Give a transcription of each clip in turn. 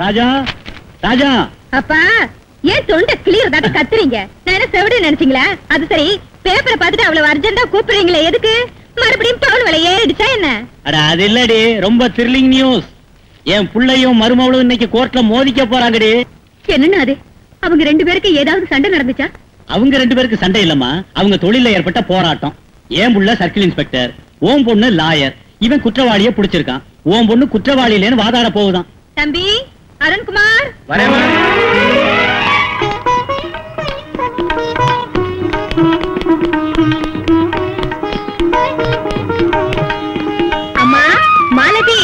ராஜா ராஜா. அப்பா ஏன் தொண்டை கிளியர் தாட்ட கத்துறீங்க? நான் என்ன செவிடு நினைச்சீங்களா? அது சரி, பேப்பரை பார்த்துட்டு அவ்வளவு அர்ஜென்டா கூப்பிடுறீங்களே எதுக்கு? மறுபடியும் பவுல் விலை ஏறிடுச்சா என்ன? அட அது இல்லடி, ரொம்ப த்ரில்லிங் நியூஸ். என் பிள்ளையும் மருமவளும் இன்னைக்கு கோர்ட்ல மோதிக்க போறாங்கடி. என்னன்னா அது? அவங்க 2 பேருக்கு ஏதாவது சண்டை நடந்துச்சா? அவங்க 2 பேருக்கு சண்டை இல்லம்மா, அவங்க தொழில ஏற்பட்ட போராட்டம். என் புள்ள சர்க்கிள் இன்ஸ்பெக்டர், ஓம் பொண்ணு லாயர். இவன் குற்றவாளியை பிடிச்சிருக்கான், ஓம் பொண்ணு குற்றவாளி இல்லைன்னு வாதாட போகுதான். தம்பி அருண்குமார், அம்மா மாலதி.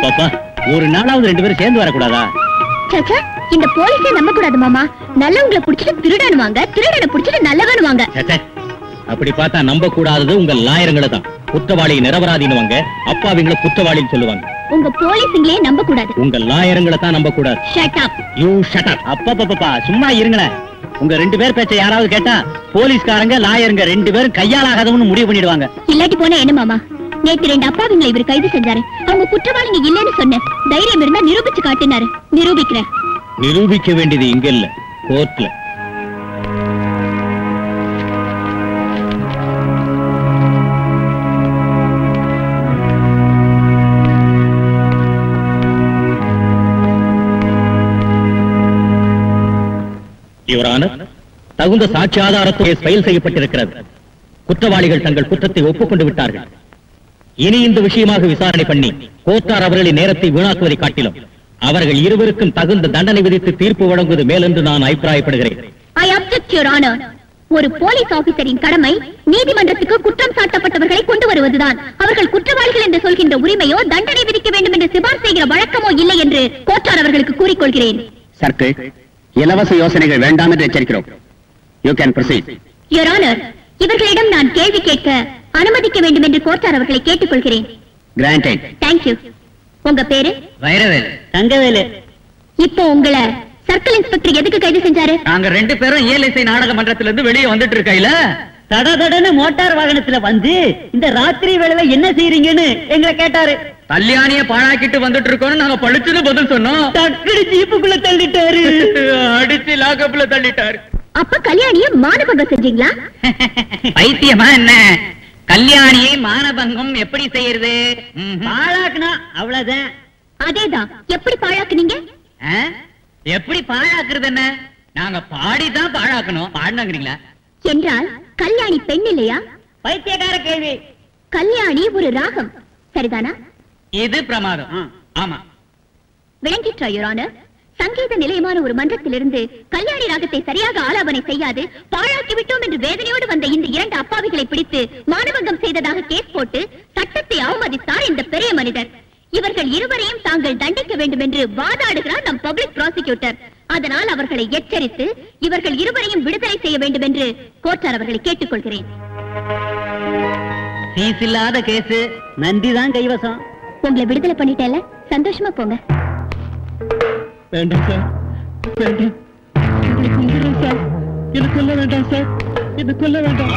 அப்பா ஒரு நாளாவது 2 பேரும் சேர்ந்து வரக்கூடாதா? சச்சா, இந்த போலீஸை நம்ப கூடாது மாமா. நல்லவங்களை புடிச்சிட்டு திருடனுவாங்க, திருடனை புடிச்சிட்டு நல்லவனுவாங்க. அப்படி பார்த்தா நம்ப கூடாதது உங்க லாயருங்களை தான். குற்றவாளி நிரபராதினுவாங்க, அப்பாவிங்களை குற்றவாளின்னு சொல்லுவாங்க. உங்க போலீஸுங்களே நம்ப கூடாது, உங்க லாயருங்களை தான் நம்ப கூடாது. Shut up. You shut up. அப்பா சும்மா இருங்களேன். உங்க 2 பேர் பேச்ச யாராவது கேட்டா போலீஸ்காரங்க லாயருங்க 2 பேரும் கையாலாகாதவன்னு முடிவு பண்ணிடுவாங்க. இல்லாட்டி போனா என்ன மாமா? நேத்து 2 அப்பாவிங்களை இவர் கைது செஞ்சாரு. அவங்க குற்றவாளிங்க இல்லன்னு சொன்னேன். தைரியம் இருந்தா நிரூபிச்சு காட்டினாரு. நிரூபிக்கிறேன். நிரூபிக்க வேண்டியது இங்க இல்ல, கோர்ட்ல. தகுந்த சாட்சி ஆதாரத்தை ஃபைல் செய்யப்பட்டிருக்கிறது. குற்றவாளிகள் தங்கள் குற்றத்தை ஒப்புக்கொண்டு விட்டார்கள். இனி இந்த விஷயமாக விசாரணை பண்ணி கோர்ட்டார் அவர்களின் நேரத்தை வீணாக்குவதை காட்டிலும் அவர்கள் இருவருக்கும் தகுந்த தண்டனை விதித்து தீர்ப்பு வழங்குவது மேல் என்று நான் அபிப்பிராயப்படுகிறேன். I object, Your Honor. ஒரு போலீஸ் ஆபீசரின் கடமை நீதிமன்றத்துக்கு குற்றம் சாட்டப்பட்டவர்களை கொண்டு வருவதுதான். அவர்கள் குற்றவாளிகள் என்று சொல்கின்ற உரிமையோ தண்டனை விதிக்க வேண்டும் என்று சிபார்சு செய்கிற வழக்கமோ இல்லை என்று கோர்ட்டார் அவர்களுக்கு கூறிக்கொள்கிறேன். சர்க்கிள், இலவச யோசனைகள் வேண்டாம் என்று எச்சரிக்கிறோம். You can proceed. Your Honor, இவர்களிடம் நான் கேள்வி கேட்க அனுமதிக்க வேண்டும் என்று கோர்ட்டார் அவர்களை கேட்டுக்கொள்கிறேன். Granted. Thank you. உங்க பேரு? வைரவேல். தங்கவேலு. இப்போ உங்களை சர்க்கிள் இன்ஸ்பெக்டர் எதுக்கு கைது செஞ்சாரு? நாங்க 2 பேரும் ஏஎல்ஐசி நாடக மன்றத்துல இருந்து வெளியே வந்துட்டு இருக்கையில தடதடன்னு மோட்டார் வாகனத்துல வந்து இந்த ராத்திரி வேளையில என்ன செய்றீங்கன்னு எங்களை கேட்டாரு. கல்யாணிய பாழாக்கிட்டு வந்துட்டு இருக்கோம்னு நாங்க பழிச்சுன்னு பதில் சொன்னோம். டக்குனு ஜீப்புக்குள்ள தள்ளிட்டாரு, அடிச்சு லாக்கப்ல தள்ளிட்டாரு. அப்ப கல்யாணிய மானபங்கம் செஞ்சீங்களா? பைத்தியமா என்ன? கல்யாணியை மானபங்கம் எப்படி செய்யறது? பாழாக்குனா அவ்வளவுதான். அதேதான். எப்படி பாழாக்குனீங்க? எப்படி பாழாக்குறது என்ன? நாங்க பாடிதான் பாழாக்கணும். பாடினாங்கிறீங்களா? என்றால் கல்யாணி பெண் இல்லையா? பைத்தியக்கார கேள்வி. கல்யாணி ஒரு ராகம், சரிதானா? இது பிரமாதம். ஆமா. விளங்கிற்றா யுவர் ஆனர்? சங்கீத நிலையமான ஒரு மன்றத்திலிருந்து கல்யாணி ராகத்தை சரியாக ஆலாபனை செய்யாது பாழாக்கி விட்டோம் என்று வேதனையோடு வந்த இந்த 2 அப்பாவிகளை பிடித்து மானபங்கம் செய்ததாக கேஸ் போட்டு சட்டத்தை அவமதித்தார் இந்த பெரிய மனிதர். இவர்கள் இருவரையும் தாங்கள் தண்டிக்க வேண்டும் என்று வாதாடுகிறார் நம் பப்ளிக் ப்ராசிக்யூட்டர். அதனால் அவர்களை எச்சரித்து இவர்கள் இருவரையும் விடுதலை செய்ய வேண்டும் என்று கோர்ட்டார் அவர்களை கேட்டுக்கொள்கிறேன். ஃபீஸ் இல்லாத கேஸ், நந்திதான் கைவசம். உங்களை விடுதலை பண்ணிட்டேல, சந்தோஷமா போங்க. வேண்டாம் சார், வேண்டாம். சார், இது கொல்ல வேண்டாம் சார், இது கொல்ல வேண்டாம்.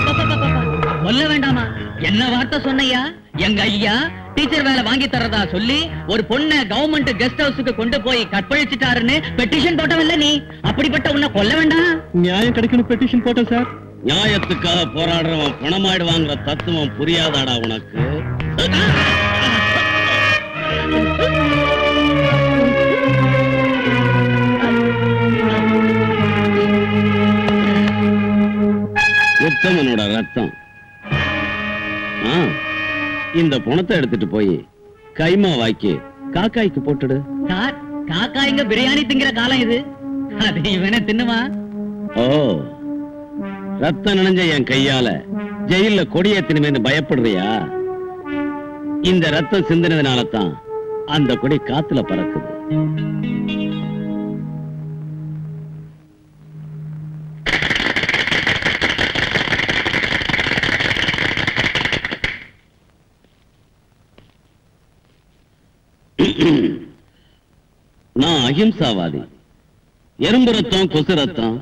கொல்ல வேண்டாமா? என்ன வார்த்தை சொன்னையா? எங்க ஐயா டீச்சர் வேலை வாங்கி தரதா சொல்லி ஒரு பொண்ணை கவர்மெண்ட் கெஸ்ட் ஹவுஸுக்கு கொண்டு போய் கற்பழிச்சிட்டாருன்னு பெட்டிஷன் போட்டவல்ல நீ? அப்படிப்பட்ட உன்னை கொல்ல வேண்டாம். நியாயம் கிடைக்கணும் பெட்டிஷன் போட்ட சார். நியாயத்துக்காக போராடுறவன் பணமாயிடுவாங்கிற தத்துவம் புரியாதாடா உனக்கு? உத்தமனோட ரத்தம். இந்த பணத்தை எடுத்துட்டு போய் கைமா வாக்கி காக்காய்க்கு போட்டுடு. காக்காய்ங்க பிரியாணி திங்கிற காலம் இது. அது இவனே தின்னுமா? ஓ, ரத்தம் நனைஞ்ச என் கையால ஜெயில கொடியேத்தினுமேன்னு பயப்படுறியா? இந்த ரத்தம் சிந்தினதுனால தான் அந்த கொடி காத்துல பறக்குது. நான் அஹிம்சாவாதி. எறும்பு ரத்தம், கொசு ரத்தம்,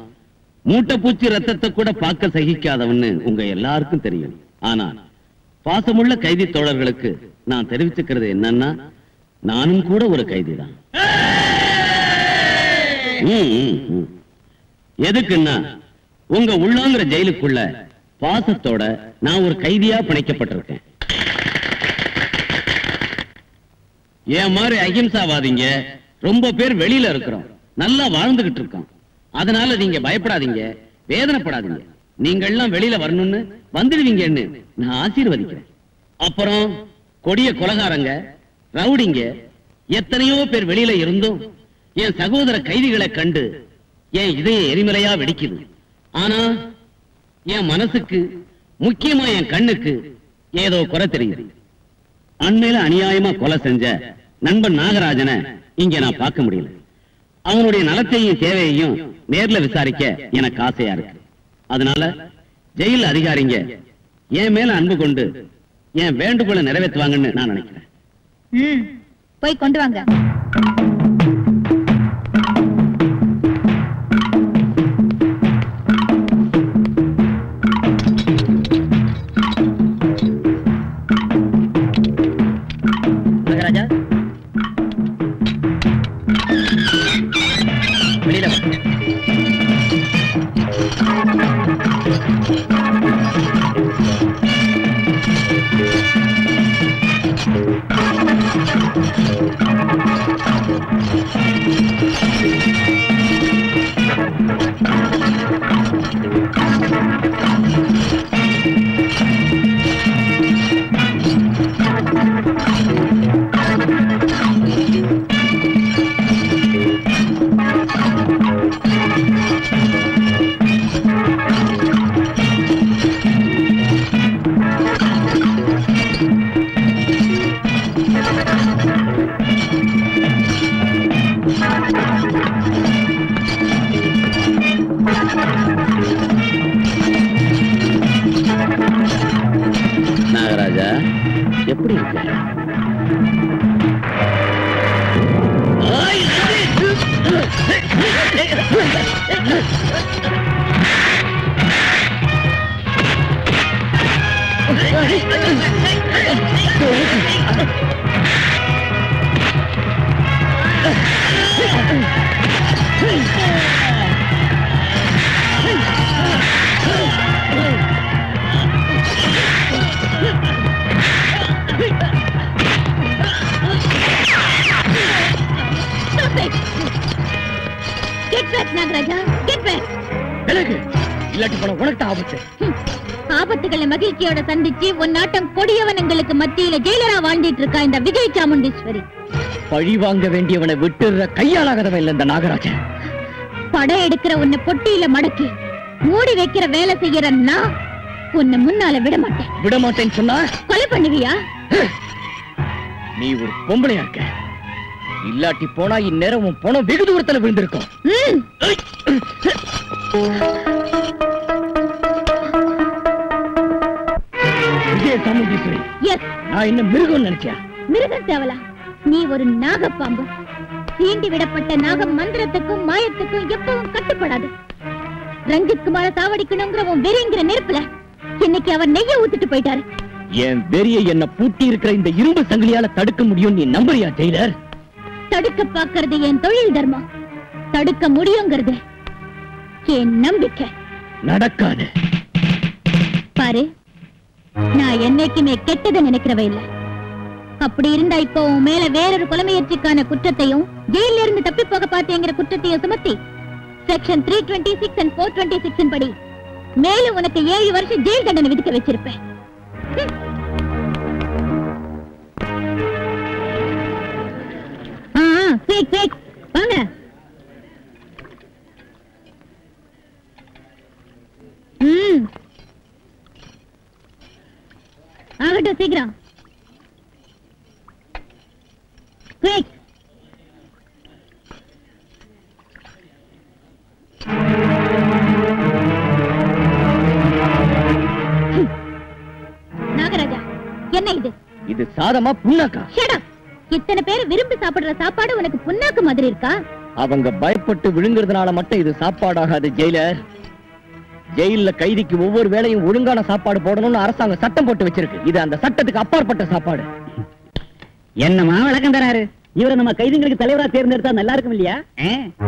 மூட்டை பூச்சி ரத்தத்தை கூட பார்க்க சகிக்காதவன்னு உங்க எல்லாருக்கும் தெரியும். ஆனா பாசமுள்ள கைதி தோழர்களுக்கு நான் தெரிவிச்சுக்கிறது என்னன்னா, நானும் கூட ஒரு கைதிதான். எதுக்குன்னா உங்க உள்ளாங்கிற ஜெயிலுக்குள்ள பாசத்தோட நான் ஒரு கைதியா பிணைக்கப்பட்டிருக்கேன். என் மாதிரி அகிம்சாவாதிங்க ரொம்ப பேர் வெளியில இருக்கிறோம், நல்லா வாழ்ந்துகிட்டு இருக்கோம். அதனால நீங்க பயப்படாதீங்க, வேதனைப்படாதீங்க. நீங்க எல்லாம் வெளியில வரணும்னு வந்துடுவீங்கன்னு நான் ஆசீர்வதிக்கிறேன். அப்புறம் கொடிய கொலைகாரங்க, ரவுடிங்க எத்தனையோ பேர் வெளியில இருந்தும் என் சகோதர கைதிகளை கண்டு என் இதய எரிமலையா வெடிக்குது. ஆனா என் மனசுக்கு, முக்கியமா என் கண்ணுக்கு ஏதோ குறை தெரியுது. அண்மையில அநியாயமா கொலை செஞ்ச நண்பன் நாகராஜனை இங்க நான் பார்க்க முடியல. அவனுடைய நலத்தையும் தேவையையும் நேர்ல விசாரிக்க எனக்கு ஆசையா இருக்கு. அதனால ஜெயில் அதிகாரிங்க என் மேல அன்பு கொண்டு என் வேண்டுகோளை நிறைவேற்றுவாங்கன்னு நான் நினைக்கிறேன். போய் கொண்டு வாங்க. நாகராஜா, வெளியில நாகராஜா, எப்படி இருக்க? நாகராஜா, இல்லாட்டி போன உனக்கு ஆபத்து. ஆபத்துகளை மகிழ்ச்சியோட சந்திச்சு உன் நாட்டம் கொடியவனங்களுக்கு மத்தியில ஜெயிலரா வாழ்ந்துட்டு இருக்கா இந்த விஜய் சாமுண்டீஸ்வரி. பழி வாங்க வேண்டியவனை விட்டுற கையாளாகதவன் இல்ல இந்த நாகராஜன். படம் எடுக்கிற உன்னை பொட்டியில மடக்கி மூடி வைக்கிற வேலை செய்யற நான் உன்னை முன்னால விட மாட்டேன். விட மாட்டேன்னு சொன்னா கொலை பண்ணுவியா? நீ ஒரு பொம்பளையா இருக்க. இல்லாட்டி போனா இந்நேரம் உன் பணம் வெகு தூரத்துல விழுந்திருக்கும். விஜய சாமுண்டீஸ்வரி, நான் என்ன மிருகம் நினைச்சியா? மிருகம் தேவலா, நீ ஒரு நாகப்பாம்பு. தீண்டி விடப்பட்ட நாகம் மந்திரத்துக்கும் மாயத்துக்கும் எப்பவும் கட்டுப்படாது. ரஞ்சித் குமார சாவடிக்கணுங்கிற உன் வெறிங்கிற நெருப்புல இன்னைக்கு அவர் நெய்ய ஊத்திட்டு போயிட்டாரு. என் வெறியை என்ன பூட்டி இருக்கிற இந்த இரும்பு சங்கிலியால தடுக்க முடியும் நீ நம்புறியா ஜெயிலர்? தடுக்க பாக்குறது என் தொழில் தர்மம், தடுக்க முடியுங்கிறது என் நம்பிக்கை. நடக்காது. பாரு, நான் என்னைக்குமே கெட்டதை நினைக்கிறவ இல்ல. அப்படி இருந்தா இப்போ உன் மேல வேறொரு கொலை முயற்சிக்கான குற்றத்தையும் ஜெயில இருந்து தப்பி போக பார்த்தேங்கிற குற்றத்தையும் சுமத்தி செக்ஷன் 326 and 426 படி மேலும் உனக்கு 7 வருஷம் ஜெயில் தண்டனை விதிக்க வச்சிருப்பேன். வாங்க. ஆகட்டும், சீக்கிரம். நாகராஜா, என்ன இது? இது சாதமா புண்ணாக்கா? இத்தனை பேர் விரும்பி சாப்பிடுற சாப்பாடு உனக்கு புண்ணாக்கு மாதிரி இருக்கா? அவங்க பயப்பட்டு விழுங்குறதுனால மட்டும் இது சாப்பாடாகாது ஜெயிலர். ஜெயில கைதிக்கு ஒவ்வொரு வேளையும் ஒழுங்கான சாப்பாடு போடணும்னு அரசாங்கம் சட்டம் போட்டு வச்சிருக்கு. இது அந்த சட்டத்துக்கு அப்பாற்பட்ட சாப்பாடு. என்னமா விளக்கம் தராரு? இவரை நம்ம கைதிகளுக்கு தலைவரா தேர்ந்தெடுத்தா நல்லா இருக்கும் இல்லையா?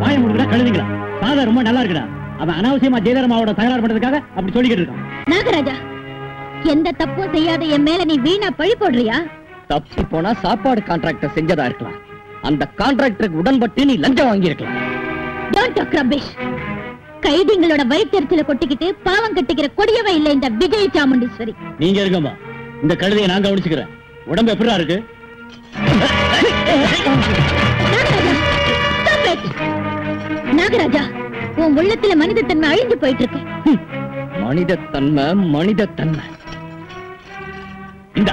வாய முடிக்கிறா கழுதிங்களா? சாதா ரொம்ப நல்லா இருக்குடா. அவன் அனாவசியமா ஜெயலலிதாவோட தகராறு பண்றதுக்காக அப்படி சொல்லிக்கிட்டு இருக்கான். நாகராஜா, எந்த தப்பும் செய்யாத என் மேல நீ வீணா பழி போடுறியா? தப்பி போனா சாப்பாடு கான்ட்ராக்டர் செஞ்சதா இருக்கலாம். அந்த கான்ட்ராக்டருக்கு உடன்பட்டு நீ லஞ்சம் வாங்கி இருக்கலாம். Don't talk rubbish. கைதிகளோட வயிற்றுல கொட்டிக்கிட்டு பாவம் கட்டிக்கிற கொடியவ இல்ல இந்த விஜய சாமுண்டீஸ்வரி. நீங்க இருக்கமா, இந்த கழுதையை நான் கவனிச்சுக்கிறேன். உடம்பு எப்படிடா இருக்கு? நாகராஜா, உன் உள்ளத்துல மனிதத்தன்மை அழிஞ்சு போயிட்டு இருக்கு. மனிதத்தன்மை இந்த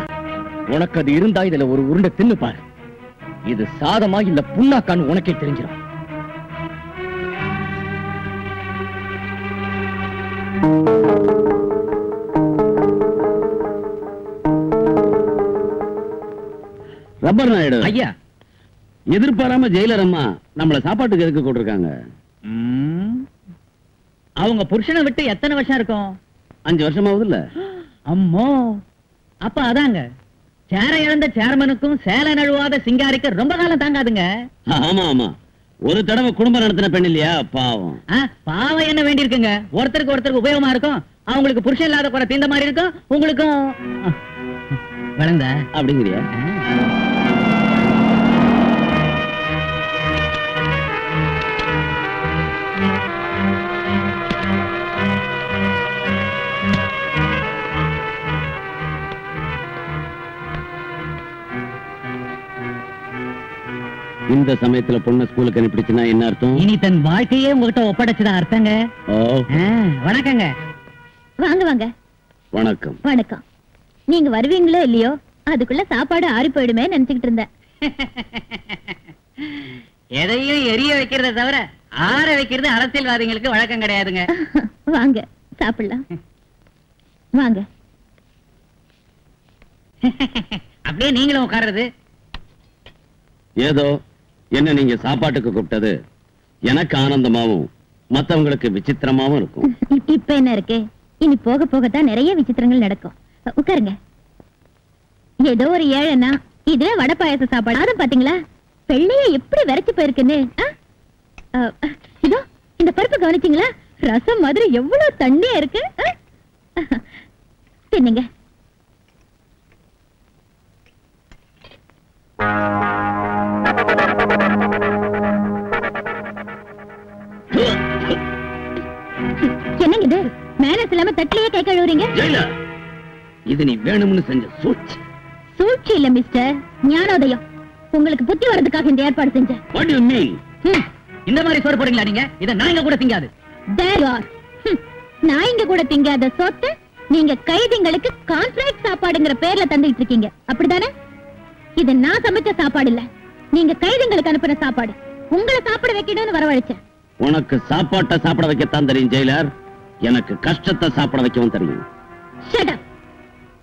உனக்கு அது இருந்தா இதுல ஒரு உருண்டை தின்னு பாரு. இது சாதமா இல்ல புண்ணாக்கான்னு உனக்கே தெரிஞ்சிடும். ரப்பர் நாயுடு ஐயா, எதிர்பாராம ஜெயிலர் அம்மா நம்மள சாப்பாட்டுக்கு எதுக்கு கூட்டிருக்காங்க? அவங்க புருஷனை விட்டு எத்தனை வருஷம் இருக்கும்? 5 வருஷமாவது இல்ல. அம்மோ, அப்ப அதாங்க சேர இழந்த சேர்மனுக்கும் சேலை நழுவாத சிங்காரிக்கு ரொம்ப காலம் தாங்காதுங்க. ஆமா ஆமா, ஒரு தடவை குடும்பம் நடத்தின பெண் இல்லையா, பாவம். பாவம் என்ன வேண்டி இருக்குங்க? ஒருத்தருக்கு உபயோகமா இருக்கும். அவங்களுக்கு புருஷன் இல்லாத கூட தீந்த மாதிரி இருக்கும். உங்களுக்கும் வளர்ந்த அப்படிங்கிறியா? இந்த சமயத்துல பொண்ணு ஸ்கூலுக்கு அனுப்பிடுச்சுன்னா என்ன அர்த்தம்? இனி தன் வாழ்க்கையே உங்ககிட்ட ஒப்படைச்சுதான் அர்த்தங்க. வணக்கங்க. வாங்க வாங்க. வணக்கம். வணக்கம். நீங்க வருவீங்களோ இல்லையோ, அதுக்குள்ள சாப்பாடு ஆறி போயிடுமே நினைச்சுக்கிட்டு இருந்தேன். எதையும் எரிய வைக்கிறத தவிர ஆற வைக்கிறது அரசியல்வாதிகளுக்கு வழக்கம் கிடையாதுங்க. வாங்க சாப்பிடலாம். வாங்க. அப்படியே நீங்களும் உட்கார்றது. ஏதோ என்ன நீங்க சாப்பாட்டுக்கு கூப்பிட்டது எனக்கு ஆனந்தமாவும் மத்தவங்களுக்கு விசித்திரமாவும் இருக்கும். இப்ப என்ன இருக்கு? இனி போக போகத்தான் நிறைய விசித்திரங்கள் நடக்கும். உட்காருங்க. ஏதோ ஒரு ஏழைனா இது வடை பாயச சாப்பாடு. அது பாத்தீங்களா வெள்ளைய எப்படி விரைச்சு போயிருக்குன்னு? இதோ இந்த பருப்பு கவனிச்சீங்களா? ரசம் மாதிரி எவ்வளவு தண்ணியா இருக்கு. தின்னுங்க. என்னங்க இது? மேனஸ் இல்லாம தட்டிலேயே கை கழுவுறீங்க. இது நீ வேணும்னு செஞ்ச சூழ்ச்சி. சூழ்ச்சி இல்ல மிஸ்டர், ஞானோதயம். உங்களுக்கு புத்தி வரதுக்காக இந்த ஏற்பாடு செஞ்சேன். What do you mean? இந்த மாதிரி சோறு போடுறீங்களா நீங்க? இத நாங்க கூட திங்காது. There you are. நாய்ங்க கூட திங்காத சோத்து நீங்க கைதிங்களுக்கு கான்ட்ராக்ட் சாப்பாடுங்கிற பேர்ல தந்துட்டு இருக்கீங்க. அப்படிதானே? இது நான் சமைச்ச சாப்பாடு இல்ல, நீங்க கைதிங்களுக்கு அனுப்புற சாப்பாடு. உங்களை சாப்பிட வைக்கணும்னு வரவழைச்சேன். உனக்கு சாப்பாட்டை சாப்பிட வைக்கத்தான் தெரியும் ஜெயிலர். எனக்கு கஷ்டத்தை சாப்பிட வைக்கவும் தெரியும். Shut up.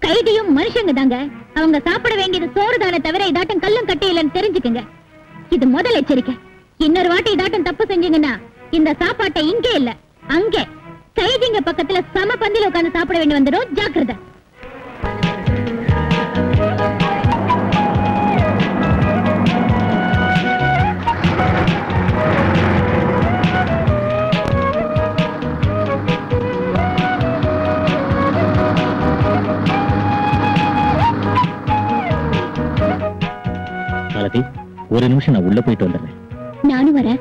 கைதியும் மனுஷங்க தாங்க. அவங்க சாப்பிட வேண்டியது சோறு தானே தவிர இதாட்டம் கல்லும் கட்டியிலன்னு தெரிஞ்சுக்குங்க. இது முதல் எச்சரிக்கை. இன்னொரு வாட்டி இதாட்டம் தப்பு செஞ்சீங்கன்னா இந்த சாப்பாட்டை இங்கே இல்ல அங்கே கைதிங்க பக்கத்துல சம பந்தில உட்கார்ந்து சாப்பிட வேண்டி வந்துடும். ஜாக்கிரதை. ஒரு நிமிஷம் நான் உள்ள போயிட்டு வந்துடுறேன். நானும் வரேன்.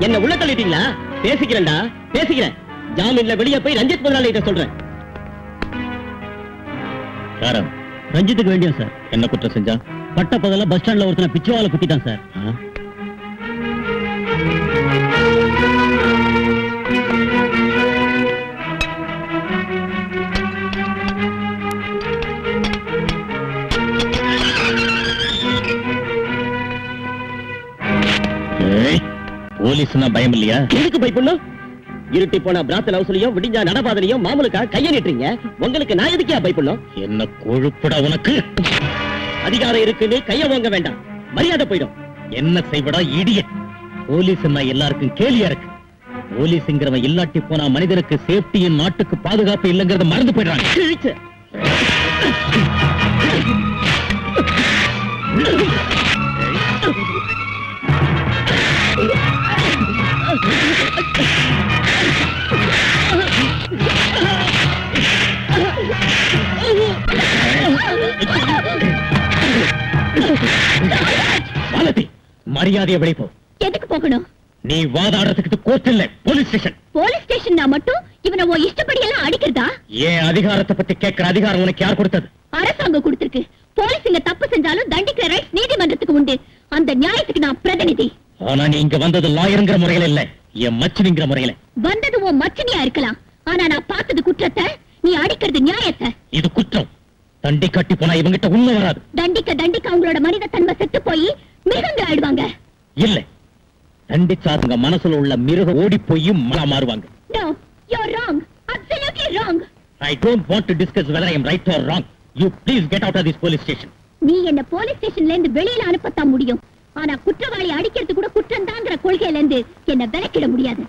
என்ன உள்ள தள்ளிட்டீங்களா? பேசிக்கிறேன்டா, பேசிக்கிறேன். ஜாமீன்ல வெளியே போய் ரஞ்சித் முதலாளிகிட்ட சொல்றேன். சாரம், ரஞ்சித்துக்கு வேண்டியும் சார். என்ன குற்றம் செஞ்சா? பட்ட பகல பஸ் ஸ்டாண்ட்ல ஒருத்தனை பிச்சுவால குத்திட்டான் சார். போலீஸ்னா பயம் இல்லையா? எதுக்கு பயப்படணும்? இருட்டி போனா பிராத்தல் ஹவுஸ்லயும் விடிஞ்சா நடபாதலையும் மாமூலுக்கா கைய நீட்டுறீங்க. உங்களுக்கு நான் எதுக்கே பயப்படணும்? என்ன கொழுப்படா உனக்கு? அதிகாரம் இருக்குன்னு கைய வாங்க வேண்டாம், மரியாதை போயிடும். என்ன செய்வடா இடியட்? போலீஸ்னா எல்லாருக்கும் கேலியா இருக்கு. போலீஸ்ங்கிறவன் இல்லாட்டி போனா மனிதருக்கு சேஃப்டியும் நாட்டுக்கு பாதுகாப்பு இல்லைங்கிறத மறந்து போயிடுறாங்க. மாலதி, மரியாதையை வெளிப்போ. எதுக்கு போகணும்? நீ வாதாடுறதுக்கு கோர்ட் இல்ல, போலீஸ் ஸ்டேஷன். போலீஸ் ஸ்டேஷன் மட்டும் இவனை உன் இஷ்டப்படி எல்லாம் அடிக்கிறதா? ஏன் அதிகாரத்தை பத்தி கேட்கிற அதிகாரம் உனக்கு யார் கொடுத்தது? அரசாங்கம் கொடுத்திருக்கு. போலீஸுங்க தப்பு செஞ்சாலும் தண்டிக்கிற ரைட்ஸ் நீதிமன்றத்துக்கு உண்டு. அந்த நியாயத்துக்கு நான் பிரதிநிதி. ஆனா நீ இங்க வந்தது லாயருங்கிற முறையில இல்ல, என் மச்சினிங்கிற முறையில. வந்தது உன் மச்சினியா இருக்கலாம், ஆனா நான் பார்த்தது குற்றத்தை, நீ அடிக்கிறது நியாயத்தை. இது குற்றம். தண்டி கட்டி போனா இவங்கிட்ட உண்மை வராது. தண்டிக்க தண்டிக்க அவங்களோட மனித தன்மை செத்து போய் மிருகங்கள் ஆயிடுவாங்க. இல்ல, தண்டிச்சாதுங்க மனசுல உள்ள மிருகம் ஓடி போய் மாறுவாங்க. No, you're wrong. Absolutely wrong. I don't want to discuss whether I am right or wrong. You please get out of this police station. நீ என்ன போலீஸ் ஸ்டேஷன்ல இருந்து வெளியில அனுப்பத்தான் முடியும், ஆனா குற்றவாளி அடிக்கிறது கூட குற்றம் தாங்கிற கொள்கையில இருந்து என்ன விலக்கிட முடியாது.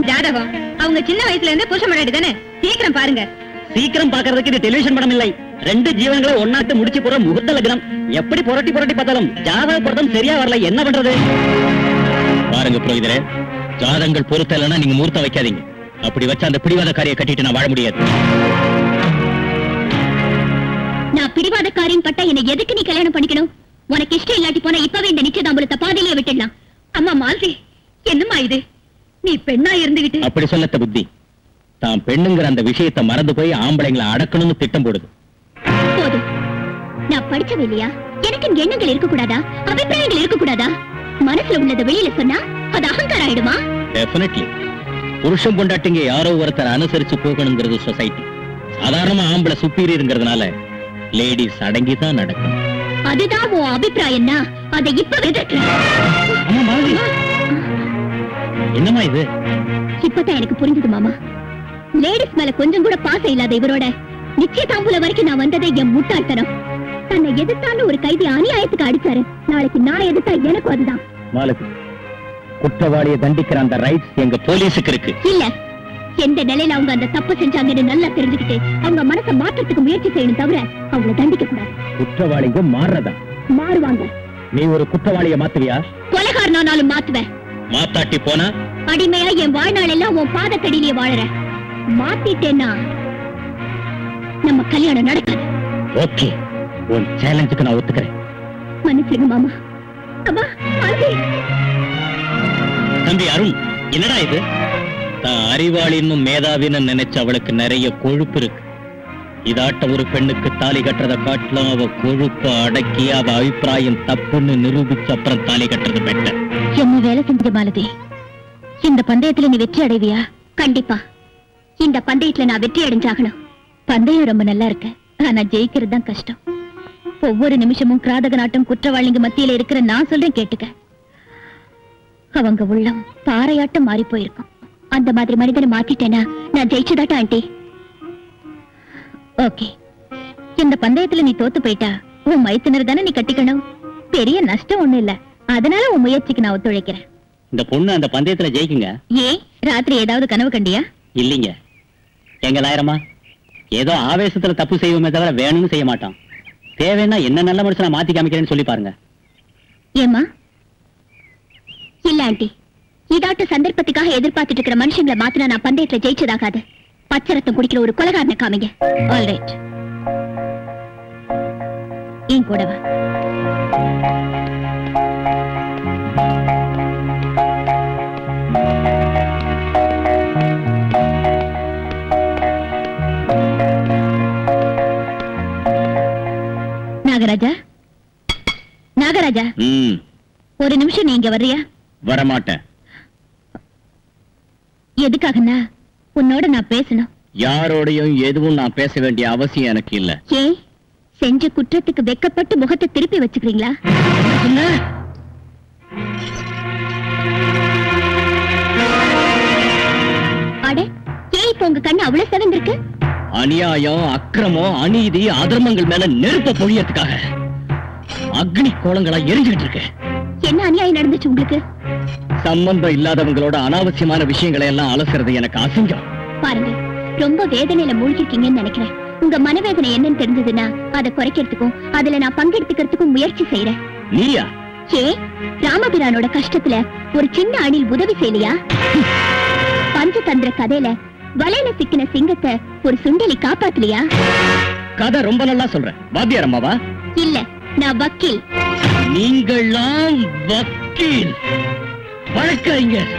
ஜாதகம் அவங்க சின்ன வயசுல இருந்து புருஷ முன்னாடி தானே, சீக்கிரம் பாருங்க. சீக்கிரம் பாக்குறதுக்கு இது டெலிவிஷன் படம் இல்லை. ரெண்டு ஜீவன்களை ஒன்னாட்டு முடிச்சு போற முகூர்த்த லக்னம். எப்படி புரட்டி புரட்டி பார்த்தாலும் ஜாதக பொருத்தம் சரியா வரல, என்ன பண்றது? பாருங்க புரோகிதரே, ஜாதங்கள் பொறுத்தலன்னா நீங்க முகூர்த்தம் வைக்காதீங்க. அப்படி வச்சா அந்த பிடிவாதக்காரியை கட்டிட்டு நான் வாழ முடியாது. நான் பிடிவாதக்காரின் பட்டா என்ன எதுக்கு நீ கல்யாணம் பண்ணிக்கணும்? உனக்கு இஷ்டம் இல்லாட்டி போனா இப்பவே இந்த நிச்சயதாம்பூலத்தை பாதையிலேயே விட்டுடலாம். அம்மா மாலதி, என்னம்மா இது? நீ பெண்ணா இருந்துகிட்டு அப்படி சொல்லத்த புத்தி தான் பெண்ணுங்கிற அந்த விஷயத்தை மறந்து போய் ஆம்பளைங்களை அடக்கணும்னு திட்டம் போடுது. போதும், நான் படிச்சவே இல்லையா? எனக்கு எண்ணங்கள் இருக்க கூடாதா? அபிப்பிராயங்கள் இருக்க கூடாதா? மனசுல உள்ளத வெளியில சொன்னா அது அகங்காரம் ஆயிடுமா? டெஃபினெட்லி. புருஷன் பொண்டாட்டிங்க யாரோ ஒருத்தர் அனுசரிச்சு போகணுங்கிறது சொசைட்டி. சாதாரணமா ஆம்பளை சுப்பீரியர்ங்கிறதுனால லேடிஸ் அடங்கிதான் நடக்கும். அதுதான் உன் அபிப்பிராயம்னா அதை இப்ப எதிர்க்கிறேன். என்னமா இது? இப்பதான் எனக்கு புரிஞ்சது மாமா. லேடிஸ் மேல கொஞ்சம் கூட பாசம் இல்லாத இவரோட நிச்சயதாம்பூல வரைக்கும் நான் வந்ததே என் முட்டாள்தனம். தன்னை எதிர்த்தாலும் ஒரு கைதி அநியாயத்துக்கு அடிச்சாரு, நாளைக்கு நான் எதிர்த்தா எனக்கும் அதுதான். மாலதி, குற்றவாளியை தண்டிக்கிற அந்த ரைட்ஸ் எங்க போலீஸுக்கு இருக்கு. இல்ல, எந்த நிலையில அவங்க அந்த தப்பு செஞ்சாங்கன்னு நல்லா தெரிஞ்சுக்கிட்டு அவங்க மனசை மாற்றத்துக்கு முயற்சி செய்யணும், தவிர அவங்களை தண்டிக்க கூடாது. குற்றவாளிங்க மாறுறதா? மாறுவாங்க. நீ ஒரு குற்றவாளியை மாத்துவியா? கொலைகாரனானாலும் மாத்துவேன். மாத்தாட்டி போனா? அடிமையா என் வாழ்நாள் எல்லாம் உன் பாதத்தடியிலேயே வாழறேன். மாத்திட்டேன்னா நம்ம கல்யாணம் நடக்காது. ஓகே, உன் சேலஞ்சுக்கு நான் ஒத்துக்கிறேன். மன்னிச்சிருங்க மாமா. அம்மா, மாலதி. தம்பி அருண், என்னடா இது? தான் அறிவாளின்னு மேதாவின்னு நினைச்ச அவளுக்கு நிறைய கொழுப்பு இருக்கு. இதாட்ட ஒரு பெண்ணுக்கு தாலி கட்டுறதை காட்டலாம் அவ கொழுப்ப அடக்கி அவ அபிப்பிராயம் தப்புன்னு நிரூபிச்சு அப்புறம் தாலி கட்டுறது பெட்டர். என்ன வேலை செஞ்ச மாலதி? இந்த பந்தயத்துல நீ வெற்றி அடைவியா? கண்டிப்பா. இந்த பந்தயத்துல நான் வெற்றி அடைஞ்சாகணும். பந்தயம் ரொம்ப நல்லா இருக்கு, ஆனா ஜெயிக்கிறது தான் கஷ்டம். ஒவ்வொரு நிமிஷமும் கிராதக நாட்டம் குற்றவாளிங்க மத்தியில இருக்கிற நான் சொல்றேன் கேட்டுக்க. அவங்க உள்ளம் பாறையாட்டம் மாறி போயிருக்கும். அந்த மாதிரி மனிதனை மாத்திட்டேனா நான் ஜெயிச்சதாட்டா ஆண்டி. ஓகே, இந்த பந்தயத்துல நீ தோத்து போயிட்டா உன் மைத்தினர் தானே நீ கட்டிக்கணும். பெரிய நஷ்டம் ஒண்ணு இல்ல, அதனால உன் முயற்சிக்கு நான் ஒத்துழைக்கிறேன். இந்த பொண்ணு அந்த பந்தயத்துல ஜெயிக்குங்க. ஏன், ராத்திரி ஏதாவது கனவு கண்டியா? இல்லீங்க, எங்க லாயரமா ஏதோ ஆவேசத்துல தப்பு செய்வோமே தவிர வேணும்னு செய்ய மாட்டான். தேவைன்னா என்ன நல்ல மனுஷனா மாத்தி காமிக்கிறேன்னு சொல்லி பாருங்க. ஏமா? இல்ல ஆண்டி, இதாட்ட சந்தர்ப்பத்துக்காக எதிர்பார்த்துட்டு இருக்கிற மனுஷங்களை மாத்தினா நான் பந்தயத்துல ஜெயிச்சதாகாது. பச்சரத்தம் குடிக்கிற ஒரு கொலைகாரனை காமிங்க. ஆல்ரைட், என் கூட வா. நாகராஜா, நாகராஜா, ஒரு நிமிஷம் நீங்க வர்றியா? வரமாட்டேன். எதுக்காகனா உன்னோட நான் பேசணும். யாரோடையும் எதுவும் நான் பேச வேண்டிய அவசியம் எனக்கு இல்ல. ஏன், செஞ்ச குற்றத்துக்கு வெக்கப்பட்டு முகத்தை திருப்பி வச்சுக்கிறீங்களா? அட, ஏன் இப்ப உங்க கண்ணு அவ்வளவு செவந்திருக்கு? அநியாயம், அக்கிரமம், அநீதி, அதர்மங்கள் மேல நெருப்ப பொழியறதுக்காக அக்னி கோலங்களா எரிஞ்சுக்கிட்டு இருக்கு. என்ன அநியாயம் நடந்துச்சு உங்களுக்கு? சம்பந்தம் இல்லாதவங்களோட அனாவசியமான விஷயங்களை எல்லாம் அலசுறது எனக்கு அசிங்கம். பாருங்க, ரொம்ப வேதனையில மூழ்கிருக்கீங்கன்னு நினைக்கிறேன். உங்க மனவேதனை என்னன்னு தெரிஞ்சதுன்னா அதை குறைக்கிறதுக்கும் அதுல நான் பங்கெடுத்துக்கிறதுக்கும் முயற்சி செய்யறேன். நீயா? ஏ, ராமபிரானோட கஷ்டத்துல ஒரு சின்ன அணில் உதவி செய்யலையா? பஞ்சதந்திர கதையில வலையில சிக்கின சிங்கத்தை ஒரு சுண்டலி காப்பாத்தலையா? கதை ரொம்ப நல்லா சொல்ற. வாத்தியார் அம்மாவா? இல்ல, நான் வக்கீல். நீங்கள்லாம் வக்கீல், வழக்கறிஞர்.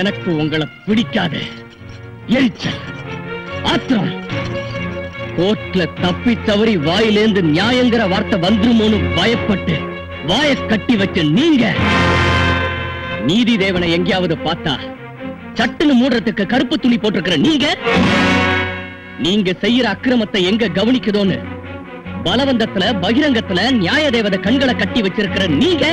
எனக்கு உங்களை பிடிக்காது. எரிச்சல், ஆத்திரம். கோர்ட்ல தப்பி தவறி வாயிலேந்து நியாயங்கிற வார்த்தை வந்துருமோன்னு பயப்பட்டு வாயை கட்டி வச்ச நீங்க நீதி தேவனை எங்கேயாவது பார்த்தா சட்டுன்னு மூடுறதுக்கு கருப்பு துணி போட்டிருக்கிற நீங்க செய்யற அக்கிரமத்தை எங்க கவனிக்குதோன்னு பலவந்தத்துல பகிரங்கத்துல நியாய தேவதை கண்களை கட்டி வச்சிருக்கிற நீங்க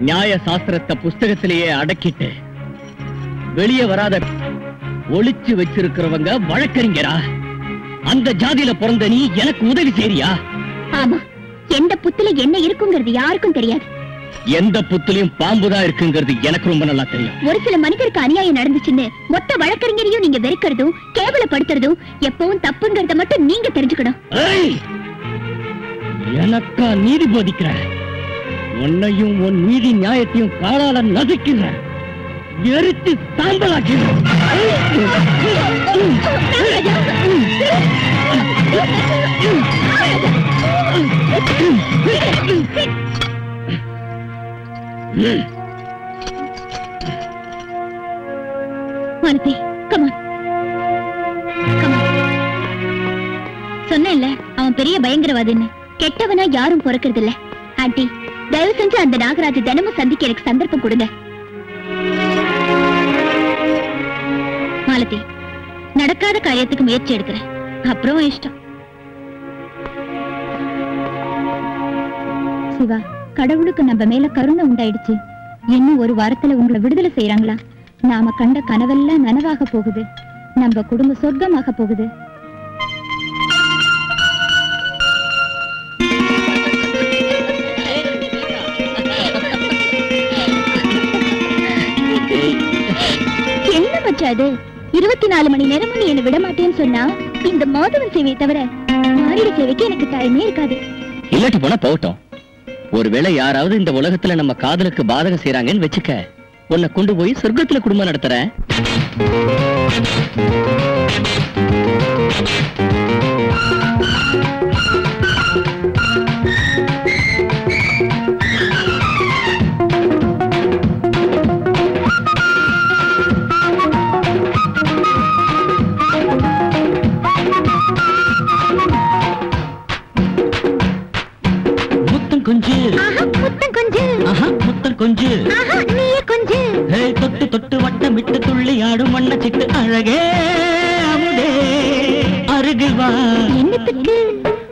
நியாய சாஸ்திரத்தை புஸ்தகத்திலேயே அடக்கிட்டு வெளியே வராத ஒளிச்சு வச்சிருக்கிறவங்க வழக்கறிஞரா? அந்த ஜாதியில பிறந்த நீ எனக்கு உதவி செய்றியா? ஆமா, எந்த புத்துல என்ன இருக்குங்கிறது யாருக்கும் தெரியாது. எந்த புத்துலயும் பாம்புதான் இருக்குங்கிறது எனக்கு ரொம்ப நல்லா தெரியும். ஒரு சில மனிதருக்கு அநியாயம் நடந்துச்சுன்னு மொத்த வழக்கறிஞரையும் நீங்க வெறுக்கிறதும் கேவலப்படுத்துறதும் எப்பவும் தப்புங்கிறத மட்டும் நீங்க தெரிஞ்சுக்கணும். எனக்கா நீதி போதிக்கிற? உன்னையும் உன் நீதி நியாயத்தையும் காலால நசுக்கிற, எரித்து சாம்பலாக்கிற. Malathi, come on. சொன்னேன்ல, அவன் பெரிய பயங்கரவாதின்னு. கெட்டவனா யாரும் பொறுக்கிறது இல்ல. ஆண்டி, தயவு செஞ்சு அந்த நாகராஜ தினமும் சந்திக்க எனக்கு சந்தர்ப்பம் கொடுங்க. மாலதி, நடக்காத காரியத்துக்கு முயற்சி எடுக்கிறேன், அப்புறம் இஷ்டம். சிவா, கடவுளுக்கு நம்ம மேல கருணை உண்டாயிடுச்சு. இன்னும் ஒரு வாரத்துல உங்களை விடுதலை செய்யறாங்களா? நாம கண்ட கனவெல்லாம் நனவாக போகுது. நம்ம குடும்ப சொர்க்கமாக போகுது. என்ன மச்சா அது? 24 மணி நேரமும் நீ என்ன விட மாட்டேன்னு சொன்னா இந்த மாதவன் சேவையை தவிர மாறிட சேவைக்கு எனக்கு டைமே இருக்காது. இல்லாட்டி போனா போகட்டும். ஒருவேளை யாராவது இந்த உலகத்துல நம்ம காதலுக்கு பாதகம் செய்யறாங்கன்னு வச்சுக்க, உன்னை கொண்டு போய் சொர்க்கத்துல குடும்பம் நடத்துறேன். தொட்டு தொட்டு வட்டம் விட்டு துள்ளி ஆடும் வண்ண சிட்டு அழகே அமுதே அருகில் வா.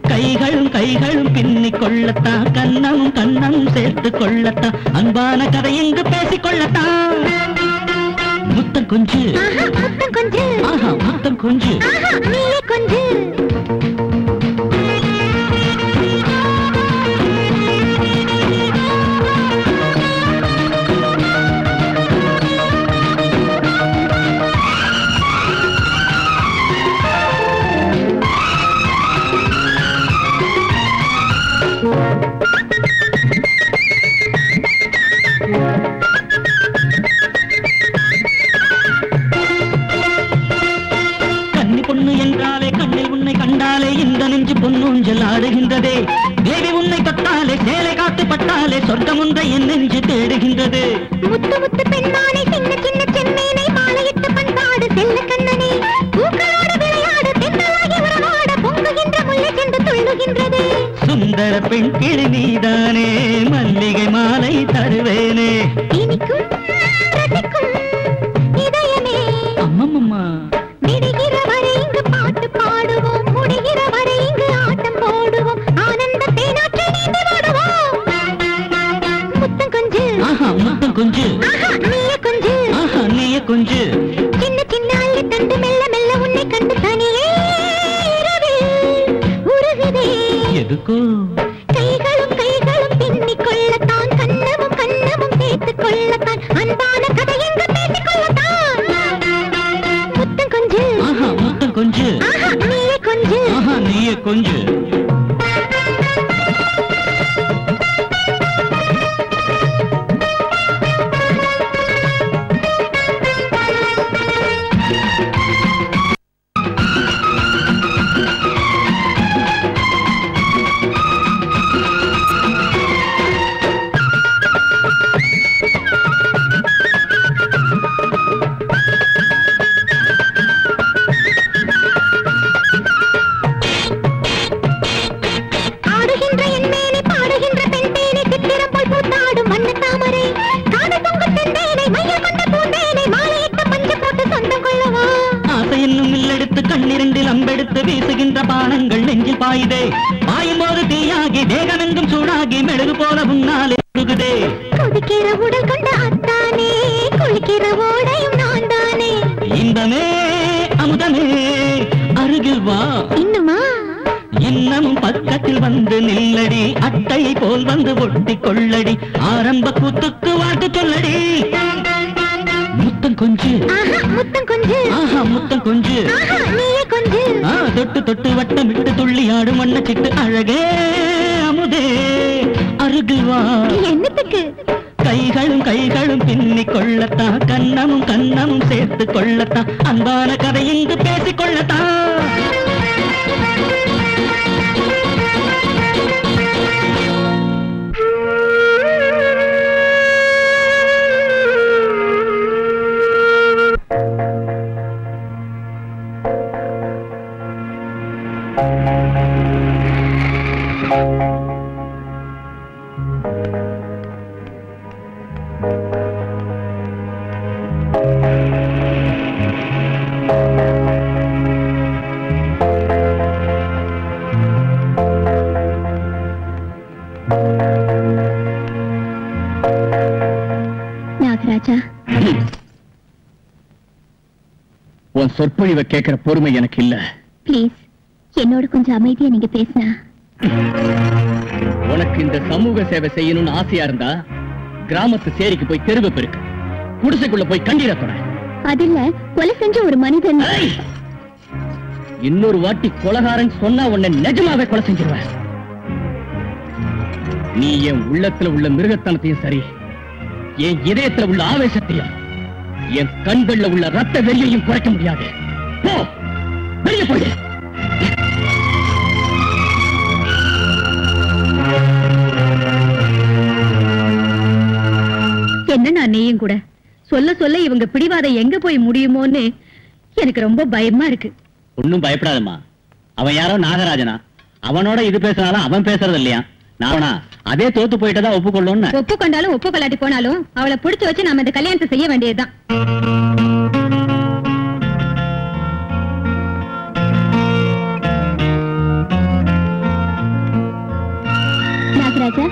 கைகளும் கைகளும் பின்னிக் கொள்ளத்தான், கண்ணமும் கண்ணமும் சேர்த்து கொள்ளத்தான், அன்பான கதை எங்கு பேசிக் கொள்ளத்தான். முத்தம் கொஞ்சு, முத்தம் கொஞ்சு, முத்தம் கொஞ்சு, கொஞ்சு. பொன்னூஞ்சல் ஆடுகின்றதே தேவி, உன்னை தொட்டாலே சேலை காத்து பட்டாலே சொர்க்கம் ஒன்றை என் நெஞ்சு தேடுகின்றது. முத்து முத்து பெண்மானை, சின்ன சின்ன செம்மீனை மாலையிட்டு பண்பாடு செல்ல கண்ணனே, பூக்களோடு விளையாடு தென்னலாகி உறவாட பொங்குகின்ற முல்லை சென்று துள்ளுகின்றது. சுந்தர பெண் கிளி நீதானே, மல்லிகை மாலை தருவேனே, இனிக்கும் ரசிக்கும் இதயமே. அம்மம்மா, விடுகிற வரை இங்கு பாட்டு பாடுவோம், முடிகிற வரை இங்கு ஆட்டம் போடுவோம், ஆனந்தத்தை நாற்றி நீந்தி வாடுவோம். முத்தம் கொஞ்சு, முத்தம் கொஞ்சு, நீய கொஞ்சு, நீய கொஞ்சு. சின்ன சின்ன அள்ளி தண்டு மெல்ல மெல்ல உன்னை கண்டு தனியே இரவில் உருகுதே. எதுக்கோ? கைகளும் கைகளும் பின்னிக் கொள்ளத்தான், கண்ணமும் கண்ணமும் சேர்த்துக் கொள்ளத்தான், அன்பான கதை எங்கு பேசிக் கொள்ளத்தான். முத்தம் கொஞ்சு, கொஞ்சு நீயே கொஞ்சு நீயே கொஞ்சு வீசுகின்ற பானங்கள் நெஞ்சில் பாயுதே பாயும் போது தீயாகி தேகமெங்கும் சூடாகி மெழுகு போல முன்னாலே உருகுதே கொதிக்கிற உடல் கொண்ட அத்தானே குளிக்கிற ஓடையும் நான் தானே இன்பமே அமுதமே அருகில் வா இன்னுமா இன்னமும் பக்கத்தில் வந்து நில்லடி அட்டையை போல் வந்து ஒட்டி கொள்ளடி ஆரம்ப கூத்துக்கு வாழ்த்து சொல்லடி முத்தம் கொஞ்சு முத்தம் கொஞ்சு முத்தம் கொஞ்சு நீயே கொஞ்சு தொட்டு தொட்டு வட்டமிட்டு துள்ளி ஆடும் வண்ண சிட்டு அழகே அமுதே அருகில் வா என்னத்துக்கு கைகளும் கைகளும் பின்னிக் கொள்ளத்தான் கண்ணமும் கண்ணமும் சேர்த்து கொள்ளத்தான் அன்பான கதை இங்கு பேசிக் கொள்ளத்தான் நாகராஜா உன் சொற்பொழிவை கேட்கிற பொறுமை எனக்கு இல்ல. பிளீஸ் என்னோட கொஞ்சம் அமைதியா நீங்க பேசினா. உனக்கு இந்த சமூக சேவை செய்யணும்னு ஆசையா இருந்தா கிராமத்து சேரிக்கு போய் தெருவு பெருக்கு, குடிசைக்குள்ள போய் கண்டீர தொட. அதுல கொலை செஞ்ச ஒரு மனிதன். இன்னொரு வாட்டி கொலகாரன் சொன்னா உன்னை நிஜமாவே கொலை செஞ்சிருவேன். நீ என் உள்ளத்துல உள்ள மிருகத்தனத்தையும் சரி, என் இதயத்துல உள்ள ஆவேசத்தையும், என் கண்கள்ல உள்ள ரத்த வெறியையும் குறைக்க முடியாது. போ, வெளியே போய். என்ன நீயும் கூட சொல்ல சொல்ல இவங்க பிடிவாதம் எங்க போய் முடியுமோன்னு எனக்கு ரொம்ப பயமா இருக்கு. ஒன்னும் பயப்படாதம்மா. அவன் யாரோ நாகராஜனா, அவனோட இது பேசினாலும் அவன் பேசுறது இல்லையா? நானா அதே தோத்து போயிட்டதா ஒப்புக்கொள்ளும். ஒப்புக்கொண்டாலும் ஒப்புக்கொள்ளாட்டி போனாலும் அவளை பிடிச்சு வச்சு நாம இந்த கல்யாணத்தை செய்ய வேண்டியதுதான். நாகராஜா,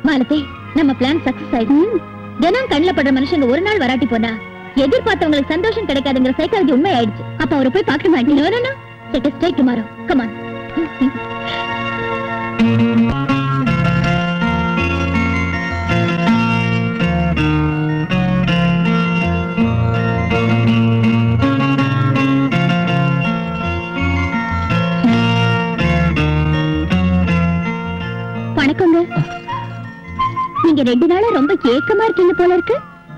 மாலதி, நம்ம பிளான் சக்சஸ் ஆயிடுச்சு. தினம் கண்ணில் படுற மனுஷங்க ஒரு நாள் வராட்டி போனா எதிர்பார்த்தவங்களுக்கு சந்தோஷம் கிடைக்காதுங்கிற சைக்காலஜி உண்மை ஆயிடுச்சு. அப்ப அவரை போய் பார்க்க மாட்டேன். Let us try tomorrow. Come on. வணக்கங்க. நீங்க 2 நாளா ரொம்ப ஏக்கமா இருக்கீங்க போல இருக்கு.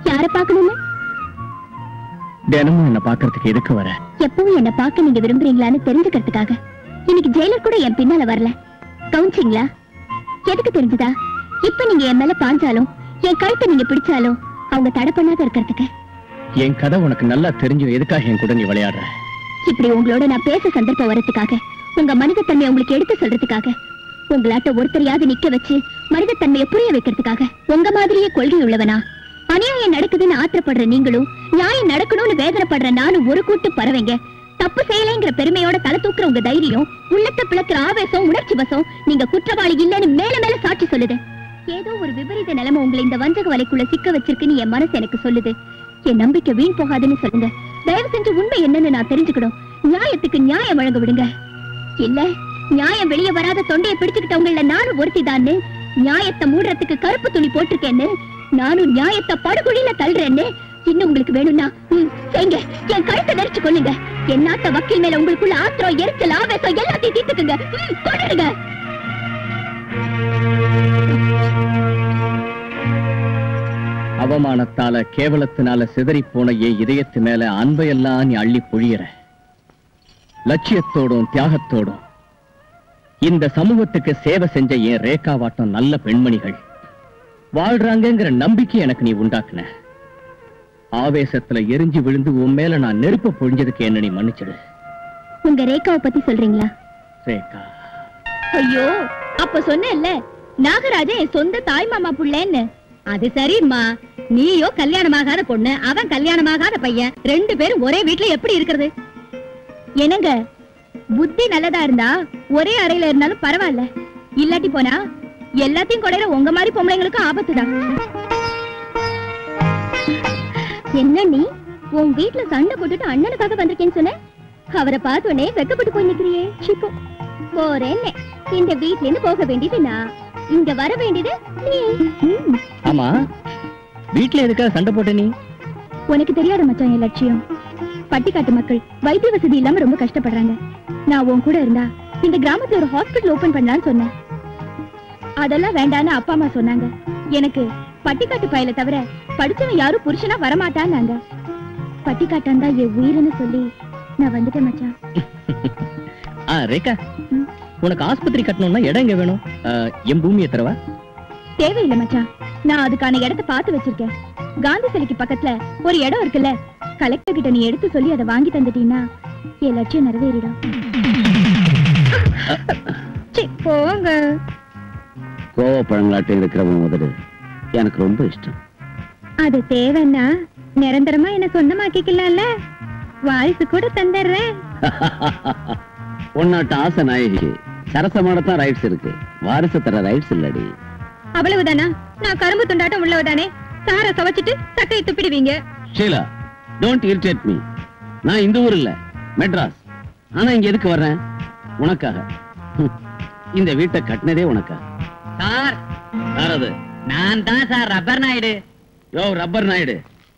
யார பாக்கணும்னு? தினமும் என்ன பாக்குறதுக்கு எதுக்கு வர? எப்பவும் என்ன பார்க்க நீங்க விரும்புறீங்களான்னு தெரிஞ்சுக்கிறதுக்காக. இன்னைக்கு ஜெயிலர் கூட என் பின்னால வரல. கவுன்சிங்களா? எதுக்கு தெரிஞ்சுதா? இப்ப நீங்க என் மேல பாஞ்சாலும் என் கழுத்தை நீங்க பிடிச்சாலும் அவங்க தடை பண்ணாத இருக்கிறதுக்கு. என் கதை உனக்கு நல்லா தெரிஞ்சும் எதுக்காக என் கூட நீ விளையாடுற? இப்படி உங்களோட நான் பேச சந்தர்ப்பம் வரதுக்காக, உங்க மனிதத்தன்மையை உங்களுக்கு எடுத்து சொல்றதுக்காக, உங்களாட்ட ஒருத்தரையாவது நிக்க வச்சு மனிதத்தன்மையை புரிய வைக்கிறதுக்காக. உங்க மாதிரியே கொள்கை உள்ளவனா? அநியாயம் நடக்குதுன்னு ஆத்திரப்படுற நீங்களும், நியாயம் நடக்கணும்னு வேதனைப்படுற நானும் ஒரு கூட்டு பறவைங்க. தப்பு செய்யலைங்கிற பெருமையோட தலை தூக்குற உங்க தைரியம், உள்ளத்தை பிளக்கிற ஆவேசம், உணர்ச்சி வசம் நீங்க குற்றவாளி இல்லைன்னு மேல மேல சாட்சி சொல்லுது. ஏதோ ஒரு விபரீத நிலைமை உங்களை இந்த வஞ்சக வலைக்குள்ள சிக்க வச்சிருக்குன்னு என் மனசு எனக்கு சொல்லுது. என் நம்பிக்கை வீண் போகாதுன்னு சொல்லுங்க. தயவு செஞ்சு உண்மை என்னன்னு நான் தெரிஞ்சுக்கணும். நியாயத்துக்கு நியாயம் வழங்க விடுங்க. இல்ல நியாயம் வெளியே வராத தொண்டையை பிடிச்சுக்கிட்டவங்கள நானும் ஒருத்திதான்னு, நியாயத்தை மூடுறதுக்கு கருப்பு துணி போட்டிருக்கேன்னு, நானும் நியாயத்தை படுகுழியில தள்ளுறேன்னு இன்னும் உங்களுக்கு வேணும்னா செய்யுங்க. என் கழுத்தை நெரிச்சு கொள்ளுங்க. என் நாட்ட வக்கீல் மேல உங்களுக்குள்ள ஆத்திரம், எரிச்சல், ஆவேசம் எல்லாத்தையும் தீர்த்துக்குங்க. கொண்டுடுங்க. அவமானத்தால, கேவலத்தினால சிதறி போன என் இதயத்து மேல அன்பையெல்லாம் நீ அள்ளி பொழியற. லட்சியத்தோடும் தியாகத்தோடும் இந்த சமூகத்துக்கு சேவை செஞ்ச என் ரேகாவாட்டம் நல்ல பெண்மணிகள் வாழ்றாங்கிற நம்பிக்கை எனக்கு நீ உண்டாக்குன. ஆவேசத்துல எரிஞ்சு விழுந்து உன் மேல நான் நெருப்பு பொழிஞ்சதுக்கு என்ன நீ மன்னிச்சிடு. உங்க ரேகாவை பத்தி சொல்றீங்களா? ரேகா? ஐயோ, அப்ப சொன்னேன்ல நாகராஜன் என் சொந்த தாய் மாமா புள்ளேன்னு. அது சரிம்மா, நீயோ கல்யாணமாகாத பொண்ணு, அவன் கல்யாணமாகாத பையன், 2 பேரும் ஒரே வீட்டுல எப்படி இருக்கிறது? என்னங்க, புத்தி நல்லதா இருந்தா ஒரே அறையில இருந்தாலும் பரவாயில்ல. இல்லாட்டி போனா எல்லாத்தையும் கொடையிற உங்க மாதிரி பொம்பளைங்களுக்கும் ஆபத்துதான். என்ன நீ உன் வீட்டுல சண்டை போட்டுட்டு அண்ணனுக்காக வந்திருக்கேன்னு சொன்ன? அவரை பார்த்தோன்னே வெக்கப்பட்டு போய் நிக்கிறியே. சிப்போ போறேன்னு. இந்த வீட்ல இருந்து போக வேண்டியது நான், இங்க வர வேண்டியது நீ. ஆமா, வீட்டுல எதுக்காக சண்டை போட்ட நீ? உனக்கு தெரியாத மச்சான் என் லட்சியம். பட்டிக்காட்டு மக்கள் வைத்திய வசதி இல்லாம ரொம்ப கஷ்டப்படுறாங்க. நான் உன் கூட இருந்தா இந்த கிராமத்துல ஒரு ஹாஸ்பிடல் ஓபன் பண்ணலாம்னு சொன்னேன். அதெல்லாம் வேண்டான்னு அப்பா அம்மா சொன்னாங்க. எனக்கு பட்டிக்காட்டு பயல தவிர படிச்சவன் யாரும் புருஷனா வரமாட்டான்னாங்க. பட்டிக்காட்டான் தான் என் உயிர்னு சொல்லி நான் வந்துட்டேன் மச்சான். ரேகா, உனக்கு ஆஸ்பத்திரி கட்டணும்னா இடம் எங்க வேணும்? என் பூமியை தரவா? தேவையில்லை மச்சான், நான் அதுக்கான இடத்தை பார்த்து வச்சிருக்கேன். காந்தி சிலைக்கு பக்கத்துல ஒரு இடம் இருக்குல்ல, கலெக்டர் கிட்ட நீ எடுத்து சொல்லி அதை வாங்கி தந்துட்டீங்கன்னா என் லட்சியம் நிறைவேறிடும். போங்க. கோவப்பழங்களாட்டம் இருக்கிறவங்க முதல்ல எனக்கு ரொம்ப இஷ்டம். அது தேவைன்னா நிரந்தரமா என்ன சொந்தமாக்கிக்கலாம்ல. வாரிசு கூட தந்துடுறேன். உன்னாட்ட ஆசை நாயகி சரசமானதான் ரைட்ஸ் இருக்கு, வாரிசு தர ரைட்ஸ் இல்லடி. அவ்வளவுதானா? நான் கரும்பு துண்டாட்டம் உள்ளவதானே? சார சவச்சிட்டு சக்கையை துப்பிடுவீங்க. Sheela, don't irritate me. நான் இந்த ஊர் இல்ல, மெட்ராஸ். ஆனா இங்க எதுக்கு வர்றேன்? உனக்காக. இந்த வீட்டை கட்டினதே உனக்காக. சார், யாரது? நான் தான் சார், ரப்பர் நாயுடு. யோ ரப்பர் நாயுடு,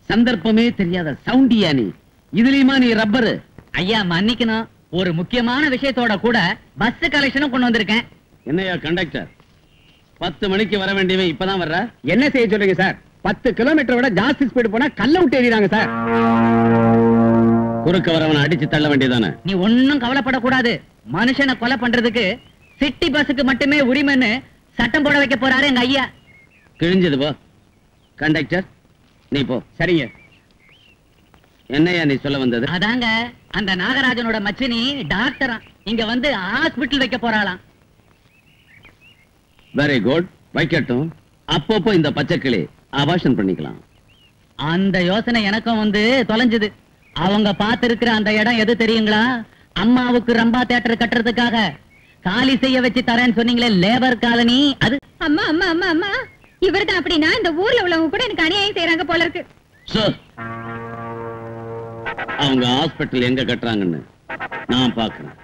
சந்தர்ப்பமே தெரியாத சவுண்டியா நீ? இதுலயுமா நீ ரப்பரு? ஐயா மன்னிக்கணும், ஒரு முக்கியமான விஷயத்தோட கூட பஸ் கலெக்ஷனும் கொண்டு வந்திருக்கேன். என்னையா கண்டக்டர், 10 மணிக்கு வர வேண்டியவன் இப்பதான் வர்ற? என்ன செய்ய சொல்றீங்க சார்? 10 கிலோமீட்டர் விட ஜாஸ்தி ஸ்பீடு போனா கல்ல விட்டு எறிறாங்க சார். குறுக்க வரவனை அடிச்சு தள்ள வேண்டியதானே? நீ ஒன்னும் கவலைப்படக்கூடாது. மனுஷனை கொலை பண்றதுக்கு சிட்டி பஸ்ஸுக்கு மட்டுமே உரிமைன்னு சட்டம் போட வைக்க போறாரு எங்க ஐயா. கிழிஞ்சது போ. கண்டக்டர் நீ போ. சரிங்க. என்னையா நீ சொல்ல வந்தது? அதாங்க, அந்த நாகராஜனோட மச்சினி டாக்டரா இங்க வந்து ஹாஸ்பிட்டல் வைக்க போறாளாம். Very good, வைக்கட்டும். அப்பப்போ இந்த பச்சைக்கிளி அபாஷன் பண்ணிக்கலாம். அந்த யோசனை எனக்கும் வந்து தொலைஞ்சது. அவங்க பார்த்திருக்கிற அந்த இடம் எது தெரியுங்களா? அம்மாவுக்கு ரம்பா தியேட்டர் கட்டுறதுக்காக காலி செய்ய வச்சு தரேன்னு சொன்னீங்களே, லேபர் காலனி. அது அம்மா அம்மா அம்மா அம்மா, இவர்தான் அப்படின்னா இந்த ஊர்ல உள்ளவங்க கூட எனக்கு அநியாயம் செய்யறாங்க போல இருக்கு. அவங்க ஹாஸ்பிட்டல் எங்க கட்டுறாங்கன்னு நான் பாக்குறேன்.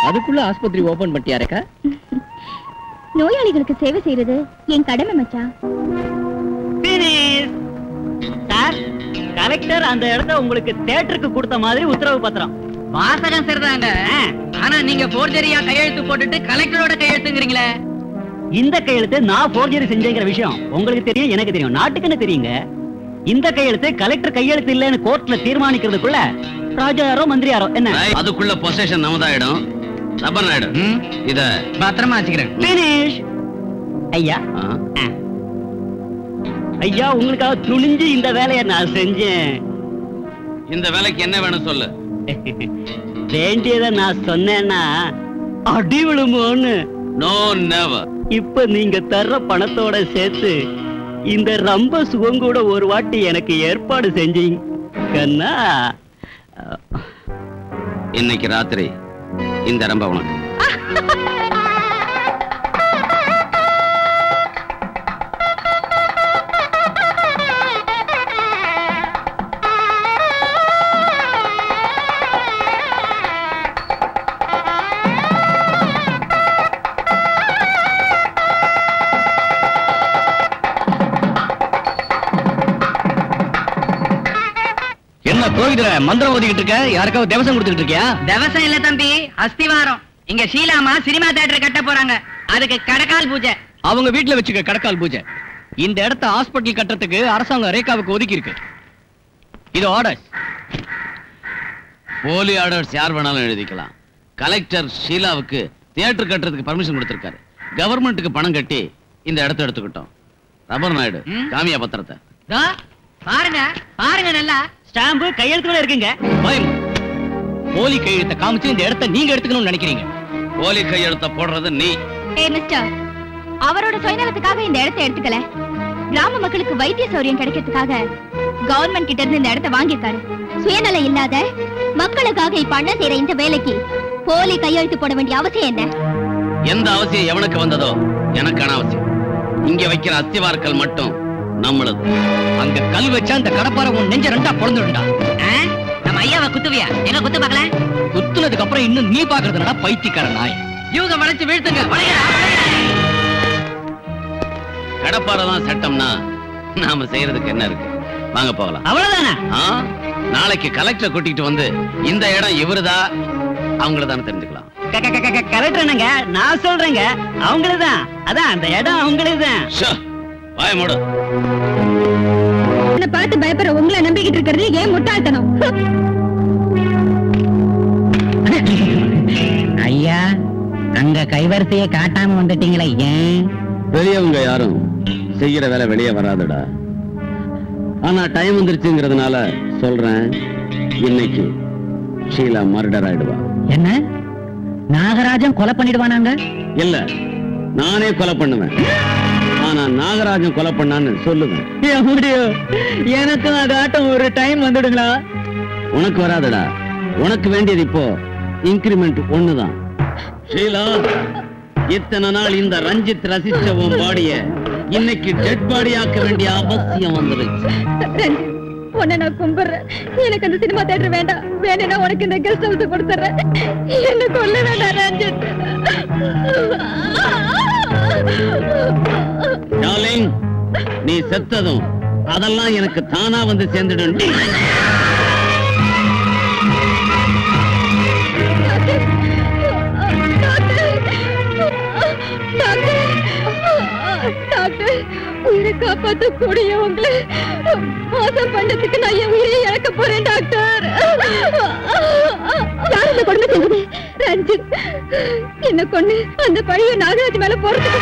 அதுக்குள்ள ஆஸ்பத்திரி ஓபன் பண்ணிட்டியாரேக்கா? நோயாளிகளுக்கு சேவை செய்யறது என் கடமை மச்சான். சார், கலெக்டர் அந்த இடத்த உங்களுக்கு தியேட்டருக்கு கொடுத்த மாதிரி உத்தரவு பத்திரம். வாசகம் சரிதாங்க, ஆனா நீங்க போர்ஜரியா கையெழுத்து போட்டுட்டு கலெக்டரோட கையெழுத்துங்கிறீங்களே. இந்த கையெழுத்து நான் போர்ஜரி செஞ்சேங்கிற விஷயம் உங்களுக்கு தெரியும், எனக்கு தெரியும், நாட்டுக்குன்னு தெரியுங்க. இந்த கையெழுத்து கலெக்டர் கையெழுத்து இல்லன்னு கோர்ட்ல தீர்மானிக்கிறதுக்குள்ள ராஜா யாரோ மந்திரி யாரோ என்ன அதுக்குள்ள பொசேஷன் நமதாயிடும். ரப்பர் நாயுடு, இத பத்திரமா வச்சுக்கிறேன். Finish. ஐயா ஐயா, உங்களுக்காக துணிஞ்சு இந்த வேலையை நான் செஞ்சேன். இந்த வேலைக்கு என்ன வேணும் சொல்லு. வேண்டியதை நான் சொன்னேன்னா அடி விழுமோன்னு. No never. இப்ப நீங்க தர்ற பணத்தோட சேர்த்து இந்த ரொம்ப சுகம் கூட ஒரு வாட்டி எனக்கு ஏற்பாடு செஞ்சீங்கன்னா இன்னைக்கு ராத்திரி இந்த ரொம்ப உனக்கு. என்ன கோவிதர மந்திரம் ஓதிக்கிட்டு இருக்க? யாருக்காவது தேவசம் கொடுத்துக்கிட்டு இருக்கியா? தேவசம் இல்ல தம்பி, அஸ்திவாரம். இங்க ஷீலாமா சினிமா தியேட்டர் கட்ட போறாங்க, அதுக்கு கடக்கால் பூஜை. அவங்க வீட்டுல வச்சுக்க கடக்கால் பூஜை. இந்த இடத்த ஹாஸ்பிட்டல் கட்டுறதுக்கு அரசாங்கம் ரேகாவுக்கு ஒதுக்கி இருக்கு. இது ஆர்டர்ஸ். போலி ஆர்டர்ஸ் யார் வேணாலும் எழுதிக்கலாம். கலெக்டர் ஷீலாவுக்கு தியேட்டர் கட்டுறதுக்கு பர்மிஷன் கொடுத்திருக்காரு. கவர்மெண்ட்டுக்கு பணம் கட்டி இந்த இடத்தை எடுத்துக்கிட்டோம். ரப்பர் நாயுடு, காமியா பத்திரத்தை. பாருங்க பாருங்க, நல்லா ஸ்டாம்பு கையெழுத்துல இருக்குங்க. போலி கையெழுத்தை காமிச்சு இந்த இடத்தை நீங்க எடுத்துக்கணும்னு நினைக்கிறீங்க. போலி கையெழுத்த போடுறது நீ. மிஸ்டர், அவரோட சுயநலத்துக்காக இந்த இடத்தை எடுத்துக்கல. கிராம மக்களுக்கு வைத்திய சௌரியம் கிடைக்கிறதுக்காக கவர்மெண்ட் கிட்ட இருந்து இந்த இடத்தை வாங்கியிருக்காரு. சுயநலம் இல்லாத மக்களுக்காக இப்ப அண்ணன் செய்யற இந்த வேலைக்கு போலி கையெழுத்து போட வேண்டிய அவசியம் என்ன? எந்த அவசியம் எவனுக்கு வந்ததோ எனக்கான அவசியம். இங்க வைக்கிற அஸ்திவாரக்கல் மட்டும் நம்மளது. அங்க கல் வச்சா அந்த கடப்பார உன் நெஞ்ச ரெண்டா பொழந்துடும்டா. நம்ம ஐயாவை குத்துவியா? எங்க குத்து பார்க்கல. குத்துனதுக்கு அப்புறம் இன்னும் நீ பாக்குறதுனா பைத்தியக்கார நாய். யூக வளைச்சு வீழ்த்துங்க. கடப்பாரதான் சட்டம்னா நாம செய்யறதுக்கு என்ன இருக்கு? வாங்க போகலாம். அவ்வளவுதானே? நாளைக்கு கலெக்டர் கூட்டிட்டு வந்து இந்த இடம் இவருதா அவங்களதானே தெரிஞ்சுக்கலாம். கரெக்ட் என்னங்க, நான் சொல்றேங்க அவங்களதான். அதான் அந்த இடம் அவங்களதான். வாய மூடு. என்ன பார்த்து பயப்படுற உங்களை நம்பிக்கிட்டு இருக்கிறது ஏன் முட்டாள்தனம்? ஐயா, அங்க கைவரிசையை காட்டாம வந்துட்டீங்களே, ஏன்? பெரியவங்க யாரும் செய்யற வேலை வெளியே வராதுடா. ஆனா டைம் வந்துருச்சுங்கிறதுனால சொல்றேன், இன்னைக்கு ஷீலா மர்டர் ஆயிடுவா. என்ன, நாகராஜன் கொலை பண்ணிடுவானாங்க? இல்ல, நானே கொலை பண்ணுவேன். ஆனா நாகராஜன் கொலை பண்ணான்னு சொல்லுவேன். எனக்கும் அதாட்டம் ஒரு டைம் வந்துடுங்களா? உனக்கு வராதுடா. உனக்கு வேண்டியது இப்போ இன்கிரிமெண்ட் ஒண்ணுதான். ஷீலா, இத்தனை நாள் இந்த ரஞ்சித் ரசிச்ச உன் பாடிய இன்னைக்கு டெட் பாடி ஆக்க வேண்டிய அவசியம் வந்துருச்சு. உன்னை நான் கும்பிடுறேன். எனக்கு அந்த சினிமா தியேட்டர் வேண்டாம். வேணும்னா உனக்கு இந்த கெஸ்ட் ஹவுஸ் கொடுத்துறேன். என்ன கொல்ல வேண்டாம் ரஞ்சித். டார்லிங், நீ செத்ததும் அதெல்லாம் எனக்கு தானா வந்து சேர்ந்துடும். டாக்டர், உயிரை காப்பாற்ற கூடிய உங்களை மோசம் பண்ணதுக்கு நான் என் உயிரை இழக்க போறேன் டாக்டர். யார் இந்த கொடுமை செஞ்சது? ரஞ்சித் என்ன கொண்டு அந்த பழைய நாகராஜ் மேல போறதுக்கு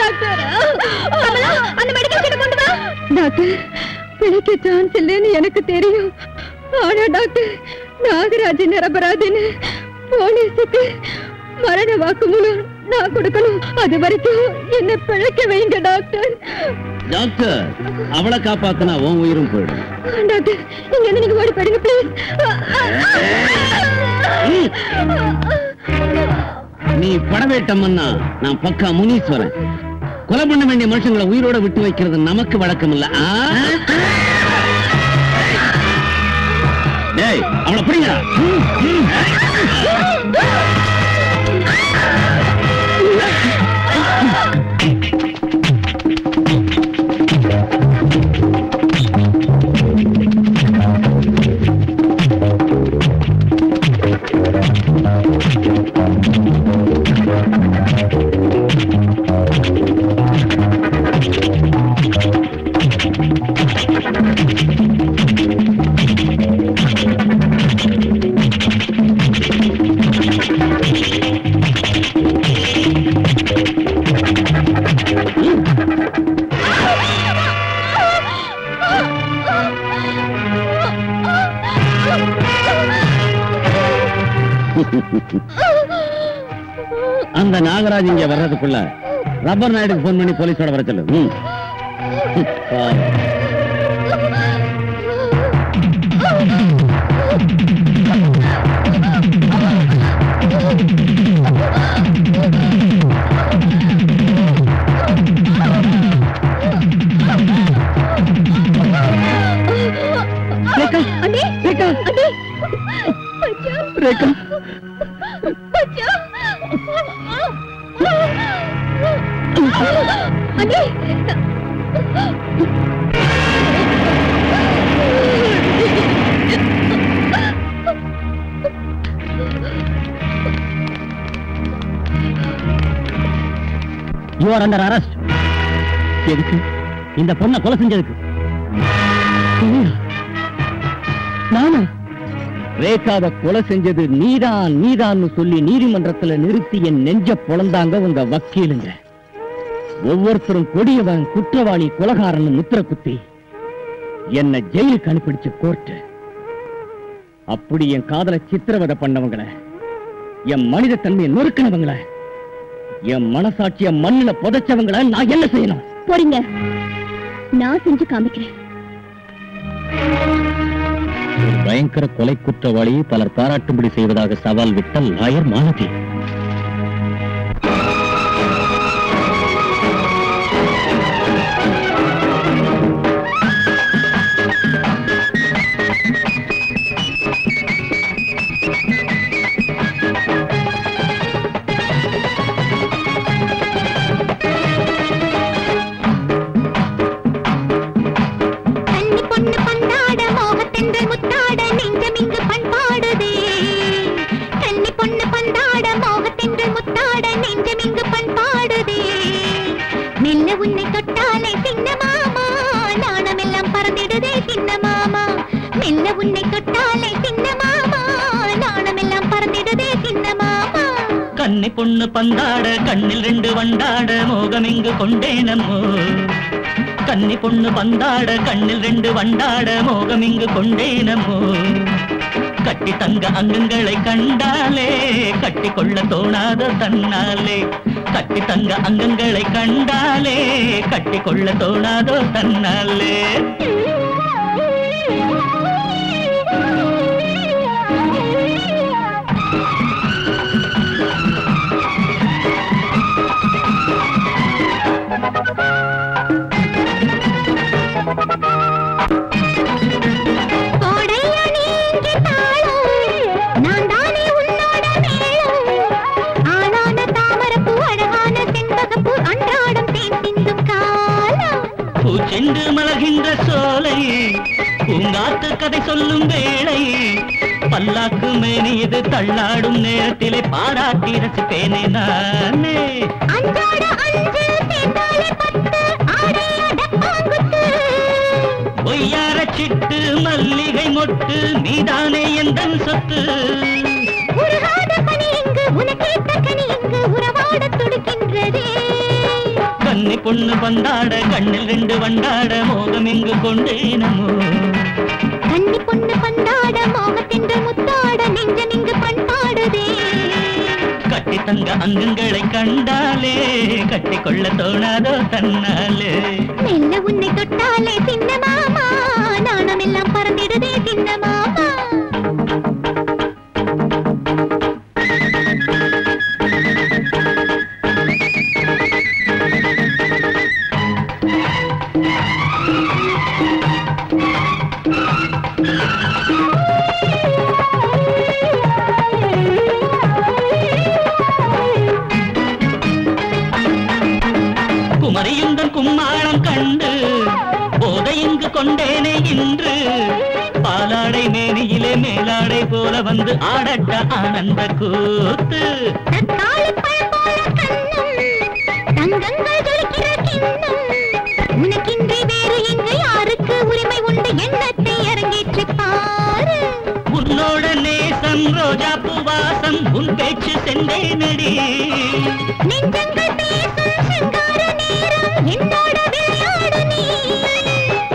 டாக்டர். அந்த மெடிக்கல் கிட்ட கொண்டு வா டாக்டர். பிழைக்க சான்ஸ் இல்லைன்னு எனக்கு தெரியும். ஆனா டாக்டர், நாகராஜ் நிரபராதின்னு போலீஸுக்கு மரண வாக்குமூலம் நான் கொடுக்கணும். அது வரைக்கும் என்ன பிழைக்க வைங்க டாக்டர். டாக்டர், அவளை காப்பாத்தினா உன் உயிரும் போயிடும். டாக்டர், இங்க இருந்து நீங்க ஓடி போயிடுங்க ப்ளீஸ். நீ படவேட்டம்னா நான் பக்கா முனீஸ்வரன். கொலை பண்ண வேண்டிய மனுஷங்களை உயிரோட விட்டு வைக்கிறது நமக்கு வழக்கம் இல்ல. டேய், அவளை பிடிங்க. அந்த நாகராஜ் இங்க வர்றதுக்குள்ள ரப்பர் நாயுடுக்கு போன் பண்ணி போலீஸோட வர சொல்லு. Rekha You are under arrest. எதுக்கு? இந்த பொண்ணை கொலை செஞ்சதுக்கு. நானா? ரேகாவை கொலை செஞ்சது நீதான்னு சொல்லி நீதிமன்றத்துல நிறுத்தி என் நெஞ்ச பொழந்தாங்க உங்க வக்கீலுங்க. ஒவ்வொருத்தரும் கொடியவன், குற்றவாளி, கொலகாரன் முத்திர குத்தி என்ன ஜெயிலுக்கு அனுப்பிடுச்சு கோர்ட்டு. அப்படி என் காதல சித்திரவதை பண்ணவங்கள, என் மனித தன்மையை நொறுக்கினவங்கள, என் மனசாட்சிய மண்ணுல புதைச்சவங்கள நான் என்ன செய்யணும்? போறீங்க, நான் செஞ்சு காமிக்கிறேன். ஒரு பயங்கர கொலை குற்றவாளியை பலர் பாராட்டும்படி செய்வதாக சவால் விட்ட லாயர் மாலதி. கன்னி பொண்ணு பந்தாட கண்ணில் ரெண்டு வண்டாட மோகம் இங்கு கொண்டேனம்மோ. கன்னி பொண்ணு பந்தாட கண்ணில் ரெண்டு வண்டாட மோகம் இங்கு கொண்டேனம்மோ. கட்டி தங்க அங்கங்களை கண்டாலே கட்டி கொள்ள தோணாத தன்னாலே. கட்டி தங்க அங்கங்களை கண்டாலே கட்டி கொள்ள தோணாதோ தன்னாலே. பூச்செண்டு மலர்கின்ற சோலை பூங்காத்து கதை சொல்லும் வேளை பல்லாக்கு மேனியது தள்ளாடும் நேரத்திலே பாராட்டி ரசிப்பேனே நானே. பொய்யார சிட்டு மல்லிகை மொட்டு நீதானே எந்தன் சொத்து. கன்னி பொண்ணு பந்தாட கண்ணில் ரெண்டு வண்டாட மோகம் எங்கு கொண்டேனமோ. கன்னி பொண்ணு பந்தாட மோகத்தின்று முத்தாட நெஞ்சம் இங்கு பண்பாடுதே. கட்டி தங்க அங்கங்களை கண்டாலே கட்டி கொள்ள தோணாதோ தன்னாலே. மெல்ல உன்னை தொட்டாலே சின்ன மாமா நாணம் எல்லாம் பறந்திடுதே சின்ன மாமா. குமரியுந்தன் கும்மாளம் கண்டு போதை இங்கு கொண்டேனே இன்று. பாலாடை மே மேலே மேலாடை போல வந்து ஆடட்ட ஆனந்த கூத்து. தங்கங்கள் ஜொலிக்கிற கிண்ணம் உனக்கின்றி வேறு எங்கு யாருக்கு உரிமை உண்டு எண்ணத்தை அரங்கேற்றி பாரு. உன்னோட நேசம் ரோஜா பூவாசம் உன் பேச்சு செந்தேனடி. நெஞ்சங்கள் பேசும் சிங்கார நேரம் என்னோட விளையாடு நீ.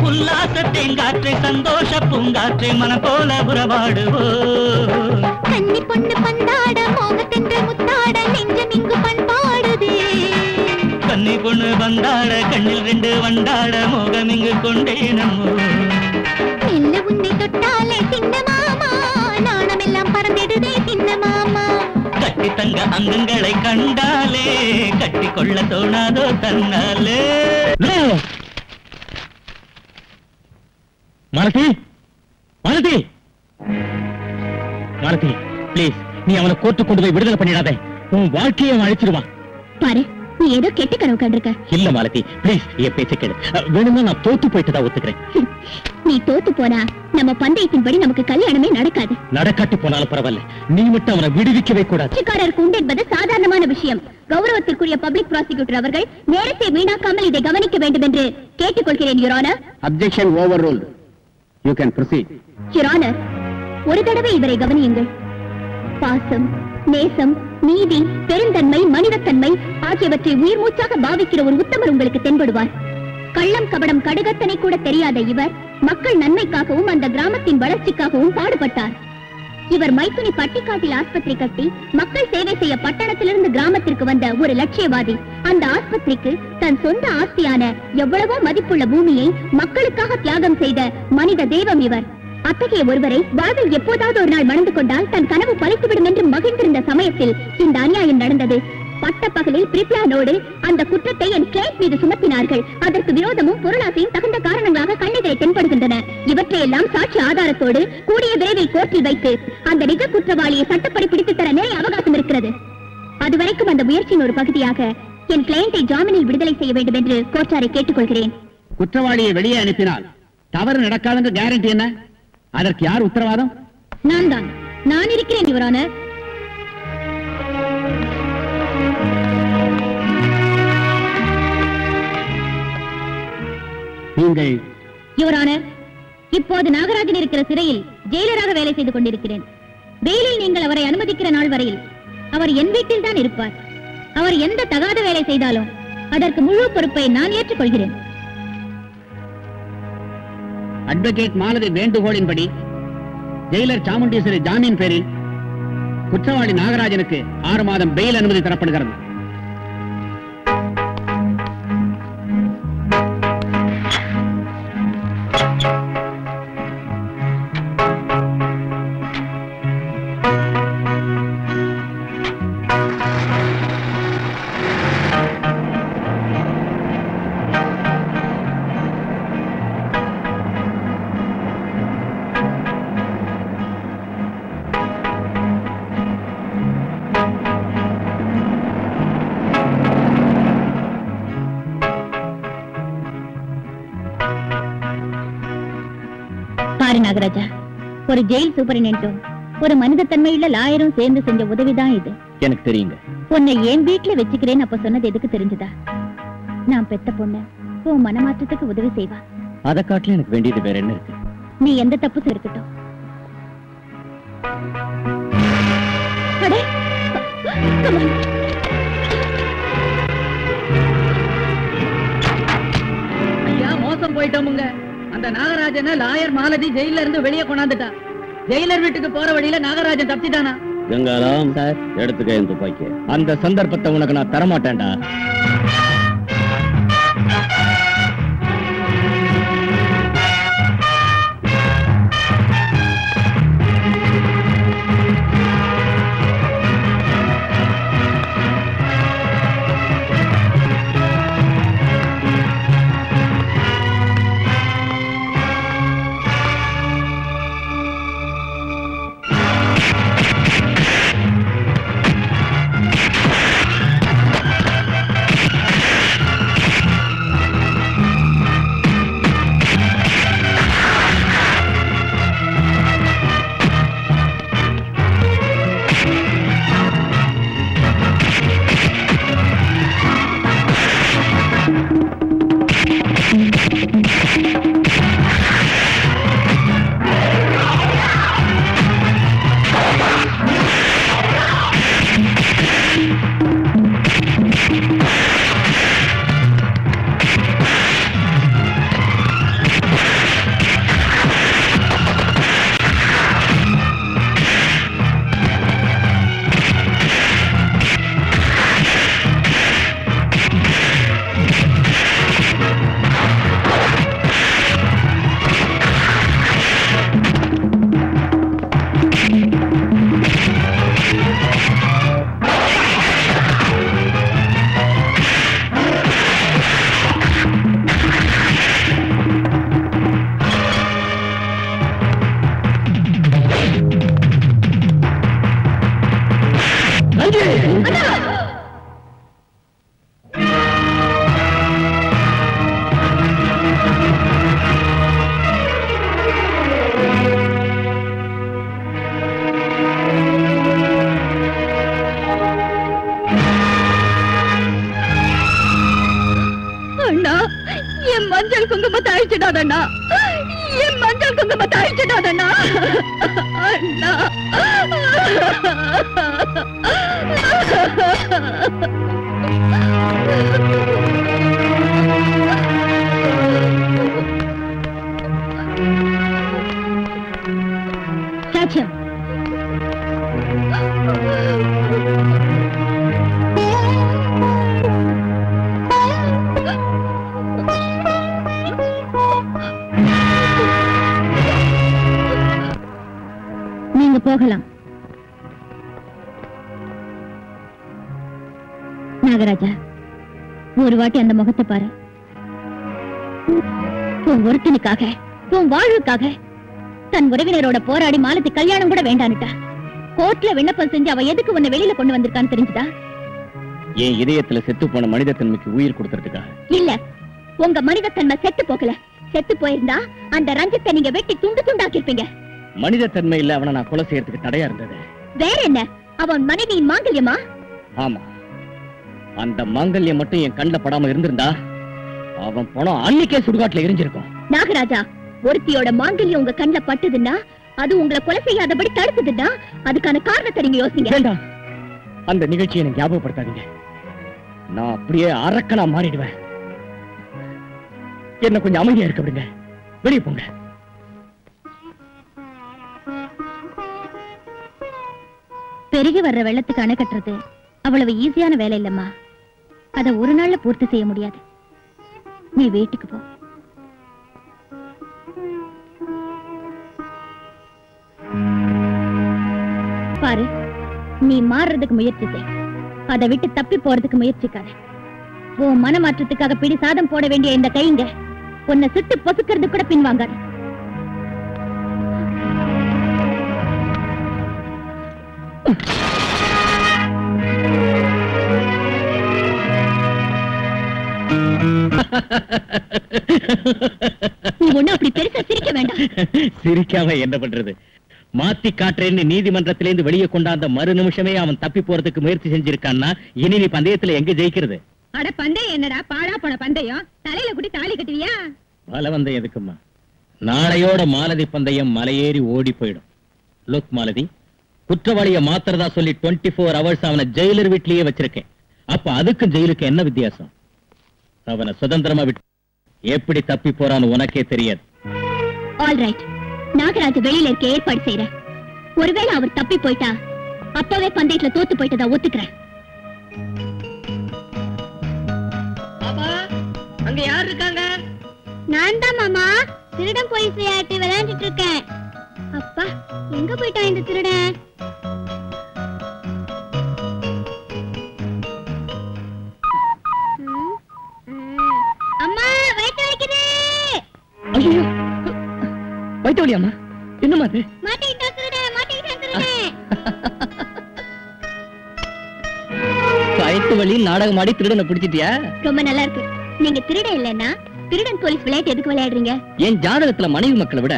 உல்லாச தேங்காற்றை சந்தோஷ பூங்காற்றை மனம் போல உறவாடுவோ. கன்னி பொண்ணு பந்தாட மோகத்தென்று முத்தாட நெஞ்சம் இங்கு பண்பாடுதே. கன்னி பொண்ணு வந்தாட கண்ணில் 2 வண்டாட மோகம் இங்கு கொண்டேனமோ. மெல்ல உன்னை தொட்டாலே சின்ன மாமா நாணமெல்லாம் பறந்திடுதே சின்ன மாமா. கட்டி தங்க அங்கங்களை கண்டாலே கட்டி கொள்ள தோணாதோ தன்னாலே. மாலதி, மாலதி, மாலதி, பிளீஸ் நீ அவனை கோர்ட்டு கொண்டு போய் விடுதலை பண்ணிடாத. உன் வாழ்க்கையை அவன் அழிச்சிருவான். பாரு, நீ ஏதோ கெட்ட கனவு கண்டிருக்க. இல்ல மாலதி, பிளீஸ் என் பேச்ச கேளு. வேணும்னா நான் தோத்து போயிட்டு தான் ஒத்துக்கிறேன். நீ தோத்து போனா நம்ம பந்தயத்தின்படி நமக்கு கல்யாணமே நடக்காது. நடக்காட்டி போனாலும் பரவாயில்ல, நீ மட்டும் அவனை விடுவிக்கவே கூடாது. கட்சிக்காரருக்கு உண்டு என்பது சாதாரணமான விஷயம். கௌரவத்திற்குரிய பப்ளிக் ப்ராசிக்யூட்டர் அவர்கள் நேரத்தை வீணாக்காமல் இதை கவனிக்க வேண்டும் என்று கேட்டுக்கொள்கிறேன். Your honour. Objection over ruled. You can proceed. Your honour, ஒரு தடவை இவரை கவனியுங்கள். பாசம், நேசம், நீதி, பெருந்தன்மை, மனிதத்தன்மை ஆகியவற்றை உயிர் மூச்சாக பாவிக்கிற ஒரு உத்தமர் உங்களுக்கு தென்படுவார். கள்ளம் கபடம் கடுகத்தனை கூட தெரியாத இவர் மக்கள் நன்மைக்காகவும் அந்த கிராமத்தின் வளர்ச்சிக்காகவும் பாடுபட்டார். இவர் மைத்துனி பட்டிக்காட்டில் ஆஸ்பத்திரி கட்டி மக்கள் சேவை செய்ய பட்டணத்திலிருந்து கிராமத்திற்கு வந்த ஒரு லட்சியவாதி. அந்த ஆஸ்பத்திரிக்கு தன் சொந்த ஆஸ்தியான எவ்வளவோ மதிப்புள்ள பூமியை மக்களுக்காக தியாகம் செய்த மனித தெய்வம் இவர். அத்தகைய ஒருவரை வாழ்வில் எப்போதாவது ஒரு நாள் மணந்து கொண்டால் தன் கனவு பலித்துவிடும் என்று மகிழ்ந்திருந்த சமயத்தில் இந்த அநியாயம் நடந்தது. பட்ட பகலில் பிரிப்ளானோடு அந்த குற்றத்தை என் கிளைண்ட் மீது சுமத்தினார்கள். அதற்கு விரோதமும் பொருளாசையும் தகுந்த காரணங்களாக கண்ணெதிரை தென்படுகின்றன. இவற்றையெல்லாம் சாட்சி ஆதாரத்தோடு கூடிய விரைவில் கோர்ட்டில் வைத்து அந்த நிஜ குற்றவாளியை சட்டப்படி பிடித்து தர நிறைய அவகாசம் இருக்கிறது. அதுவரைக்கும் அந்த முயற்சியின் ஒரு பகுதியாக என் கிளையண்டை ஜாமீனில் விடுதலை செய்ய வேண்டும் என்று கோர்ட்டாரை கேட்டுக்கொள்கிறேன். குற்றவாளியை வெளியே அனுப்பினால் தவறு நடக்காதுன்ற கேரண்டி என்ன? அதற்கு யார் உத்தரவாதம்? நான் தான். நான் இருக்கிறேன் யுவர் ஆனர். நீங்கள் யுவர் ஆனர், இப்போது நாகராஜன் இருக்கிற சிறையில் ஜெயிலராக வேலை செய்து கொண்டிருக்கிறேன். வெயிலில் நீங்கள் அவரை அனுமதிக்கிற நாள் வரையில் அவர் என் வீட்டில் தான் இருப்பார். அவர் எந்த தகாத வேலை செய்தாலும் அதற்கு முழு பொறுப்பை நான் ஏற்றுக்கொள்கிறேன். அட்வொகேட் மாலதி வேண்டுகோளின்படி ஜெயிலர் சாமுண்டீஸ்வரி ஜாமீன் பேரில் குற்றவாளி நாகராஜனுக்கு 6 மாதம் பெயில் அனுமதி தரப்படுகிறது. நாகராஜா, ஒரு ஜெயில் சூப்பரிண்டென்ட்டும் ஒரு மனிதத்தன்மையுள்ள லாயரும் சேர்ந்து செஞ்ச உதவிதான் இது. எனக்கு தெரியுங்க. உன்னை என் வீட்டுல வச்சுக்கிறேன்னு அப்ப சொன்னது எதுக்கு தெரிஞ்சுதா? நான் பெத்த பொண்ணு உன் மனமாற்றத்துக்கு உதவி செய்வா. அதை காட்டில எனக்கு வேண்டியது வேற என்ன இருக்கு? நீ எந்த தப்பு இருக்கட்டும். ஐயா, மோசம் போயிட்டோமுங்க. அந்த நாகராஜனை லாயர் மாலதி ஜெயில இருந்து வெளியே கொண்டாந்துட்டா. ஜெயிலர் வீட்டுக்கு போற வழியில நாகராஜன் தப்பிட்டானா? கங்காராம் சார், எடுத்துக்க என் துப்பாக்கி. அந்த சந்தர்ப்பத்தை உனக்கு நான் தரமாட்டேன்டா. அண்ணா, என் மஞ்சள் குங்குமத்தை அழிச்சிடாதண்ணா, என் மஞ்சள் குங்குமத்தை அழிச்சிடாதண்ணா. அண்ணா, சாட்சியம். நீங்க போகலாம். நாகராஜா, ஒரு வாட்டி அந்த முகத்தை பாரு. உன் ஒருத்தனுக்காக, உன் வாழ்வுக்காக தன் உறவினரோட போராடி மாலத்தி கல்யாணம் கூட வேண்டான்னுட்டா. கோர்ட்ல விண்ணப்பம் செஞ்சு அவ எதுக்கு உன்னை வெளியில கொண்டு வந்திருக்கான்னு தெரிஞ்சுதா? என் இதயத்துல செத்து போன மனித தன்மைக்கு உயிர் கொடுக்கறதுக்காக. இல்ல, உங்க மனித தன்மை செத்து போகல. செத்து போயிருந்தா அந்த ரஞ்சித்தை நீங்க வெட்டி துண்டு துண்டாக்கிருப்பீங்க. மனித தன்மை இல்ல அவனை நான் கொலை செய்யறதுக்கு தடையா இருந்தது. வேற என்ன? அவன் மனைவியின் மாங்கல்யமா? ஆமா, அந்த மாங்கல்யம் மட்டும் என் கண்ணுல படாம இருந்திருந்தா அவன் பணம் அன்னைக்கே சுடுகாட்டுல எரிஞ்சிருக்கும். நாகராஜா, ஒருத்தியோட மாங்கல்யம் உங்க கண்ணுல பட்டுதுன்னா, அது உங்களை கொலை செய்யாதபடி தடுக்குதுன்னா, அதுக்கான காரணத்தை நீங்க யோசிங்க. வேண்டாம், அந்த நிகழ்ச்சியை எனக்கு ஞாபகப்படுத்தாதீங்க. நான் அப்படியே அரக்கனா மாறிடுவேன். என்ன கொஞ்சம் அமைதியா இருக்க விடுங்க. வெளியே போங்க. பெருகி வர்ற வெள்ளத்துக்கு அணை கட்டுறது அவ்வளவு ஈஸியான வேலை இல்லம்மா. அத ஒரு நாள்ல பூர்த்தி செய்ய முடியாது. நீ வீட்டுக்கு போ. பாரு, நீ மாறுறதுக்கு முயற்சி செய், அதை விட்டு தப்பி போறதுக்கு முயற்சிக்காத. உன் மனமாற்றத்துக்காக பிடி சாதம் போட வேண்டிய இந்த கைங்க உன்னை சுட்டு பொசுக்கிறது கூட பின்வாங்காது. நீ ஒண்ணு அப்படி பெருசா சிரிக்க வேண்டாம். சிரிக்காம என்ன பண்றது? மாத்தி காட்டுறேன்னு நீதிமன்றத்திலிருந்து வெளியே கொண்டாந்த மறு நிமிஷமே அவன் தப்பி போறதுக்கு முயற்சி செஞ்சிருக்கான்னா இனி நீ பந்தயத்துல எங்க ஜெயிக்கிறது? அட பந்தயம் என்னடா, பாழா போன பந்தயம். தலையில குட்டி தாலி கட்டுவியா? பலவந்தம் எதுக்குமா? நாளையோட மாலதி பந்தயம் மலையேறி ஓடி போயிடும். லுக் மாலதி, குற்றவாளிய மாத்திரதா சொல்லி 24 hours அவனை ஜெயிலர் வீட்லயே வச்சிருக்கேன். அப்ப அதுக்கும் ஜெயிலுக்கு என்ன வித்தியாசம்? அவனை சுதந்திரமா விட்டு எப்படி தப்பி போறான்னு உனக்கே தெரியாது. ஆல்ரைட், நாகராஜ் வெளியில இருக்க ஏற்பாடு செய்யற. ஒருவேளை அவர் தப்பி போயிட்டா அப்பவே பந்தயத்துல தோத்து போயிட்டதா ஒத்துக்கிறேன். அங்க யார் இருக்காங்க? நான் தான் மாமா, திருடன் போலீஸ் விளையாட்டு விளையாண்டுட்டு இருக்கேன். அப்பா, எங்க போயிட்டான் இந்த திருடன்? அம்மா, வயிற்று வலிக்குது. ஐயோ, வயிற்று வலியாமா? என்னமா அது? மாட்டிக்கிட்டான் திருடன், மாட்டிக்கிட்டான் திருடன். வயிற்று வலி நாடகம் ஆடி திருடனை பிடிச்சிட்டியா? ரொம்ப நல்லா இருக்கு. நீங்க திருடன் இல்லன்னா திருடன் போலீஸ் விளையாட்டு எதுக்கு விளையாடுறீங்க? என் ஜாதகத்துல மனைவி மக்களை விட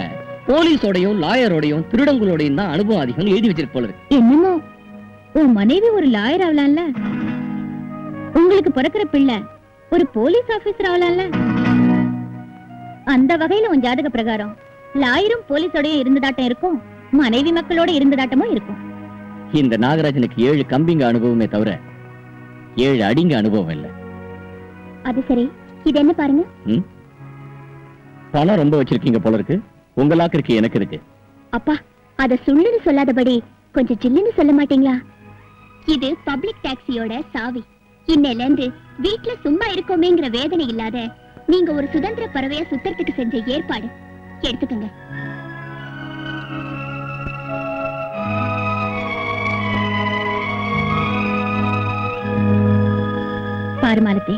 போலீஸோடையும் லாயரோடையும் திருடங்களோடையும் தான் அனுபவம் அதிகம் எழுதி வச்சிருக்கு போல இருக்கு. என்னமோ உன் மனைவி ஒரு லாயர் ஆகலாம்ல, உங்களுக்கு பிறக்கிற பிள்ளை ஒரு போலீஸ் ஆபீசர் ஆகலாம்ல. அந்த வகையில உன் ஜாதக பிரகாரம் லாயரும் போலீஸோடய இருந்ததாட்டம் இருக்கும், மனைவி மக்களோட இருந்ததாட்டமும் இருக்கும். இந்த நாகராஜனுக்கு 7 கம்பிங்க அனுபவமே தவிர 7 அடிங்க அனுபவம் இல்ல. அது சரி, இது என்ன பாருங்க. பணம் ரொம்ப வச்சிருக்கீங்க போல இருக்கு. உங்களாக்கு இருக்கு, எனக்கு இருக்கு. அப்பா, அத சுள்ளுன்னு சொல்லாதபடி கொஞ்சம் ஜில்லுன்னு சொல்ல மாட்டீங்களா? இது பப்ளிக் டாக்ஸியோட சாவி. இன்னையில இருந்து வீட்டுல சும்மா இருக்கோமேங்கிற வேதனை இல்லாத நீங்க ஒரு சுதந்திர பறவையா சுத்தறதுக்கு செஞ்ச ஏற்பாடு. எடுத்துக்கங்க. பாருமாலத்தே,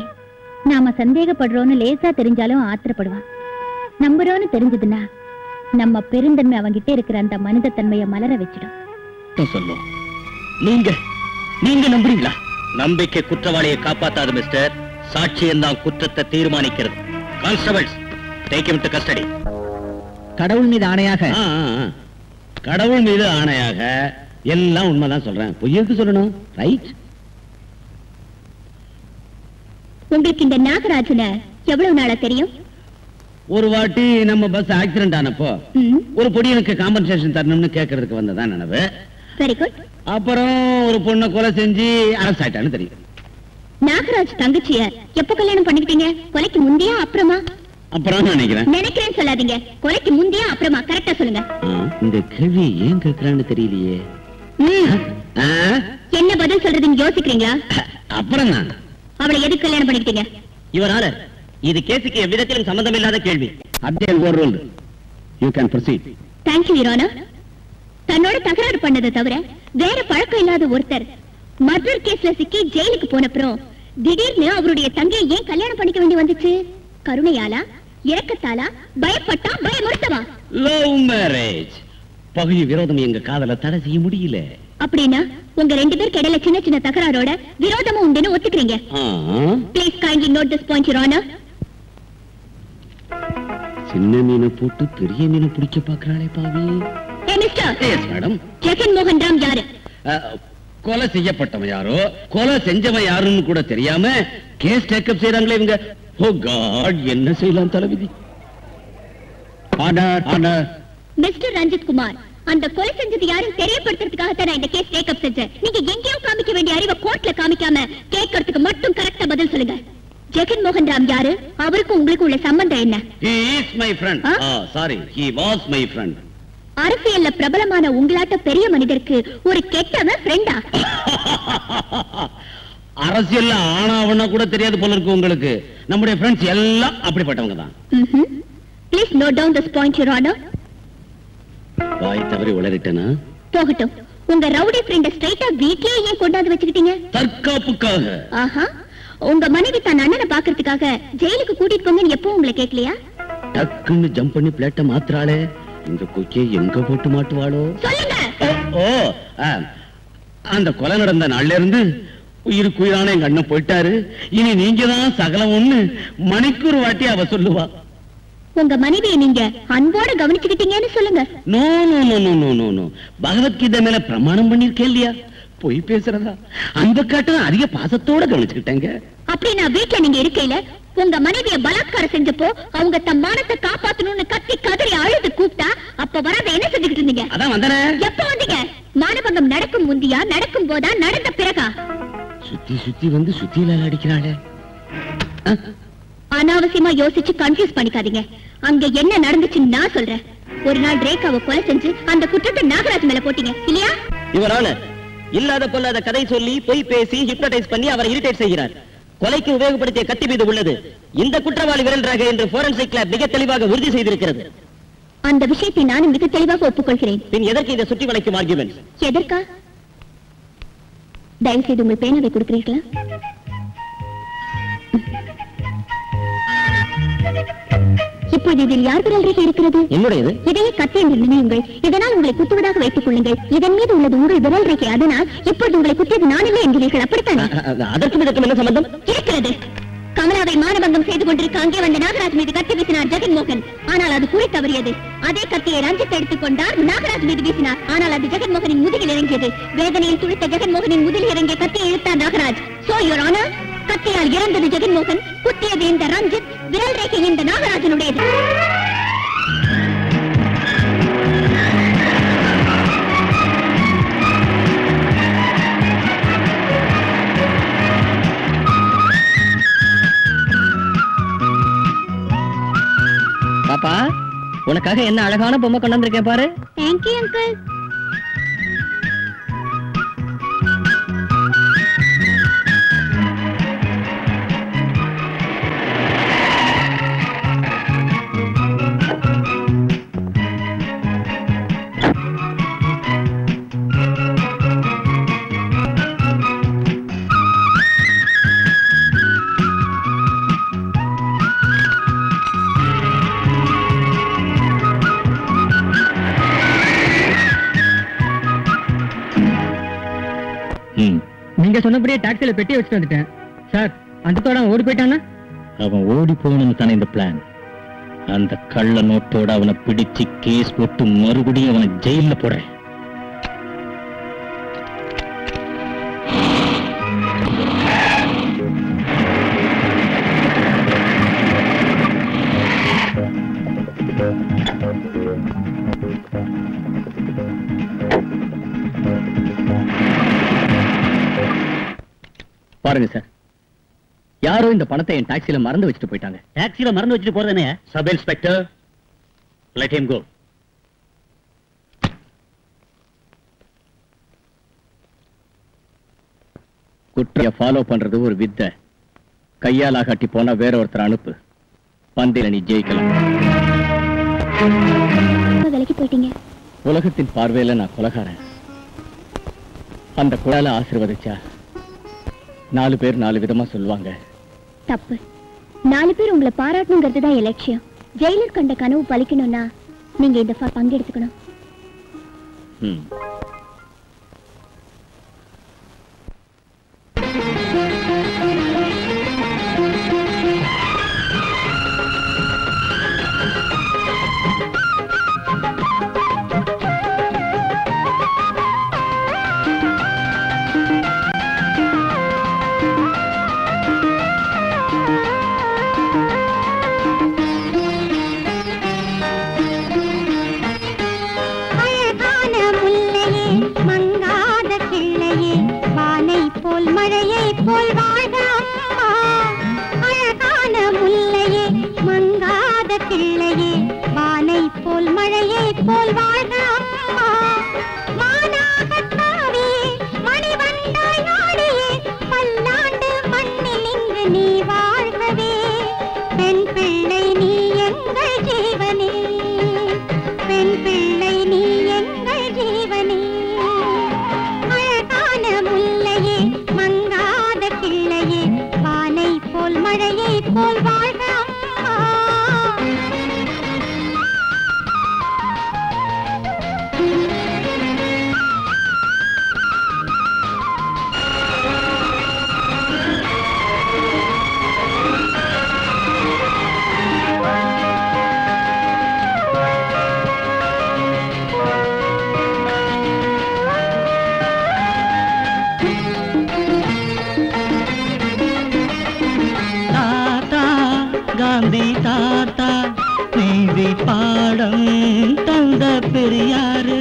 நாம சந்தேகப்படுறோன்னு லேசா தெரிஞ்சாலும் ஆத்திரப்படுவான். நம்புறோன்னு தெரிஞ்சதுன்னா நம்ம பெருந்தன்மை அவங்கிட்ட இருக்கிற அந்த மனித தன்மையை மலர வச்சிடும். சொல்லும் நீங்க நீங்க நம்புறீங்களா? நம்பிக்கை குற்றவாளியை காப்பாத்தாது மிஸ்டர். சாட்சியம் தான் குற்றத்தை தீர்மானிக்கிறது. Constables, take him to custody. கடவுள் மீது ஆணையாக. கடவுள் மீது ஆணையாக எல்லாம் உண்மைதான் சொல்றேன். பொய்யருக்கு சொல்லணும். ரைட். உங்களுக்கு இந்த நாகராஜனை எவ்வளவு நாளா தெரியும்? ஒரு வாட்டி நம்ம பஸ் ஆக்சிடென்ட் ஆனப்போ ஒரு பொடியனுக்கு காம்பன்சேஷன் தரணும்னு கேட்கறதுக்கு வந்ததான் நினைவு. Very good. அப்புறம் ஒரு பொண்ணை கொலை செஞ்சு அரெஸ்ட் ஆயிட்டான்னு தெரியும். நாகராஜ் தங்கச்சிய எப்ப கல்யாணம் பண்ணிக்கிட்டீங்க? கொலைக்கு முந்தையா அப்புறமா? அப்புறம் நினைக்கிறேன் சொல்லாதீங்க. கொலைக்கு முந்தையா அப்புறமா? கரெக்டா சொல்லுங்க. இந்த கேள்வி ஏன் கேட்கறான்னு தெரியலையே. என்ன பதில் சொல்றதுன்னு யோசிக்கிறீங்களா? அப்புறம் நான் அவளை எதுக்கு கல்யாணம் பண்ணிக்கிட்டீங்க? யுவர் ஆனர், இது கேஸுக்கு எவ்விதத்திலும் சம்பந்தம் இல்லாத கேள்வி. Update over ruled. You can proceed. Thank you your honour. தன்னோட தகராறு பண்ணதை தவிர வேற பழக்கம் இல்லாத ஒருத்தர் மர்டர் கேஸ்ல சிக்கி ஜெயிலுக்கு போனப்புறம் திடீர்னு அவருடைய தங்கையை ஏன் கல்யாணம் பண்ணிக்க வேண்டி வந்துச்சு? கருணையாலா, இரக்கத்தாலா, பயப்பட்டா, பயமுறுத்தவா? Love marriage. பகுதி விரோதம் எங்க காதல தடை செய்ய முடியல. அப்படின்னா உங்க ரெண்டு பேருக்கு இடையில சின்ன சின்ன தகராறோட விரோதமும் உண்டுன்னு ஒத்துக்கிறீங்க. Please kindly note this point your honour. சின்ன மீனை போட்டு பெரிய மீனை பிடிக்க பாக்குறாளே பாவி. ஏ மிஸ்டர். Yes madam. ஜெகன் மோகன் ராம் யாரு? கொலை செய்யப்பட்டவன் யாரோ, கொலை செஞ்சவன் யாருன்னு கூட தெரியாம கேஸ் டேக்கப் செய்யறாங்களே இவங்க. ஓ காட், என்ன செய்யலாம் தளபதி? Order order. Mister Ranjith Kumar, அந்த கொலை செஞ்சது யாரும் தெரியப்படுத்துறதுக்காக தான் இந்த கேஸ் டேக்கப் செஞ்சேன். நீங்க எங்கேயும் காமிக்க வேண்டிய அறிவை கோர்ட்ல காமிக்காம கேட்கறதுக்கு மட்டும் கரெக்டா பதில் சொல்லுங்க. ஜெகன் மோகன் ராம் யாரு? அவருக்கு உங்களுக்கு உள்ள சம்பந்தம் என்ன? He is my friend. Sorry, he was my friend. அரசியல்ல பிரபலமான உங்களாட்ட பெரிய மனிதருக்கு ஒரு கெட்டவன் ஃப்ரெண்டா? அரசியல்ல ஆனாவனா கூட தெரியாது போல இருக்கு உங்களுக்கு. நம்முடைய ஃப்ரெண்ட்ஸ் எல்லாம் அப்படிப்பட்டவங்க தான். Please note down this point your honour. வாய் தவறி உளறிட்டேனா? போகட்டும். உங்க ரவுடி ஃப்ரெண்ட ஸ்ட்ரைட்டா வீட்லயே ஏன் கொண்டாந்து வச்சுக்கிட்டீங்க? தற்காப்புக்காக. ஆஹா, உங்க மனைவி தன் அண்ணனை பாக்குறதுக்காக ஜெயிலுக்கு கூட்டிட்டு போங்கன்னு எப்போ உங்களை கேட்கலையா? டக்குன்னு ஜம்ப் பண்ணி பிளேட்டை மாத்துறாளே, இந்த கொக்கியை எங்க போட்டு மாட்டுவாளோ? சொல்லுங்க. ஓ, அந்த கொலை நடந்த நாள்ல இருந்து உயிருக்குயிரான எங்க அண்ணன் போயிட்டாரு, இனி நீங்க தான் சகலம் ஒண்ணு மணிக்கு ஒரு வாட்டி அவ சொல்லுவா. உங்க மனைவியை நீங்க அன்போட கவனிச்சுக்கிட்டீங்கன்னு சொல்லுங்க. No no no no no no no. Bhagavad Gita மேல பிரமாணம் பண்ணிருக்கேன் இல்லையா? போய் பேசுறதா? அந்த காட்டும் அதிக பாசத்தோட கவனிச்சுக்கிட்டேங்க. அப்படி நான் வீட்டுல நீங்க இருக்கையில உங்க மனைவிய பலாத்காரம் செஞ்சப்போ அவங்க தம் மானத்தை காப்பாத்தணும்னு கத்தி கதறி அழுது கூப்பிட்டா அப்ப வராத என்ன செஞ்சுக்கிட்டு இருந்தீங்க? அதான் வந்தனே. எப்ப வந்தீங்க? மானபங்கம் நடக்கும் முந்தியா, நடக்கும் போதா, நடந்த பிறகா? சுத்தி சுத்தி வந்து சுத்தியில அடிக்கிறாளே. அனாவசியமா யோசிச்சு கன்ஃபியூஸ் பண்ணிக்காதீங்க. அங்க என்ன நடந்துச்சுன்னு நான் சொல்றேன். ஒரு நாள் ரேகாவை கொலை செஞ்சு அந்த குற்றத்தை நாகராஜ் மேல போட்டீங்க இல்லையா? இவரான இல்லாத பொல்லாத கதை சொல்லி பொய் பேசி ஹிப்னடைஸ் பண்ணி அவரை இரிட்டேட் செய்கிறார். கொலைக்கு உபயோகப்படுத்திய கத்தி மீது உள்ளது இந்த குற்றவாளி விரல் ரேகை என்று ஃபோரன்சிக் லேப் மிக தெளிவாக உறுதி செய்திருக்கிறது. அந்த விஷயத்தை நானும் மிக தெளிவாக ஒப்புக்கொள்கிறேன். பின் எதற்கு இந்த சுற்றி வளைக்கும் ஆர்குமெண்ட்ஸ்? எதற்கா? தயவு செய்து உங்கள் பேனாவை கொடுக்கிறீர்களா? இப்போது இதில் யார் விரல் ரேகை இருக்கிறது? என்னுடையது. இதையே கத்தி என்று நினையுங்கள். இதனால் உங்களை குத்துவதாக வைத்துக் கொள்ளுங்கள். இதன் மீது உள்ளது உங்கள் விரல் ரேகை. அதனால் இப்போது உங்களை குத்தியது நான் இல்லை என்கிறீர்கள், அப்படித்தானே? அதற்கும் இதற்கும் என்ன சம்பந்தம் இருக்கிறது. கமலாவை மானபங்கம் செய்து கொண்டிருக்க அங்கே வந்த நாகராஜ் மீது கத்தி வீசினார் ஜெகன் மோகன். ஆனால் அது குறி தவறியது. அதே கத்தியை ரஞ்சித் எடுத்துக் கொண்டார், நாகராஜ் மீது வீசினார். ஆனால் அது ஜெகன் மோகனின் முதுகில் இறங்கியது. வேதனையில் துடித்த ஜெகன் மோகனின் முதுகில் இறங்கிய கத்தியை இழுத்தார் நாகராஜ். சோ யுவர் ஆனர், கத்தியால் இறந்தது ஜெகன் மோகன், குத்தியது இந்த ரஞ்சித், விரல் ரேகை இந்த நாகராஜனுடையது. பாப்பா, உனக்காக என்ன அழகான பொம்மை கொண்டு வந்திருக்கேன் பாரு. Thank you uncle. நீங்க சொன்னபடியே டாக்ஸில பெட்டி வச்சுட்டு வந்துட்டேன் சார். அந்த தோட ஓடி போயிட்டானா? அவன் ஓடி போகணும்னு தானே இந்த பிளான். அந்த கள்ள நோட்டோட அவனை பிடிச்சு கேஸ் போட்டு மறுபடியும் அவனை ஜெயில போடுறேன். பாருங்க சார், யாரோ இந்த பணத்தை என் டாக்ஸில மறந்து வச்சுட்டு போயிட்டாங்க. டாக்ஸில மறந்து வச்சுட்டு போறதானே? Sub inspector, let him go. குற்றைய ஃபாலோ பண்றது ஒரு வித்தை. கையால் ஆகாட்டி போனா வேற ஒருத்தர் அனுப்பு. பந்தில நீ ஜெயிக்கலாம். விலைக்கு போயிட்டீங்க. உலகத்தின் பார்வையில நான் கொலகாரன். அந்த குழால ஆசீர்வதிச்சா 4 பேர் 4 விதமா சொல்லுவாங்க. தப்பு. 4 பேர் உங்களை பாராட்டணுங்கிறது தான் என் லட்சியம். ஜெயிலர் கண்ட கனவு பலிக்கணும்னா நீங்க இந்த பங்கெடுத்துக்கணும். காந்தி தாத்தா நீதி பாடம் தந்த பெரியாரு,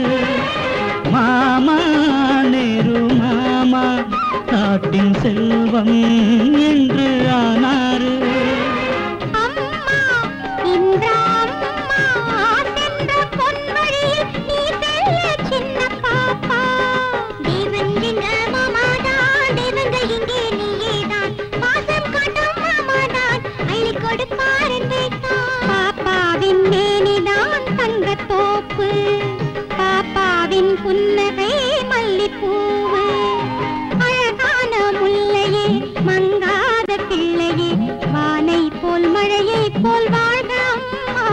மாமா நேரு மாமா நாட்டின் செல்வம் என்று ஆனாரு. புன்னகை மல்லிப்பூவு, அழகான முல்லையே மங்காத பிள்ளையே, வானை போல் மழையை போல் வாழ்க அம்மா.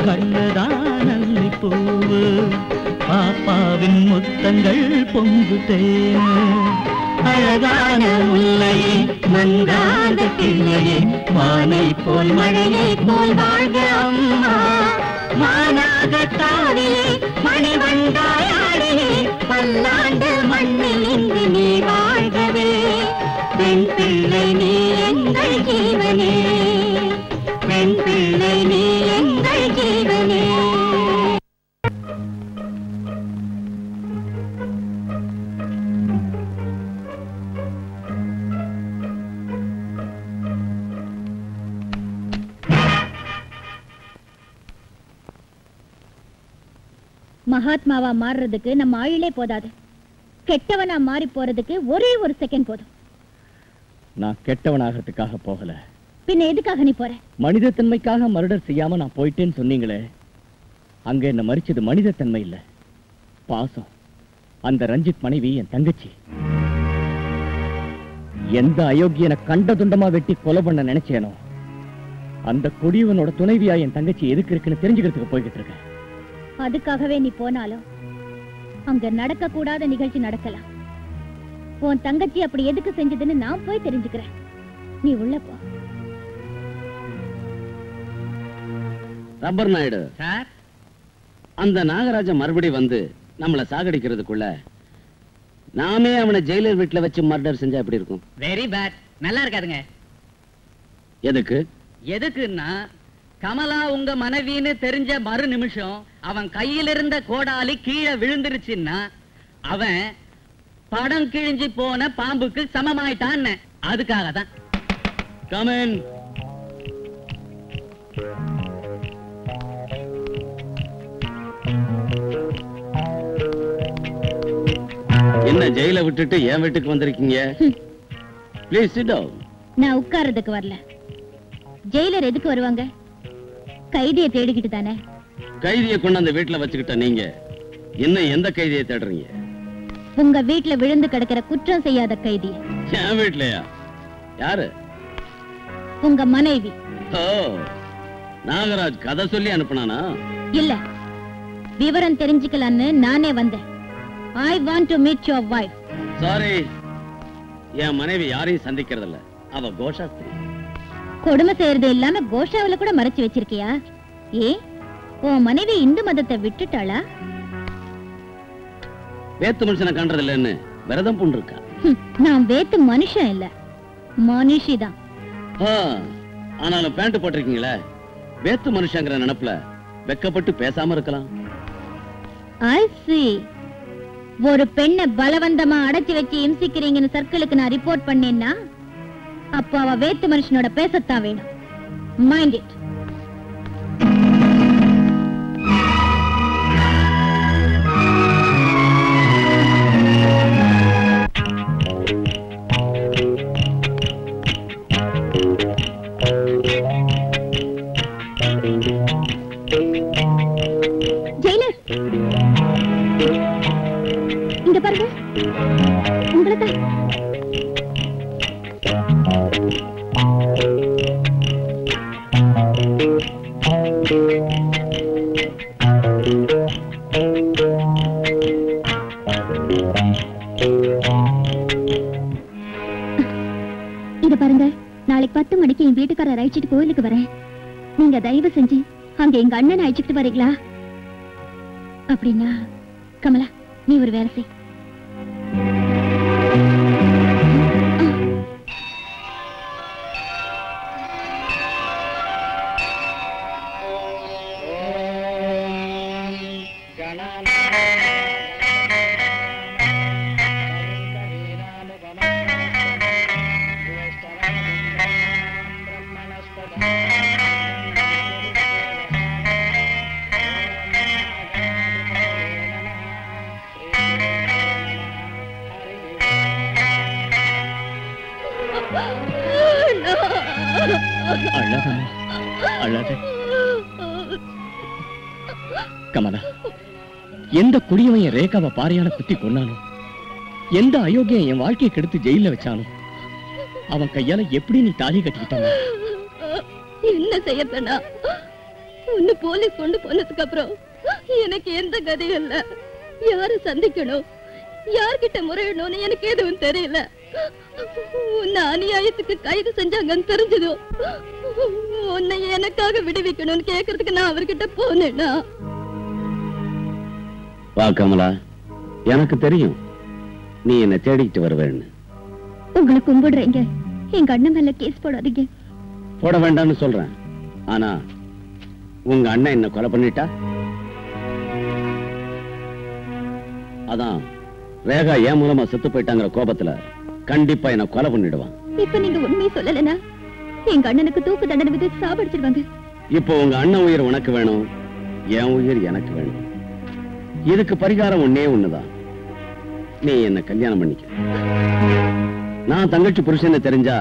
கண்ணதானல்லி பூவு, பாப்பாவின் முத்தங்கள் பொங்கு தேன். அழகான முல்லையே மங்காத கிள்ளையே, வானை போல் மழையை போல் வாழ்க அம்மா. மானாக தாவியே மணிவண்டாயாடியே, பல்லாண்டு மண்ணில் இன்று நீ வாழ்கவே பெண் பிள்ளை நீ எங்கள் ஜீவனே பெண் பிள்ளை நீ எங்கள் ஜீவனே மகாத்மாவா மாறுறதுக்கு நம்ம ஆயுளே போதாது. கெட்டவனா மாறி போறதுக்கு ஒரே ஒரு செகண்ட் போதும். நான் கெட்டவனாகிறதுக்காக போகல. பின்ன எதுக்காக நீ போற? மனிதத்தன்மைக்காக மர்டர் செய்யாம நான் போயிட்டேன்னு சொன்னீங்களே, அங்க என்ன மறிச்சது மனிதத்தன்மை இல்ல, பாசம். அந்த ரஞ்சித் மனைவி என் தங்கச்சி. எந்த அயோக்கியனை கண்ட துண்டமா வெட்டி கொலை பண்ண நினைச்சேனோ அந்த கொடியவனோட துணைவியா என் தங்கச்சி எதுக்கு இருக்குன்னு தெரிஞ்சுக்கிறதுக்கு போய்கிட்டு இருக்கேன். அதுக்காகவே நீ போனாலும் அங்க நடக்க கூடாத நிகழ்ச்சி நடக்கலாம். உன் தங்கச்சி அப்படி எதுக்கு செஞ்சதுன்னு நான் போய் தெரிஞ்சுக்கிறேன். நீ உள்ள போ. ரப்பர் நாயுடு சார், அந்த நாகராஜன் மறுபடி வந்து நம்மளை சாகடிக்கிறதுக்குள்ள நாமே அவனை ஜெயிலர் வீட்டுல வச்சு மர்டர் செஞ்சா எப்படி இருக்கும்? Very bad. நல்லா இருக்காதுங்க. எதுக்கு? எதுக்குன்னா கமலா உங்க மனைவின்னு தெரிஞ்ச மறு நிமிஷம் அவன் கையில் இருந்த கோடாலி கீழே விழுந்துருச்சுன்னா அவன் படம் கிழிஞ்சு போன பாம்புக்கு சமமாயிட்டான். அதுக்காக தான். கமன். என்ன ஜெயில விட்டுட்டு என் வீட்டுக்கு வந்திருக்கீங்க? Please sit down. நான் உட்கார்றதுக்கு வரல. ஜெயிலர் எதுக்கு வருவாங்க? கைதியை தேடிக்கிட்டு தானே. கைதியை கொண்டு அந்த வீட்டுல வச்சுக்கிட்ட நீங்க என்ன எந்த கைதியை தேடுறீங்க? உங்க வீட்டுல விழுந்து கிடக்கிற குற்றம் செய்யாத கைதி. என் வீட்லயா? யாரு? உங்க மனைவி. ஓ, நாகராஜ் கதை சொல்லி அனுப்புனானா? இல்ல, விவரம் தெரிஞ்சுக்கலான்னு நானே வந்தேன். I want to meet your wife. Sorry, என் மனைவி யாரையும் சந்திக்கிறதில்ல. அவ கோஷாஸ்திரி. கொடுமை செய்யறது இல்லாம கோஷாவில கூட மறைச்சு வச்சிருக்கியா? ஏ, உன் மனைவி இந்து மதத்தை விட்டுட்டாளா? வேத்து மனுஷனை கண்டதில்லன்னு விரதம் பூண்டிருக்கா. நான் வேத்து மனுஷன் இல்ல, மனுஷிதான். ஆனாலும் பேண்ட் போட்டிருக்கீங்களே, வேத்து மனுஷங்கிற நினைப்புல வெக்கப்பட்டு பேசாம இருக்கலாம். I see. ஒரு பெண்ணை பலவந்தமா அடைச்சு வச்சு இம்சிக்கிறீங்கன்னு சர்க்கிளுக்கு நான் ரிப்போர்ட் பண்ணேன்னா அப்ப அவ வேத்து மனுஷனோட பேசத்தான் வேணும். Mind it. ஜெயிலர், இங்க பாருங்க, உங்களைத்தான். இத பாருங்க, நாளைக்கு 10 மணிக்கு என் வீட்டுக்காரர் அழைச்சிட்டு கோயிலுக்கு வரேன். நீங்க தயவு செஞ்சு அங்க எங்க அண்ணனை அழைச்சிட்டு வரீங்களா? அப்படின்னா கமலா, நீ ஒரு வேலை செய். கமலா, எந்த குடியவன் என் ரேகாவை பாறையால குத்தி கொண்டானோ, எந்த அயோக்கியம் என் வாழ்க்கையை கெடுத்து ஜெயில வச்சானோ, அவன் கையால எப்படி நீ தாலி கட்டிக்கிட்டாங்க? என்ன செய்யப்பனா? உன்னை போலீஸ் கொண்டு போனதுக்கு அப்புறம் எனக்கு எந்த கதையும் இல்ல. யாரு சந்திக்கணும், யார்கிட்ட முறையிடணும்னு எனக்கு எதுவும் தெரியல. உன்னை அநியாயத்துக்கு கைது செஞ்சாங்கன்னு தெரிஞ்சதும் உன்னை எனக்காக விடுவிக்கணும்னு கேட்கறதுக்கு நான் அவர்கிட்ட போனேன்னா. வா கமலா, எனக்கு தெரியும் நீ என்ன தேடிக்கிட்டு வருவேன்னு. உங்களை கும்பிடுறீங்க, எங்க அண்ணன் மேல கேஸ் போடாதீங்க. போட வேண்டாம்னு சொல்றேன். ஆனா உங்க அண்ணன் என்ன கொலை பண்ணிட்டா, அதான் ரேகா ஏன் மூலமா செத்து போயிட்டாங்கிற கோபத்துல கண்டிப்பா என்ன கொலை பண்ணிடுவான். இப்ப நீங்க உண்மையை சொல்லலனா எங்க அண்ணனுக்கு தூக்கு தண்டனை விதிச்சு சாவடிச்சிருவாங்க. இப்போ உங்க அண்ணன் உயிர் உனக்கு வேணும், என் உயிர் எனக்கு வேணும். இதுக்கு பரிகாரம் ஒன்னே ஒண்ணுதான். நீ என்ன கல்யாணம் பண்ணிக்க. நான் தங்கச்சி புருஷன் தெரிஞ்சா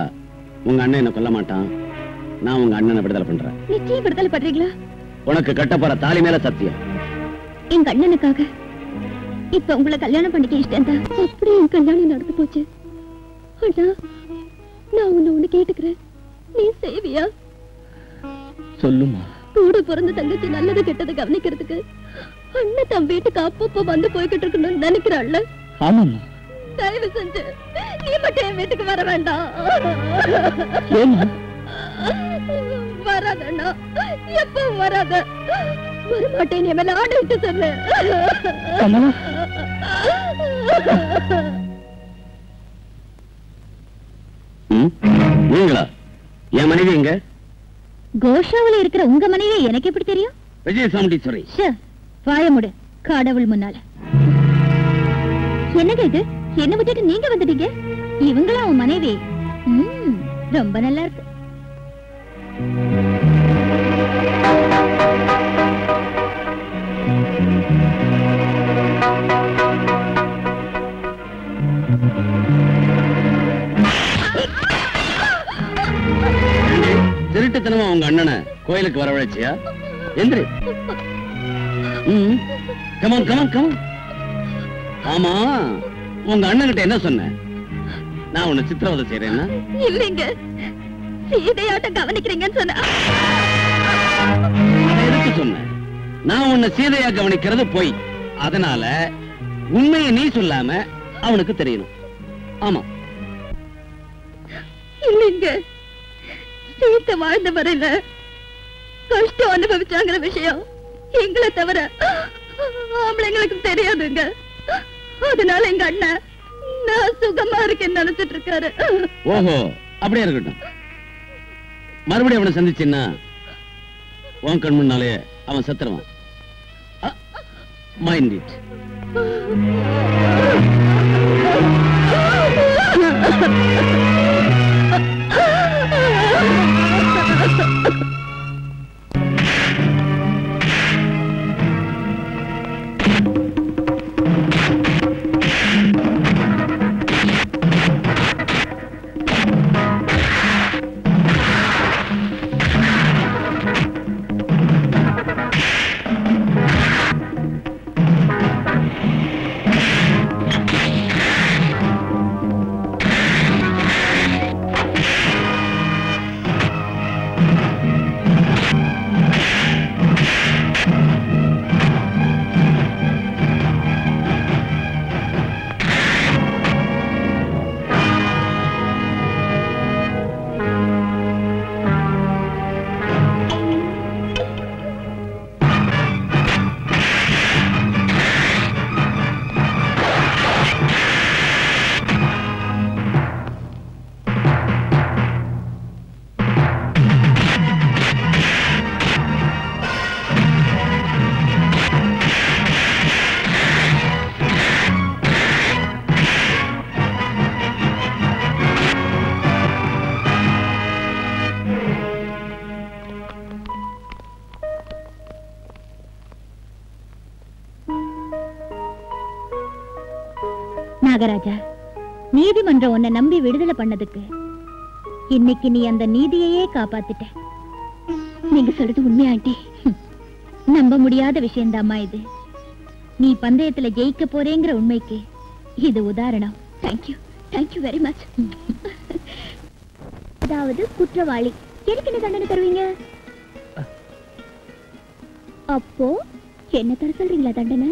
உங்க அண்ணன் என்ன கொல்ல மாட்டான். நான் உங்க அண்ணனை விடுதலை பண்றேன். நிச்சயம் விடுதலை பண்றீங்களா? உனக்கு கட்டப்போற தாலி மேல சத்தியம். எங்க அண்ணனுக்காக இப்ப உங்களை கல்யாணம் பண்ணிக்க இஷ்டம் தான். அப்படி என் கல்யாணம் நடந்து போச்சு. அண்ணா, நான் உன்னை ஒண்ணு கேட்டுக்கிறேன், நீ செய்வியா? சொல்லுமா. கூட பிறந்த தங்கச்சி நல்லது கெட்டது கவனிக்கிறதுக்கு அண்ணன் தன் வீட்டுக்கு அப்பப்போ வந்து போய்கிட்டு இருக்கணும்னு நினைக்கிறாள்ல? ஆமாம்மா. தயவு செஞ்சு நீ மட்டும் என் வீட்டுக்கு வர வேண்டாம். வராதண்ணா, எப்பவும் வராத. வரமாட்டேன், என் மேல ஆடிட்டு சொல்லு. நீங்களா? என் மனைவி எங்க? கோஷாவில இருக்கிற உங்க மனைவி எனக்கு எப்படி தெரியும்? விஜயசாமுண்டீஸ்வரி. வாயமுடு, கடவுள் முன்னால. என்னங்க இது? என்ன விட்டுட்டு நீங்க வந்துட்டீங்க? இவங்களா உன் மனைவி? ரொம்ப நல்லா இருக்கு. திருட்டுத்தனமா உங்க அண்ணனை கோயிலுக்கு வரவழைச்சியா? எந்திரி. Come on come on come on. ஆமா, உங்க அண்ணன் கிட்ட என்ன சொன்ன? நான் உன்னை சித்திரவதை செய்யறேன்னா? இல்லைங்க, சீதையாட்டம் கவனிக்கிறீங்கன்னு சொன்ன. எதுக்கு சொன்ன? நான் உன்னை சீதையா கவனிக்கிறது போய். அதனால உண்மையை நீ சொல்லாம அவனுக்கு தெரியணும். ஆமா. இல்லைங்க, சீத்தை வாழ்ந்த வரையில கஷ்டம் அனுபவிச்சாங்கிற விஷயம் எங்களை தவிர ஆம்பளைங்களுக்கு தெரியாதுங்க. அதனால எங்க அண்ணன் நான் சுகமா இருக்கேன்னு நினைச்சிட்டு இருக்காரு. ஓஹோ, அப்படியே இருக்கட்டும். மறுபடியும் அவனை சந்திச்சின்னா உன் கண் முன்னாலே அவன் செத்துருவான். Mind it. நாகராஜா, நீதிமன்றம் உன்னை நம்பி விடுதலை பண்ணதுக்கு இன்னைக்கு நீ அந்த நீதியையே காப்பாத்திட்ட. நீங்க சொல்றது உண்மையா ஆண்டி? நம்ப முடியாத விஷயம்தாம்மா இது. நீ பந்தயத்துல ஜெயிக்க போறேங்கிற உண்மைக்கு இது உதாரணம். Thank you, thank you very much. அதாவது குற்றவாளி எனக்கு என்ன தண்டனை தருவீங்க? அப்போ என்ன தர சொல்றீங்களா தண்டனை?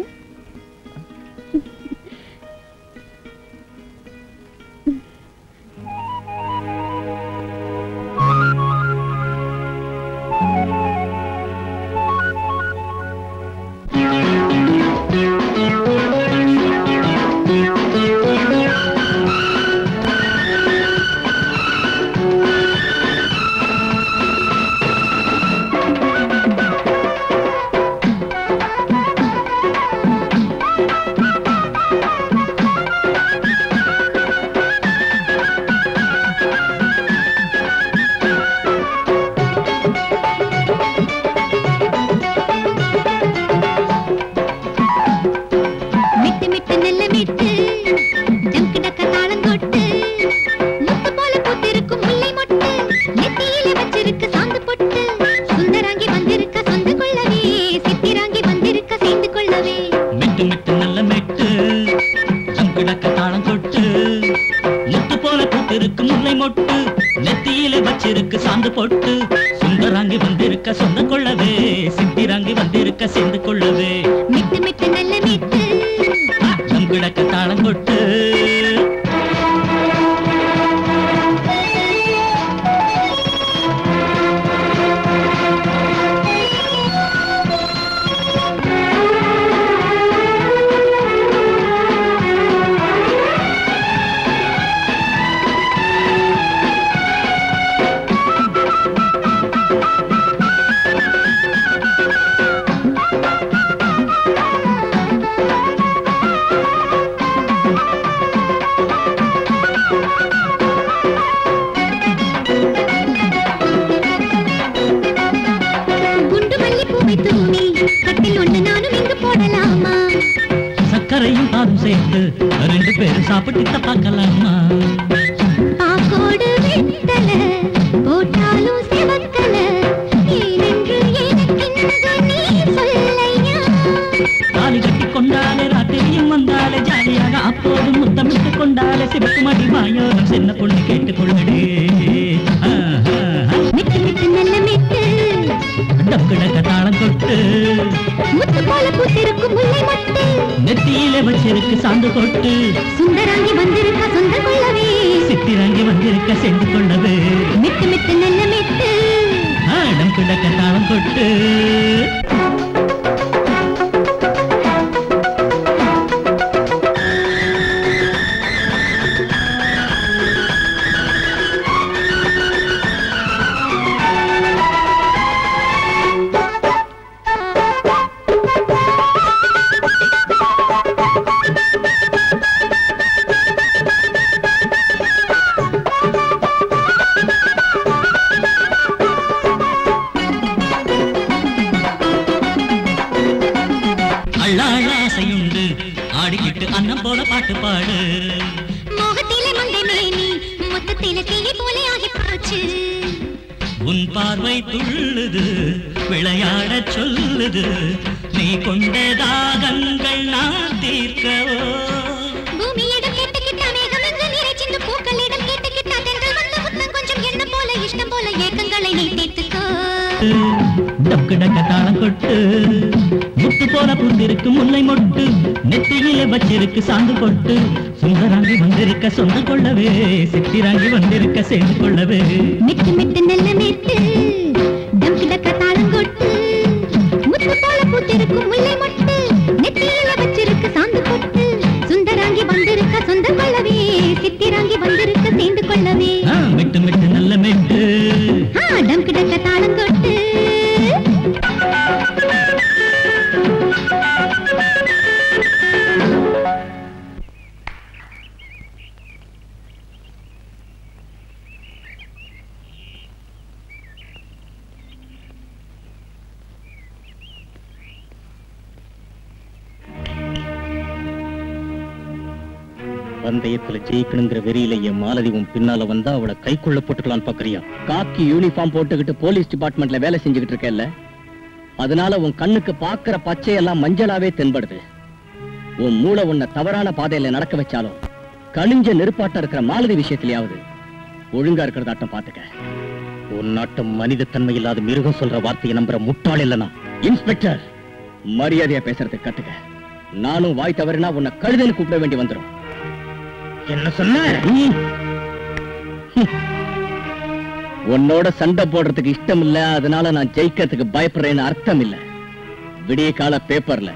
தாளம் கொட்டு முத்து போல பூத்திருக்கு முல்லை மொட்டு நெத்தியிலே வச்சிருக்கு சாந்து பொட்டு சுந்தராங்கி வந்திருக்க சொந்த கொள்ளவே சித்திராங்கி வந்திருக்க சேர்ந்து கொள்ளவே மிட்டு மிட்டு நல்ல மிட்டு நம் கிடக்க தாளம் கொட்டு சக்கரையும் பாலும் சேர்த்து 2 பேரும் சாப்பிட்டு பார்க்கலாமா பாக்கோடு வெத்தல போட்டாலும் செவக்கல ஏனென்று எனக்கு நீ சொல்லையா தாலி கட்டி கொண்டாலே ராத்திரியும் வந்தாலே ஜாலியாக அப்போது முத்தமிட்டு கொண்டாலே சிவப்பு மடி மாயோரம் சின்ன பொண்ணு கேட்டுக்கொள்ளடே மிட்டு மிட்டு நல்ல மிட்டு டக்குடக்க தாளம் கொட்டு முத்து போல பூத்திருக்கும் முல்லை மொட்டு நெத்தியிலே வச்சிருக்கு சாந்து கொட்டு சுந்தராங்கி வந்திருக்க சொந்த கொள்ளவே சித்திராங்கி வந்திருக்க சேர்ந்து கொள்ளவே மிட்டு மிட்டு நல்ல மிட்டு டக்குடக்க தாளம் கொட்டு ஆசையுண்டு ஆடிக்கிட்டு அன்னம் போல பாட்டு பாடு மோகத்திலே மங்கை மேனி மொத்தத்திலே தீயை போல ஆகி போச்சு உன் பார்வை துள்ளுது விளையாட சொல்லுது நீ கொண்ட தாகங்கள் நான் தீர்க்கவோ பூமியிடம் கேட்டுக்கிட்ட மேகம் எங்கு நீரை சின்ன பூக்களிடம் கேட்டுக்கிட்ட தென்றல் வந்த முத்தம் கொஞ்சம் என்ன போல இஷ்டம் போல ஏக்கங்களை நீ தீர்த்துக்கோ டக்குடக்க தாளம் கொட்டு முத்து போல பூத்திருக்கு முல்லை மொட்டு நெத்தியிலே வச்சிருக்கு சாந்து கொட்டு சுந்தராங்கி வந்திருக்க சொந்த கொள்ளவே சித்திராங்கி வந்திருக்க சேர்ந்து கொள்ளவே மிட்டு மிட்டு நல்ல மிட்டு டம்கிடக்க தாளம் கொட்டு முத்து போல பூத்திருக்கு முல்லை மொட்டு நெத்தியிலே வச்சிருக்கு சாந்து கொட்டு சுந்தராங்கி வந்திருக்க சொந்த கொள்ளவே சித்திராங்கி வந்திருக்க சேர்ந்து கொள்ளவே மிட்டு மிட்டு நல்ல மிட்டு டம்கிடக்க தாளம் கொட்டு பந்தயத்துல ஜெயிக்கணுங்கிற வெறியில என் மாலதி உன் பின்னால வந்தா அவளை கைக்குள்ள போட்டுக்கலான்னு பாக்குறியா? காக்கி யூனிஃபார்ம் போட்டுக்கிட்டு போலீஸ் டிபார்ட்மெண்ட்ல வேலை செஞ்சுக்கிட்டு இருக்கேல்ல, அதனால உன் கண்ணுக்கு பாக்குற பச்சையெல்லாம் மஞ்சளாவே தென்படுது. உன் மூளை உன்னை தவறான பாதையில நடக்க வச்சாலும் கணிஞ்ச நெருப்பாட்டம் இருக்கிற மாலதி விஷயத்திலேயாவது ஒழுங்கா இருக்கிறதாட்டம் பாத்துக்க. உன் நாட்டம் மனித தன்மை இல்லாத மிருகம் சொல்ற வார்த்தையை நம்புற முட்டாள் இல்லனா? இன்ஸ்பெக்டர், மரியாதையா பேசுறதுக்கு கத்துக்க. நானும் வாய் தவறினா உன்னை கழுதைன்னு கூப்பிட வேண்டி வந்துடும். என்ன சொன்ன? உன்னோட சண்டை போடுறதுக்கு இஷ்டம் இல்ல, அதனால நான் ஜெயிக்கிறதுக்கு பயப்படுறேன்னு அர்த்தம் இல்ல. விடிய கால பேப்பர்ல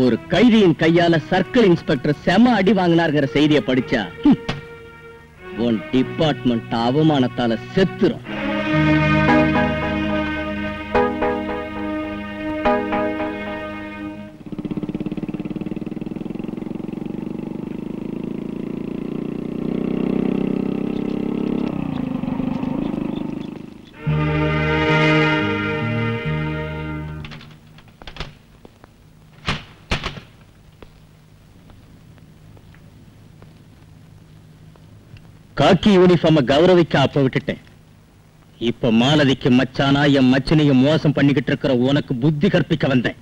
ஒரு கைதியின் கையால சர்க்கிள் இன்ஸ்பெக்டர் செம அடி வாங்கினார்கிற செய்தியை படிச்சா உன் டிபார்ட்மெண்ட் அவமானத்தால செத்துரும். காக்கி யூனிஃபார்ம கௌரவிக்க அப்ப விட்டுட்டேன். இப்ப மாலதிக்கு மச்சானா என் மச்சனையும் மோசம் பண்ணிக்கிட்டு இருக்கிற உனக்கு புத்தி கற்பிக்க வந்தேன்.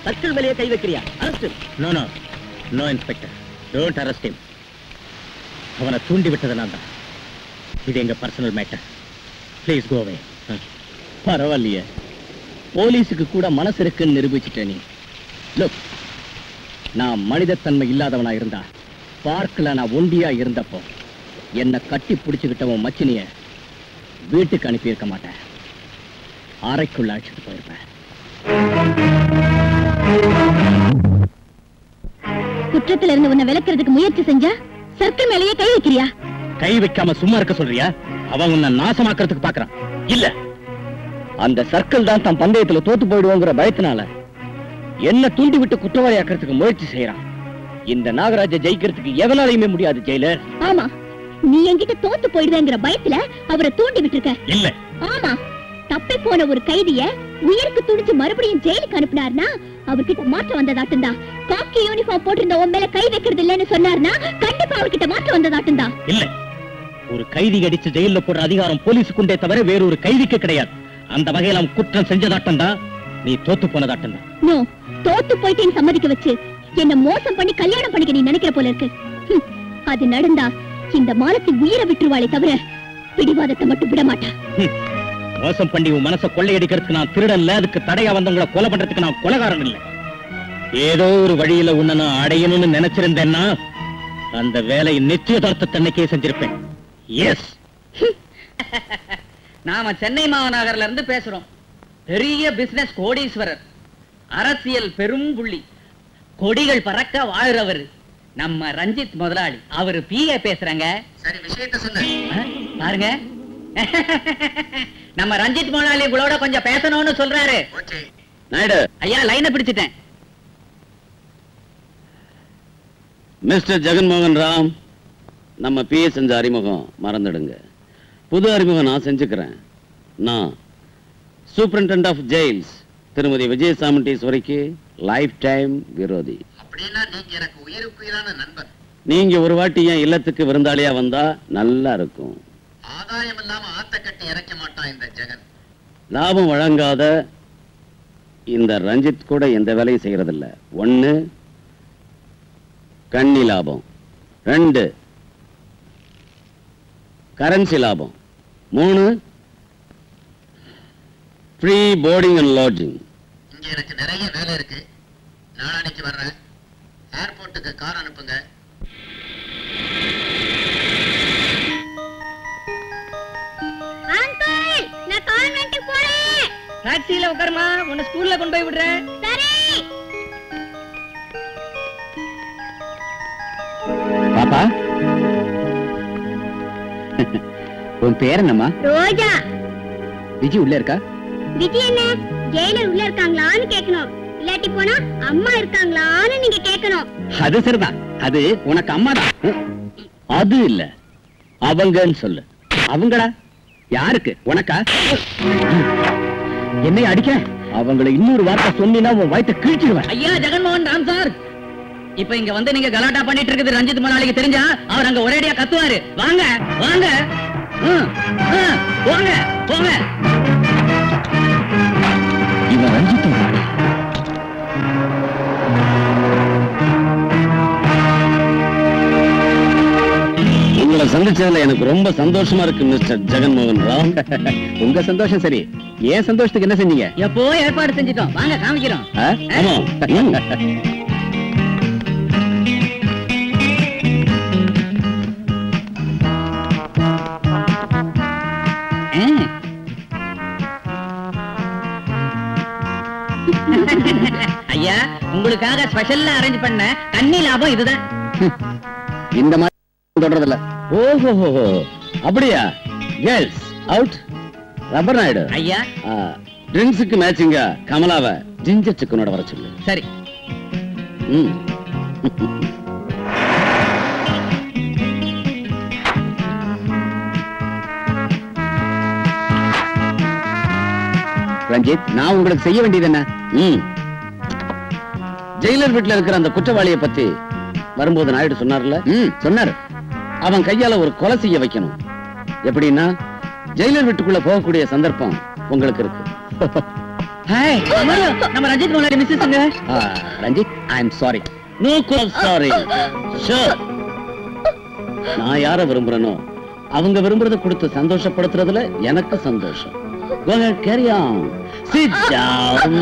சர்க்கிள் மேலேயே கை வைக்கிறியா? Arasu. No no no inspector, don't arrest him. அவனை தூண்டி விட்டது நான் தான். இது எங்க personal matter. Please go away. பரவாயில்லையே, போலீஸுக்கு கூட மனசு இருக்குன்னு நிரூபிச்சுட்டே நீ. லுக், நான் மனிதத்தன்மை இல்லாதவனா இருந்தா, பார்க்கல நான் ஒண்டியா இருந்தப்போ என்ன கட்டி பிடிச்சுக்கிட்டவன் மச்சினிய வீட்டுக்கு அனுப்பியிருக்க மாட்டேன், அறைக்குள்ள அழைச்சிட்டு போயிருப்பேன். குற்றத்துல இருந்து உன்னை விலக்கிறதுக்கு முயற்சி செஞ்சா சர்க்கிள் மேலேயே கை வைக்கிறியா? கை வைக்காம சும்மா இருக்க சொல்றியா? அவன் உன்னை நாசமாக்குறதுக்கு பாக்குறான். இல்ல, அந்த சர்க்கிள் தான் தன் பந்தயத்துல தோத்து போயிடுவோங்கிற பயத்தினால என்ன தூண்டி விட்டு குற்றவாளி ஆக்கிறதுக்கு முயற்சி செய்யறான். இந்த நாகராஜ ஜெயிக்கிறதுக்கு எவனாலையுமே முடியாது ஜெயிலர். ஆமா, நீ என்கிட்ட தோத்து போயிடுவேங்கிற பயத்துல அவரை தூண்டி விட்டுருக்க. இல்ல, ஆமா, தப்பி போன ஒரு கைதிய உயிருக்கு துடிச்சு மறுபடியும் ஜெயிலுக்கு அனுப்பினார்னா அவர்கிட்ட மாற்றம் வந்ததாட்டும் தான். காக்கி யூனிஃபார்ம் போட்டிருந்த உன் மேல கை வைக்கிறது இல்லன்னு சொன்னார்னா கண்டிப்பா அவர்கிட்ட மாற்றம் வந்ததாட்டும் தான். இல்ல, ஒரு கைதி அடிச்சு ஜெயில போடுற அதிகாரம் போலீஸுக்குண்டே தவிர வேறொரு கைதிக்கு கிடையாது. அந்த வகையில் அவன் குற்றம் செஞ்சதாட்டம் தான், நீ தோத்து போனதாட்டம் தான். நோ, தோத்து போயிட்டேன்னு சம்மதிக்க வச்சு என்ன மோசம் பண்ணி கல்யாணம் பண்ணிக்க நீ நினைக்கிற போல இருக்கு. அது நடந்தா இந்த மாலத்தின் உயிரை விட்டுருவாளே தவிர பிடிவாதத்தை மட்டும் விட மாட்டா. மோசம் பண்ணி உன் மனசை கொள்ளையடிக்கிறதுக்கு நான் திருடல்ல, அதுக்கு தடையா வந்தவங்களை கொலை பண்றதுக்கு நான் கொலைகாரன் இல்ல. ஏதோ ஒரு வழியில உன்னை நான் அடையணும்னு நினைச்சிருந்தேன்னா அந்த வேலையை நிச்சயதார்த்தத்தன்னைக்கே செஞ்சிருப்பேன். எஸ். நாம சென்னை மாநகர்ல இருந்து பேசுறோம். பெரிய பிசினஸ் கோடீஸ்வரர், அரசியல் பெரும் புள்ளி, கொடிகள் பறக்க வாழ்றவர் நம்ம ரஞ்சித் முதலாளி. அவரு பிஏ பேசுறாங்க. சரி, விஷயத்தை சொல்லு. பாருங்க, நம்ம ரஞ்சித் முதலாளி உங்களோட கொஞ்சம் பேசணும்னு சொல்றாரு. நாயுடு ஐயா, லைனை பிடிச்சிட்டேன். மிஸ்டர் ஜெகன்மோகன் ராம், நம்ம பிஏ செஞ்ச அறிமுகம் மறந்துடுங்க. புது அறிமுகம் நான் செஞ்சுக்கிறேன். நான் சூப்பரிண்டென்டென்ட் ஆஃப் ஜெயில்ஸ் திருமதி விஜயசாமண்டீஸ்வரிக்கு லைஃப் டைம் விரோதி. அப்படின்னா நீங்க எனக்கு உயிருக்குயிரான நண்பர். நீங்க ஒரு வாட்டி என் இல்லத்துக்கு விருந்தாளியா வந்தா நல்லா இருக்கும். ஆதாயம் இல்லாம ஆத்த கட்டி இறக்க மாட்டான் இந்த ஜெகன். லாபம் வழங்காத இந்த ரஞ்சித் கூட எந்த வேலையும் செய்யறதில்ல. 1 கண்ணி லாபம், 2 கரன்சி லாபம், 3 ஃப்ரீ போர்டிங் அண்ட் லாட்ஜிங். இங்க எனக்கு நிறைய வேலை இருக்கு. நாளைக்கு வர்றேன். ஏர்போர்ட்டுக்கு கார் அனுப்புங்க. அங்கிள், நான் கான்வென்ட்டுக்கு போறேன். டாக்ஸில உட்காருமா, உன்னை ஸ்கூல்ல கொண்டு போய் விடுறேன். சரி. பாப்பா, உன் பேர் என்னம்மா? ரோஜா. விஜி உள்ள இருக்கா? விஜி என்ன ஜெயிலர் உள்ள இருக்காங்களான்னு கேட்கணும். இல்லாட்டி போனா அம்மா இருக்காங்களான்னு நீங்க கேட்கணும். அது சரிதான், அது உனக்கு அம்மா தான். அது இல்ல, அவங்கன்னு சொல்லு. அவங்கடா? யாருக்கு? உனக்கா? என்னை அடிக்க? அவங்களை இன்னொரு வார்த்தை சொன்னீன்னா உன் வயித்தை கிழிச்சிடுவேன். ஐயா ஜெகன்மோகன் ராம் சார், இப்ப இங்க வந்து நீங்க கலாட்டா பண்ணிட்டு இருக்குது ரஞ்சித் முதலாளிக்கு தெரிஞ்சா அவர் அங்க ஒரேடியா கத்துவாரு. வாங்க வாங்க, போங்க போங்க. இவன் ரஞ்சித் முதலாளி. உங்களை சந்திச்சதுல எனக்கு ரொம்ப சந்தோஷமா இருக்கு மிஸ்டர் ஜெகன்மோகன் ராம். உங்க சந்தோஷம் சரி, ஏன் சந்தோஷத்துக்கு என்ன செஞ்சீங்க? எப்போ ஏற்பாடு செஞ்சிட்டோம், வாங்க காமிக்கிறோம். ஐயா, உங்களுக்காக ஸ்பெஷல்ல அரேஞ்ச் பண்ண கண்ணி லாபம் இதுதான். இந்த மாதிரி தொடறதில்ல. ஓஹோ, அப்படியா? Girls out. ரப்பர் நாயுடு ஐயா, ட்ரிங்க்ஸுக்கு மேட்சிங்க கமலாவை ஜிஞ்சர் சிக்கனோட வர சொல்லு. சரி. ரஞ்சித், நான் உங்களுக்கு செய்ய வேண்டியது என்ன? ஜெயிலர் வீட்டுல இருக்கிற அந்த குற்றவாளியை பத்தி வரும்போது நாயுடு சொன்னார்ல? சொன்னாரு. அவன் கையால ஒரு கொலை செய்ய வைக்கணும். எப்படின்னா, ஜெயிலர் வீட்டுக்குள்ள போகக்கூடிய சந்தர்ப்பம் உங்களுக்கு இருக்கு. ஹாய் நம்ம ரஞ்சித் மோலாரி மிஸ்ஸஸ்ங்க. Ranjith, I am sorry. No call sorry. Sure. நான் யார விரும்புறேனோ அவங்க விரும்புறத கொடுத்து சந்தோஷப்படுத்துறதுல எனக்கு சந்தோஷம். Go ahead, carry on. Sit down.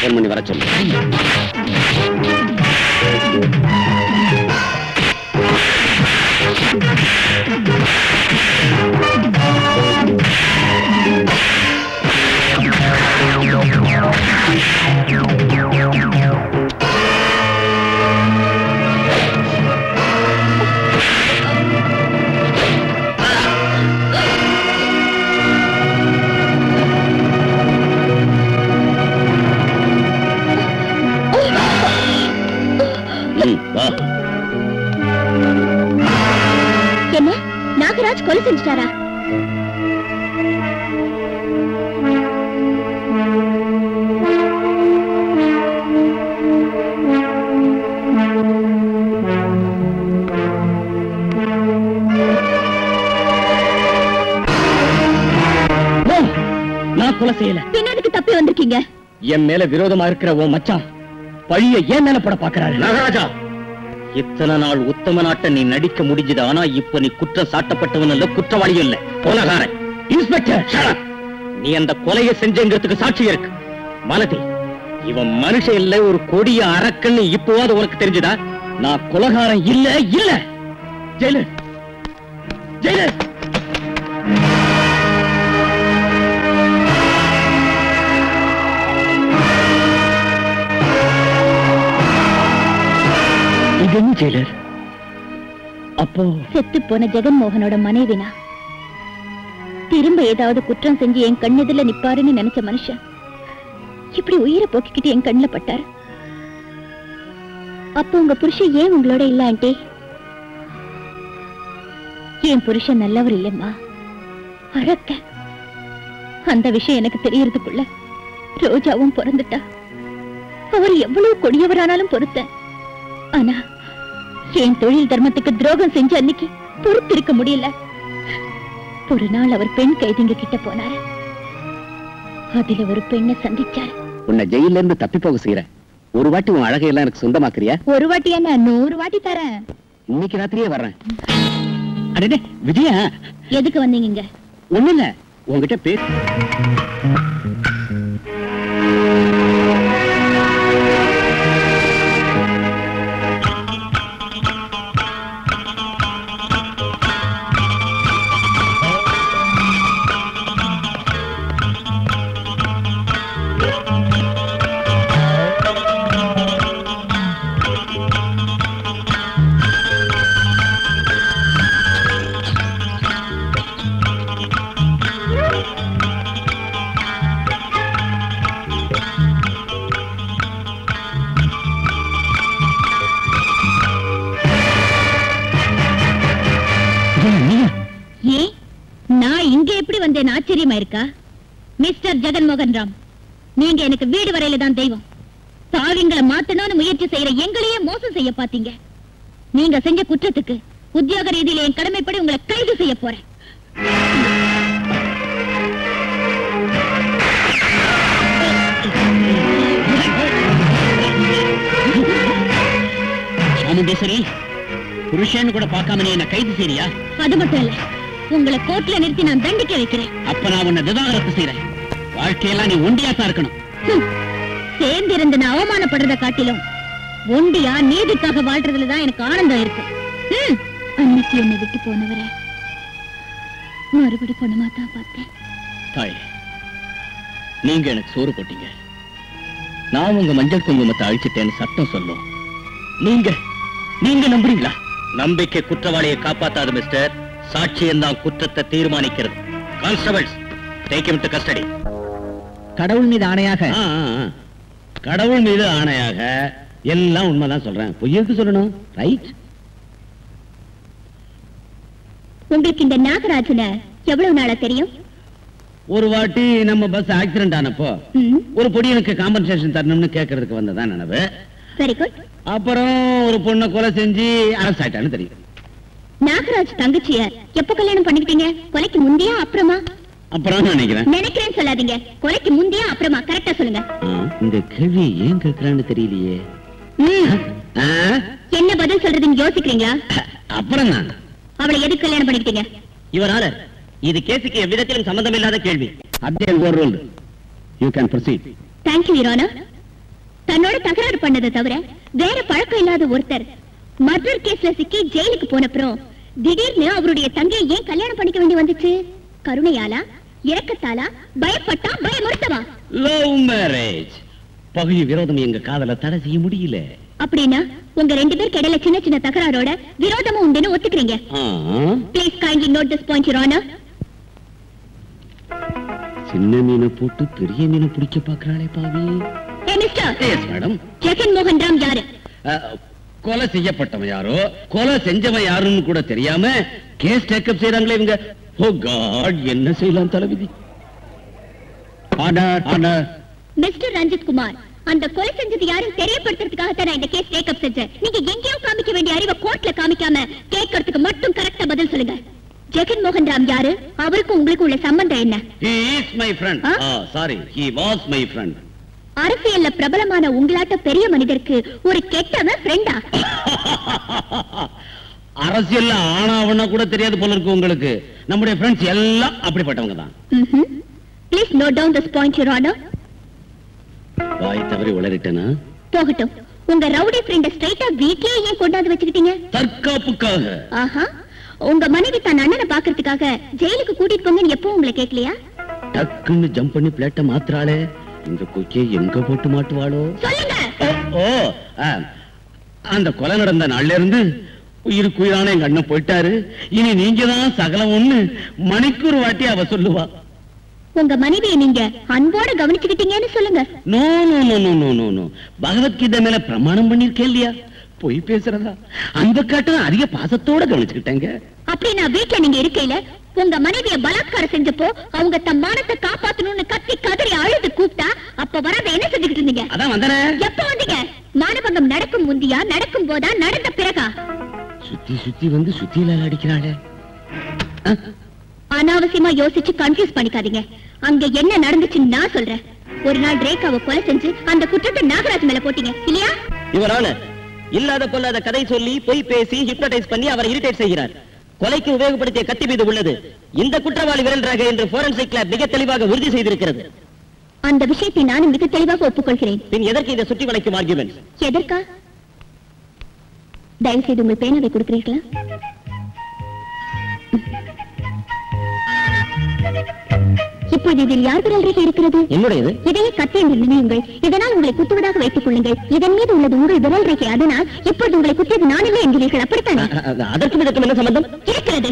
Phone பண்ணி வர சொல்லு. என்ன நாகராஜ் கொலை செஞ்சிட்டாரா? நான் கொலை செய்யல. பின்னாடிக்கு தப்பி வந்திருக்கீங்க. என் மேல விரோதமா இருக்கிற உன் மச்சான் பழிய ஏன் மேல போட பாக்குறாரு? நாகராஜா, இத்தனை நாள் உத்தம நாட்டை நீ நடிக்க முடிஞ்சது. ஆனா இப்ப நீ குற்றம் சாட்டப்பட்டவன் அல்ல, குற்றவாளியும் இல்ல, கொலைகாரன். இன்ஸ்பெக்டர், நீ அந்த கொலையை செஞ்சங்கிறதுக்கு சாட்சி இருக்கு. மலதி, இவன் மனுஷன் இல்ல, ஒரு கொடிய அரக்கன்னு இப்போவாது உனக்கு தெரிஞ்சுதா? நான் கொலைகாரன் இல்ல. இல்ல ஜெயிலர், ஜெயிலர். இது என்ன ஜெயிலர்? அப்போ செத்து போன ஜெகன்மோகனோட மனைவினா திரும்ப ஏதாவது குற்றம் செஞ்சு என் கண்ணெதில நிப்பாருன்னு நினைச்ச மனுஷன் இப்படி உயிரை போக்கிக்கிட்டு என் கண்ணுல பட்டாரு. அப்போ உங்க புருஷன் ஏன் உங்களோட இல்ல ஆண்டி? என் புருஷன் நல்லவர் இல்லைம்மா, அரக்க. அந்த விஷயம் எனக்கு தெரியறதுக்குள்ள ரோஜாவும் பிறந்துட்டா. அவர் எவ்வளவு கொடியவரானாலும் பொறுத்தேன். ஆனா என் தொழில் தர்மத்துக்கு துரோகம் செஞ்ச அன்னைக்கு பொறுத்திருக்க முடியல. ஒரு நாள் அவர் பெண் கைதிங்க கிட்ட போனாரு. அதுல ஒரு பெண்ணை சந்திச்சாரு. உன்னை ஜெயில இருந்து தப்பி போக செய்யற. ஒரு வாட்டி உன் அழகையெல்லாம் எனக்கு சொந்தமாக்குறியா? ஒரு வாட்டி என்ன, 100 வாட்டி தரேன். இன்னைக்கு ராத்திரியே வர்றேன். அடே விஜயா, எதுக்கு வந்தீங்க? ஒண்ணு இல்ல, உங்ககிட்ட பேச. எப்படி வந்தேன் ஆச்சரியமா இருக்கா? மிஸ்டர் ஜெகன்மோகன் ராம், நீங்க எனக்கு வீடு வரையில தான் தெய்வம். பாவிங்களை மாத்தணும்னு முயற்சி செய்யற எங்களையே மோசம் செய்ய பாத்தீங்க. நீங்க செஞ்ச குற்றத்துக்கு உத்தியோக ரீதியில என் கடமைப்படி உங்களை கைது செய்ய போறேன். சாமுண்டேஸ்வரி, புருஷன் கூட பார்க்காம நீ என்ன கைது செய்றியா? அது மட்டும் இல்ல, உங்களை கோர்ட்ல நிறுத்தி நான் தண்டிக்க வைக்கிறேன். அப்ப நான் உன்னை விவாகரத்து செய்யறேன். வாழ்க்கையெல்லாம் நீ ஒண்டியாத்தான் இருக்கணும். சேர்ந்திருந்து நான் அவமானப்படுறத காட்டிலும் ஒண்டியா நீதிக்காக வாழ்றதுலதான் எனக்கு ஆனந்தம் இருக்கு. அன்னைக்கு என்னை விட்டு போனவரை மறுபடி பொண்ணமா தான் பார்த்தேன். தாய், நீங்க எனக்கு சோறு போட்டீங்க. நான் உங்க மஞ்சள் குங்குமத்தை அழிச்சிட்டேன்னு சட்டம் சொல்லும். நீங்க நம்புறீங்களா? நம்பிக்கை குற்றவாளியை காப்பாத்தாது மிஸ்டர். சாட்சியம் தான் குற்றத்தை தீர்மானிக்கிறது. Constables, take him to custody. கடவுள் மீது ஆணையாக. கடவுள் மீது ஆணையாக எல்லாம் உண்மைதான் சொல்றேன். பொய்யருக்கு சொல்லணும். ரைட்? உங்களுக்கு இந்த நாகராஜனை எவ்வளவு நாளா தெரியும்? ஒரு வாட்டி நம்ம பஸ் ஆக்சிடென்ட் ஆனப்போ ஒரு பொடியனுக்கு காம்பன்சேஷன் தரணும்னு கேட்கறதுக்கு வந்ததான் நினைவு. Very good. அப்புறம் ஒரு பொண்ணை கொலை செஞ்சு அரெஸ்ட் ஆயிட்டான்னு தெரியும். நாகராஜ் தங்கச்சிய எப்ப கல்யாணம் பண்ணிக்கிட்டீங்க? கொலைக்கு முந்தையா அப்புறமா? அப்புறம் நினைக்கிறேன்னு சொல்லாதீங்க. கொலைக்கு முந்தையா அப்புறமா? கரெக்டா சொல்லுங்க. இந்த கேள்வி ஏன் கேட்கறான்னு தெரியலையே. என்ன பதில் சொல்றதுன்னு யோசிக்கிறீங்களா? அப்புறம் தான் அவளை எதுக்கு கல்யாணம் பண்ணிக்கிட்டீங்க? இவரால இது கேஸுக்கு எவ்விதத்திலும் சம்பந்தம் இல்லாத கேள்வி. You can proceed. Thank you, Your Honor. தன்னோட தகராறு பண்ணதை தவிர வேற பழக்கம் இல்லாத ஒருத்தர் மர்டர் கேஸ்ல சிக்கி ஜெயிலுக்கு போனப்புறம் திடீர்னு அவருடைய தங்கையை ஏன் கல்யாணம் பண்ணிக்க வேண்டி வந்துச்சு? கருணையாலா, இரக்கத்தாலா, பயப்பட்டா, பயமுறுத்தவா? Love marriage. பகுதி விரோதம் எங்க காதல தடை செய்ய முடியல. அப்படின்னா உங்க ரெண்டு பேருக்கு இடையில சின்ன சின்ன தகராறோட விரோதமும் உண்டுன்னு ஒத்துக்கிறீங்க. Please kindly note this point, Your Honor. சின்ன மீனை போட்டு பெரிய மீனை பிடிக்க பாக்குறாளே பாவி. Hey, Mister. Yes, madam. Jaganmohan Ram யாரு? கொலை செய்யப்பட்டவன் யாரோ, கொலை செஞ்சவன் யாருன்னு கூட தெரியாம கேஸ் டேக்கப் செய்யறாங்களே இவங்க. ஓ காட், என்ன செய்யலாம் தலைவிதி. Order, order. Mister Ranjith Kumar, அந்த கொலை செஞ்சது யாரும் தெரியப்படுத்துறதுக்காக தான் நான் இந்த கேஸ் டேக்கப் செஞ்சேன். நீங்க எங்கேயோ காமிக்க வேண்டிய அறிவை கோர்ட்ல காமிக்காம கேட்கறதுக்கு மட்டும் கரெக்டா பதில் சொல்லுங்க. ஜெகன்மோகன் ராம் யாரு? அவருக்கும் உங்களுக்கு உள்ள சம்பந்தம் என்ன? He is my friend. Sorry, he was my friend. அரசியல்ல பிரபலமான உங்களாட்ட பெரிய மனிதருக்கு ஒரு கெட்டவன் ஃப்ரெண்டா? அரசியல்ல ஆனாவனா கூட தெரியாது போல இருக்கு உங்களுக்கு. நம்முடைய ஃப்ரெண்ட்ஸ் எல்லாம் அப்படிப்பட்டவங்க தான். Please note down this point, Your Honor. வாய் தவறி உளறிட்டேனா? போகட்டும். உங்க ரவுடி ஃப்ரெண்ட ஸ்ட்ரைட்டா வீட்லயே ஏன் கொண்டாந்து வச்சுக்கிட்டீங்க? தற்காப்புக்காக. ஆஹா, உங்க மனைவி தன் அண்ணனை பாக்குறதுக்காக ஜெயிலுக்கு கூட்டிட்டு போங்கன்னு எப்போ உங்களை கேட்கலையா? டக்குன்னு ஜம்ப் பண்ணி பிளேட்ட மாத்துறாளே, இந்த கொக்கே எங்க போட்டு மாட்டுவாளோ? சொல்லுங்க. அந்த கொலை நடந்த நாள்ல இருந்து உயிருக்கு உயிரான எங்க அண்ணன் போயிட்டாரு, இனி நீங்க தான் சகலம் ஒண்ணு மணிக்கு ஒரு வாட்டி அவ சொல்லுவா. உங்க மனைவியை நீங்க அன்போட கவனிச்சுக்கிட்டீங்கன்னு சொல்லுங்க. No no no no no no no. Bhagavad Gita மேல பிரமாணம் பண்ணிருக்கேன் இல்லையா? போய் பேசுறதா? அந்த காட்டும் அதிக பாசத்தோட கவனிச்சுக்கிட்டேங்க. அப்படி நான் வீட்டுல நீங்க இருக்கையில உங்க மனைவியை பலாத்காரம் செஞ்சப்போ அவங்க தம் மானத்தை காப்பாத்தணும்னு கத்தி கதறி அழுது கூப்பிட்டா அப்ப வராத என்ன செஞ்சுக்கிட்டு இருந்தீங்க? அதான் வந்தனே. எப்ப வந்தீங்க? மானபங்கம் நடக்கும் முந்தியா, நடக்கும் போதா, நடந்த பிறகா? சுத்தி சுத்தி வந்து சுத்தியில அடிக்கிறாளே. அனாவசியமா யோசிச்சு கன்ஃபியூஸ் பண்ணிக்காதீங்க. அங்க என்ன நடந்துச்சுன்னு நான் சொல்றேன். ஒரு நாள் ரேகாவை கொலை செஞ்சு அந்த குற்றத்தை நாகராஜ் மேல போட்டீங்க இல்லையா? இவரான இல்லாத பொல்லாத கதை சொல்லி பொய் பேசி ஹிப்னடைஸ் பண்ணி அவரை இரிட்டேட் செய்கிறார். கொலைக்கு உபயோகப்படுத்திய கத்தி மீது உள்ளது இந்த குற்றவாளி விரல் ரேகை என்று ஃபோரன்சிக் லேப் மிக தெளிவாக உறுதி செய்திருக்கிறது. அந்த விஷயத்தை நானும் மிக தெளிவாக ஒப்புக்கொள்கிறேன். பின் எதற்கு இந்த சுற்றி வளைக்கும் ஆர்குமெண்ட்ஸ்? எதற்கா? தயவு செய்து உங்கள் பேனாவை கொடுக்கிறீர்களா? இப்போது இதில் யார் விரல் ரேகை இருக்கிறது? என்னுடையது. இதையே கத்தி என்று நினையுங்கள். இதனால் உங்களை குத்துவதாக வைத்துக் கொள்ளுங்கள். இதன் மீது உள்ளது உங்கள் விரல் ரேகை. அதனால் இப்போது உங்களை குத்தியது நான் இல்லை என்கிறீர்கள், அப்படித்தானே? அதற்கும் இதற்கும் என்ன சம்பந்தம் இருக்கிறது.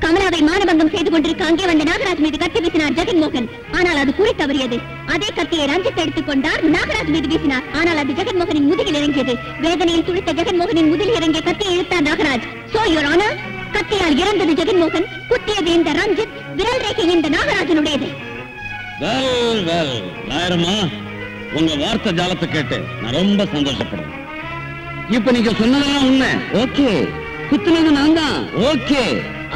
கமலாவை மானபங்கம் செய்து கொண்டிருக்க அங்கே வந்த நாகராஜ் மீது கத்தி வீசினார் ஜெகன்மோகன். ஆனால் அது குறி தவறியது. அதே கத்தியை ரஞ்சித் எடுத்துக் கொண்டார், நாகராஜ் மீது வீசினார். ஆனால் அது ஜெகன்மோகனின் முதுகில் இறங்கியது. வேதனையில் துடித்த ஜெகன்மோகனின் முதுகில் இறங்கிய கத்தியை இழுத்தார் நாகராஜ். So, Your Honor, கத்தியால் இறந்தது ஜெகன்மோகன், குத்தியது இந்த ரஞ்சித், விரல் ரேகை இந்த நாகராஜனுடையது. நாயரம்மா, உங்க வார்த்தை ஜாலத்தை கேட்டு நான் ரொம்ப சந்தோஷப்படுறேன். இப்ப நீங்க சொன்னதெல்லாம் உண்மை. ஓகே, குத்துனது நான் தான். ஓகே,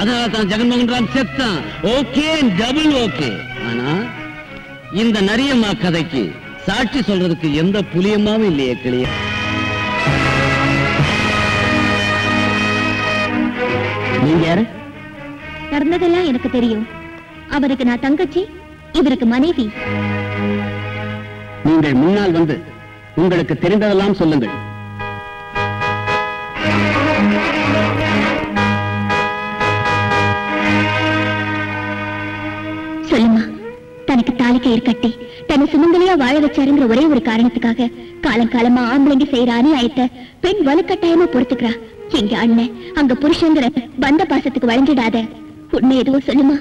அதனால தான் ஜெகன்மோகன் ராம் செத்தான். Okay, double okay. ஆனா இந்த நரியம்மா கதைக்கு சாட்சி சொல்றதுக்கு எந்த புலியம்மாவும் இல்லையே கிளிய. நீங்க யாரு? நடந்ததெல்லாம் எனக்கு தெரியும். அவருக்கு நான் தங்கச்சி, இவருக்கு மனைவி. நீங்கள் முன்னால் வந்து உங்களுக்கு தெரிந்ததெல்லாம் சொல்லுங்கள். சொல்லுமா. தனக்கு தாலி கயிறு கட்டி தன்னை சுமங்கலியா வாழ வச்சாருங்கிற ஒரே ஒரு காரணத்துக்காக காலங்காலமா ஆம்பளைங்க செய்யற அநியாயத்தை பெண் வலுக்கட்டாயமா பொறுத்துக்கிறா. எங்க அண்ணன் அங்க புருஷங்கிற பந்த பாசத்துக்கு வழங்கிடாத. உண்மை எதுவும் சொல்லுமா.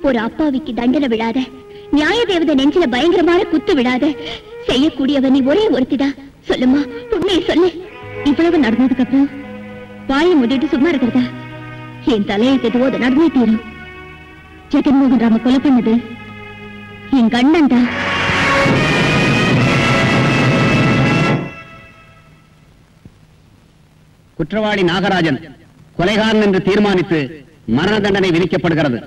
ஒரு அப்பாவிக்கு தண்டனை விழாத, நியாய தேவதை நெஞ்சில பயங்கரமான குத்து விடாத செய்யக்கூடியவ நீ ஒரே ஒருத்திதான். சொல்லுமா, உண்மையை சொல்லு. இவ்வளவு நடந்ததுக்கு அப்புறம் வாயை மூடிட்டு சும்மா இருக்கிறதா? என் தலையெழுத்து எதுவோ அது நடந்தே தீரும். ஜெகன்மோகன் ராம கொலை பண்ணது என் கண்ணன் தான். குற்றவாளி நாகராஜன் கொலைகாரன் என்று தீர்மானித்து மரண தண்டனை விதிக்கப்படுகிறது.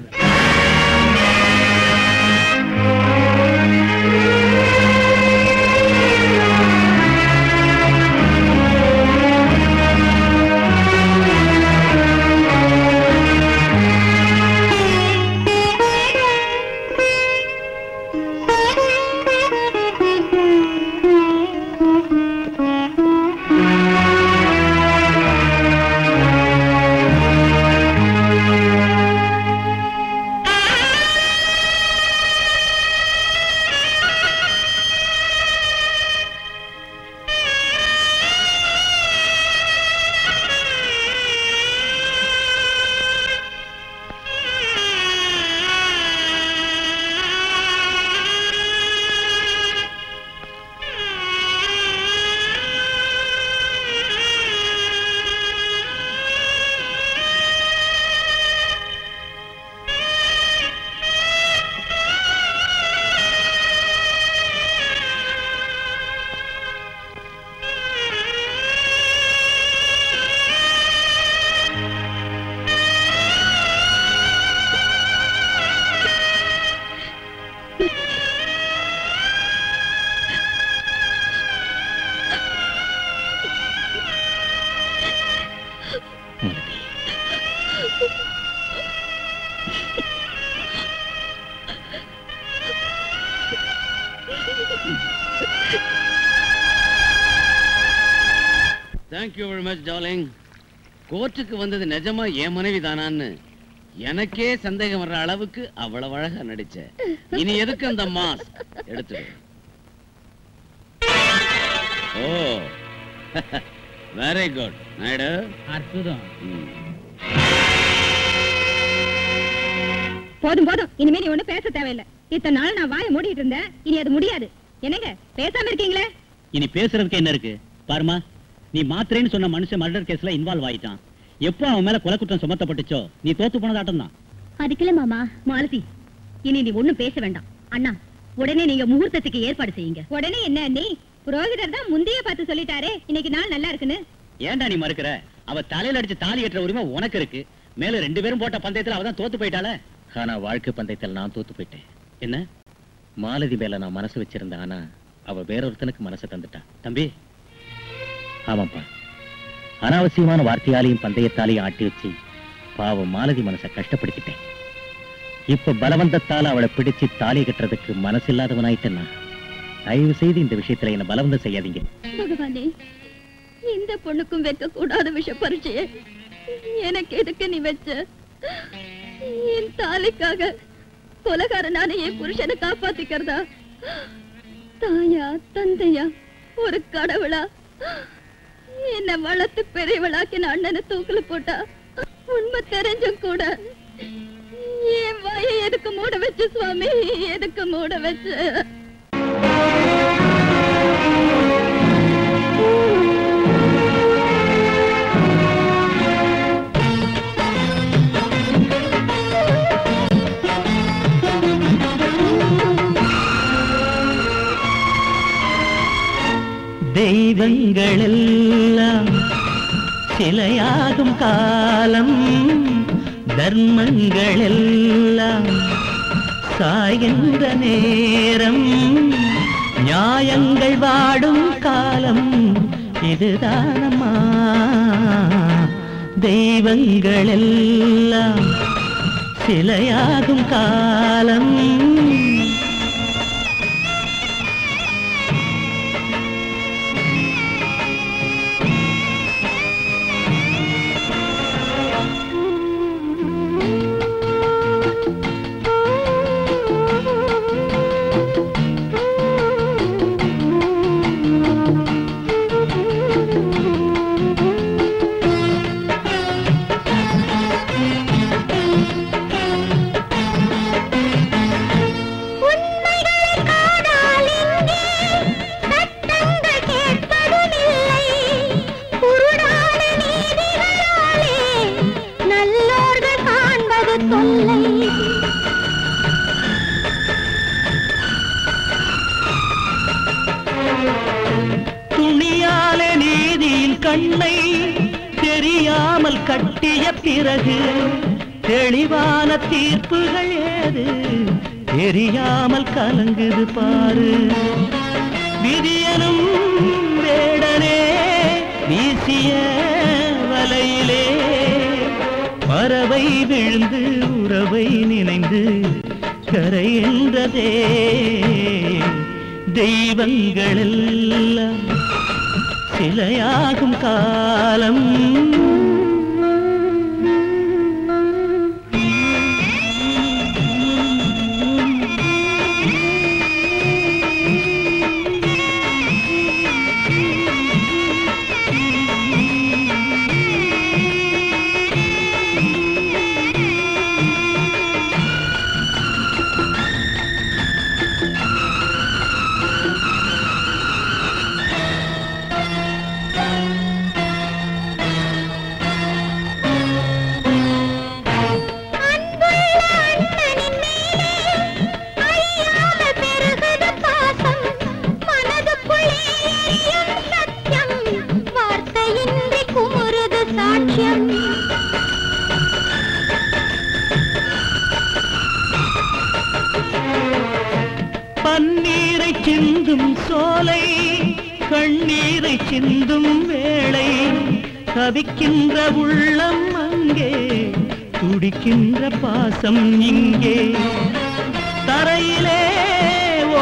Thank you very much, darling. கோர்ட்டுக்கு வந்தது நிஜமா என் மனைவி தானான்னு எனக்கே சந்தேகம் வர்ற அளவுக்கு அவ்வளவு அழகா நடிச்ச. இனி எதுக்கு அந்த மாஸ்க் எடுத்துடு. ஓ, வெரி குட் நாயுடு. அற்புதம். போதும் போதும், இனிமே நீ ஒண்ணு பேச தேவையில்லை. இத்தனை நாள் நான் வாயை மூடிட்டு இருந்தேன், இனி அது முடியாது. என்னங்க பேசாம இருக்கீங்களே? இனி பேசுறதுக்கு என்ன இருக்கு பாருமா. நீ மாத்திரேன்னு சொன்ன மனுஷன் மர்டர் கேஸ்ல இன்வால்வ் ஆயிட்டான். எப்போ அவன் மேல கொலை குற்றம் சுமத்தப்பட்டுச்சோ நீ தோத்து போனதாட்டம் தான். அதுக்குள்ள மாமா. மாலதி, இனி நீ ஒண்ணும் பேச வேண்டாம். அண்ணா, உடனே நீங்க முகூர்த்தத்துக்கு ஏற்பாடு செய்யுங்க. உடனே என்ன நீ? புரோகிதர் தான் முந்தைய பார்த்து சொல்லிட்டாரே இன்னைக்கு நாள் நல்லா இருக்குன்னு. ஏன்டா நீ மறுக்கிற? அவ தலையில அடிச்சு தாலி கட்டுற உரிமை உனக்கு இருக்கு. மேல 2 பேரும் போட்ட பந்தயத்துல அவதான் தோத்து போயிட்டாளே. ஆனா வாழ்க்கை பந்தயத்துல நான் தோத்து போயிட்டேன். என்ன? மாலதி மேல நான் மனசு வச்சிருந்தேன், ஆனா அவ வேறொருத்தனுக்கு மனசை தந்துட்டான். தம்பி, ஆமாப்பா, அனாவசியமான வார்த்தையாலையும் பந்தயத்தாலையும் ஆட்டி வச்சு பாவம் மாலதி மனசை கஷ்டப்படுத்திட்டேன். இப்ப பலவந்தத்தால அவளை பிடிச்சு தாலி கட்டுறதுக்கு மனசு இல்லாதவனாயிட்டேன். தயவு செய்து இந்த விஷயத்துல என்ன பலவந்தம் செய்யாதீங்க. பகவானே, இந்த பொண்ணுக்கும் வைக்க கூடாத விஷ பரிச்சையே எனக்கு எதுக்கு நீ வச்ச? என் தாலிக்காக கொலைகாரனான என் புருஷனை காப்பாத்திக்கிறதா? தாயா தந்தையா ஒரு கடவுளா என்ன வளர்த்து பெரியவளாக்கின அண்ணனை தூக்குல போட்டா உண்மை தெரிஞ்சும் கூட என் வாயை எதுக்கு மூட வச்சு சுவாமி? எதுக்கு மூட வச்சு? தெய்வங்கள் எல்லாம் சிலையாகும் காலம், தர்மங்கள் எல்லாம் சாய்கின்ற நேரம், நியாயங்கள் வாடும் காலம் இதுதானம்மா. தெய்வங்கள் எல்லாம் சிலையாகும் காலம். துணியாலே நீதியின் கண்ணை தெரியாமல் கட்டிய பிறகு தெளிவான தீர்ப்புகள் ஏது தெரியாமல் கலங்குது பாரு. விதியனும் வேடனே வீசிய வலையிலே பறவை விழுந்து உறவை நினைந்து கரைகின்றதே. தெய்வங்கள் எல்லாம் சிலையாகும் காலம். பன்னீரை சிந்தும் சோலை கண்ணீரை சிந்தும் வேளை தவிக்கின்ற உள்ளம் அங்கே துடிக்கின்ற பாசம் இங்கே. தரையிலே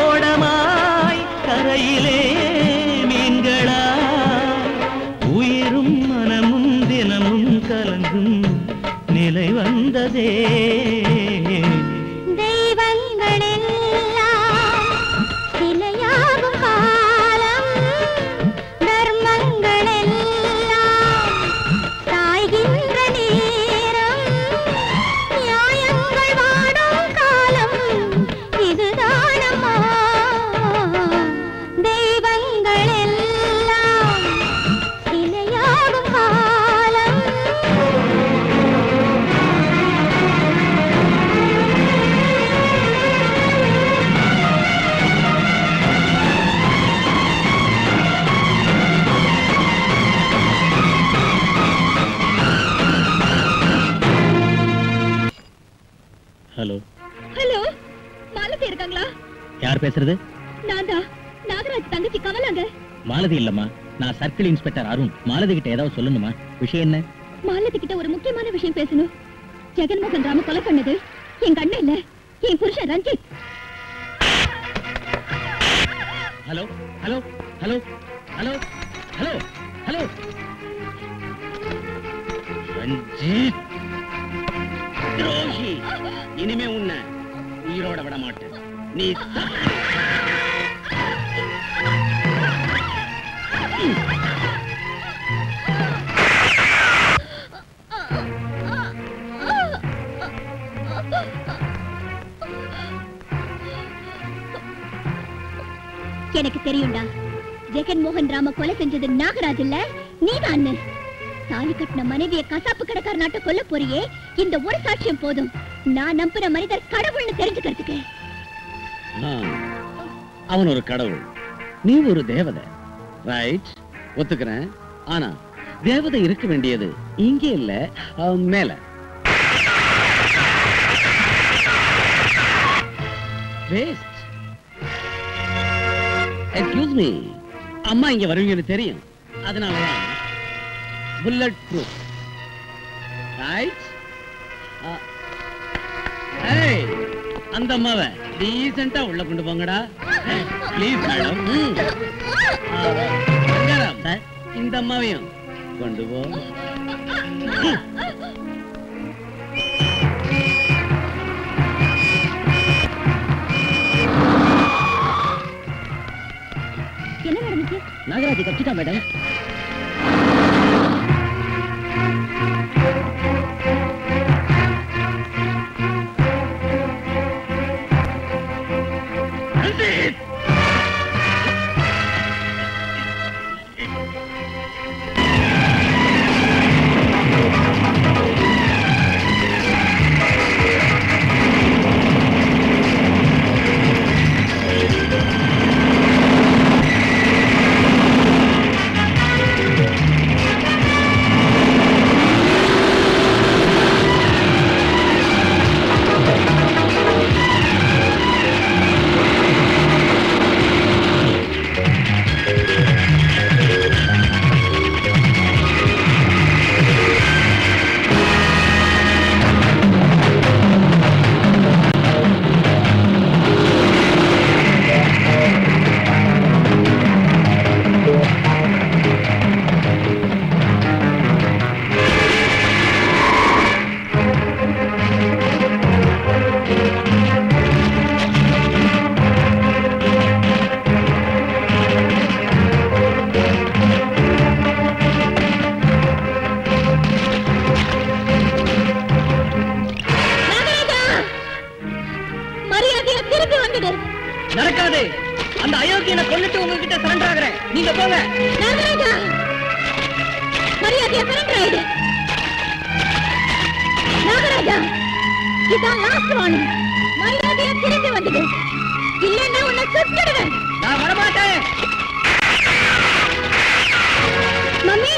ஓடமாய் கரையிலே மீன்களாய் உயிரும் மனமும் தினமும் கலங்கும் நிலை வந்ததே. ஹலோ ஹலோ, மாலதி இருக்காங்களா? யார் பேசுறது? நான் தான் நாகராஜ் தங்கச்சி கமலாங்க. மாலதி இல்லம்மா, நான் சர்க்கிள் இன்ஸ்பெக்டர் அருண். மாலதி கிட்ட ஏதாவது சொல்லணுமா? விஷயம் என்ன? மாலதி கிட்ட ஒரு முக்கியமான விஷயம் பேசணும். ஜெகன்மோகன் ராம கொலை பண்ணது எங்க அண்ணன் இல்ல, என் புருஷன் Ranjith. Hello hello hello hello hello hello Ranjith துரோகி, இனிமே உன்னை உயிரோட விட மாட்டேன். நீ எனக்கு தெரியும்டா, ஜெகன்மோகன் ராம கொலை செஞ்சது நாகராஜ் இல்ல, நீதான். தாலி கட்டின மனைவிய கசாப்பு கடைக்கார நாட்டை கொல்ல போறியே, இந்த ஒரு சாட்சியம் போதும் நான் நம்புற மனிதர் கடவுள்னு தெரிஞ்சுக்கிறதுக்கு. அவன் ஒரு கடவுள், நீ ஒரு தேவதை. ரைட், ஒத்துக்கிறேன். ஆனா தேவதை இருக்க வேண்டியது இங்க இல்ல, மேல. வேஸ்ட். எக்ஸ்கியூஸ் மீ, அம்மா இங்க வருவீங்கன்னு தெரியும், அதனாலதான் புல்லட் ப்ரூஃப். ரைட். ஏய், அந்த அம்மாவை டீசென்ட்டா உள்ள கொண்டு போங்கடா. Please madam. இந்த அம்மாவையும் கொண்டு போ. என்ன நடந்துச்சு? நாகராஜ் தப்பிட்டா மேடம். நடக்காது. அந்த அயோக்கியனை கொன்னுட்டு உங்ககிட்ட சரண்டர் ஆகுறேன். நீங்க போங்க. நாகராஜா, மரியாதையா சரண்டர் ஆயிடு. நாகராஜா, இதான் லாஸ்ட் வார்னிங். மரியாதையா திரும்பி வந்துடு, இல்லைன்னா உன்னை சுட்டுடுவேன். நான் வரமாட்டேன். மம்மி,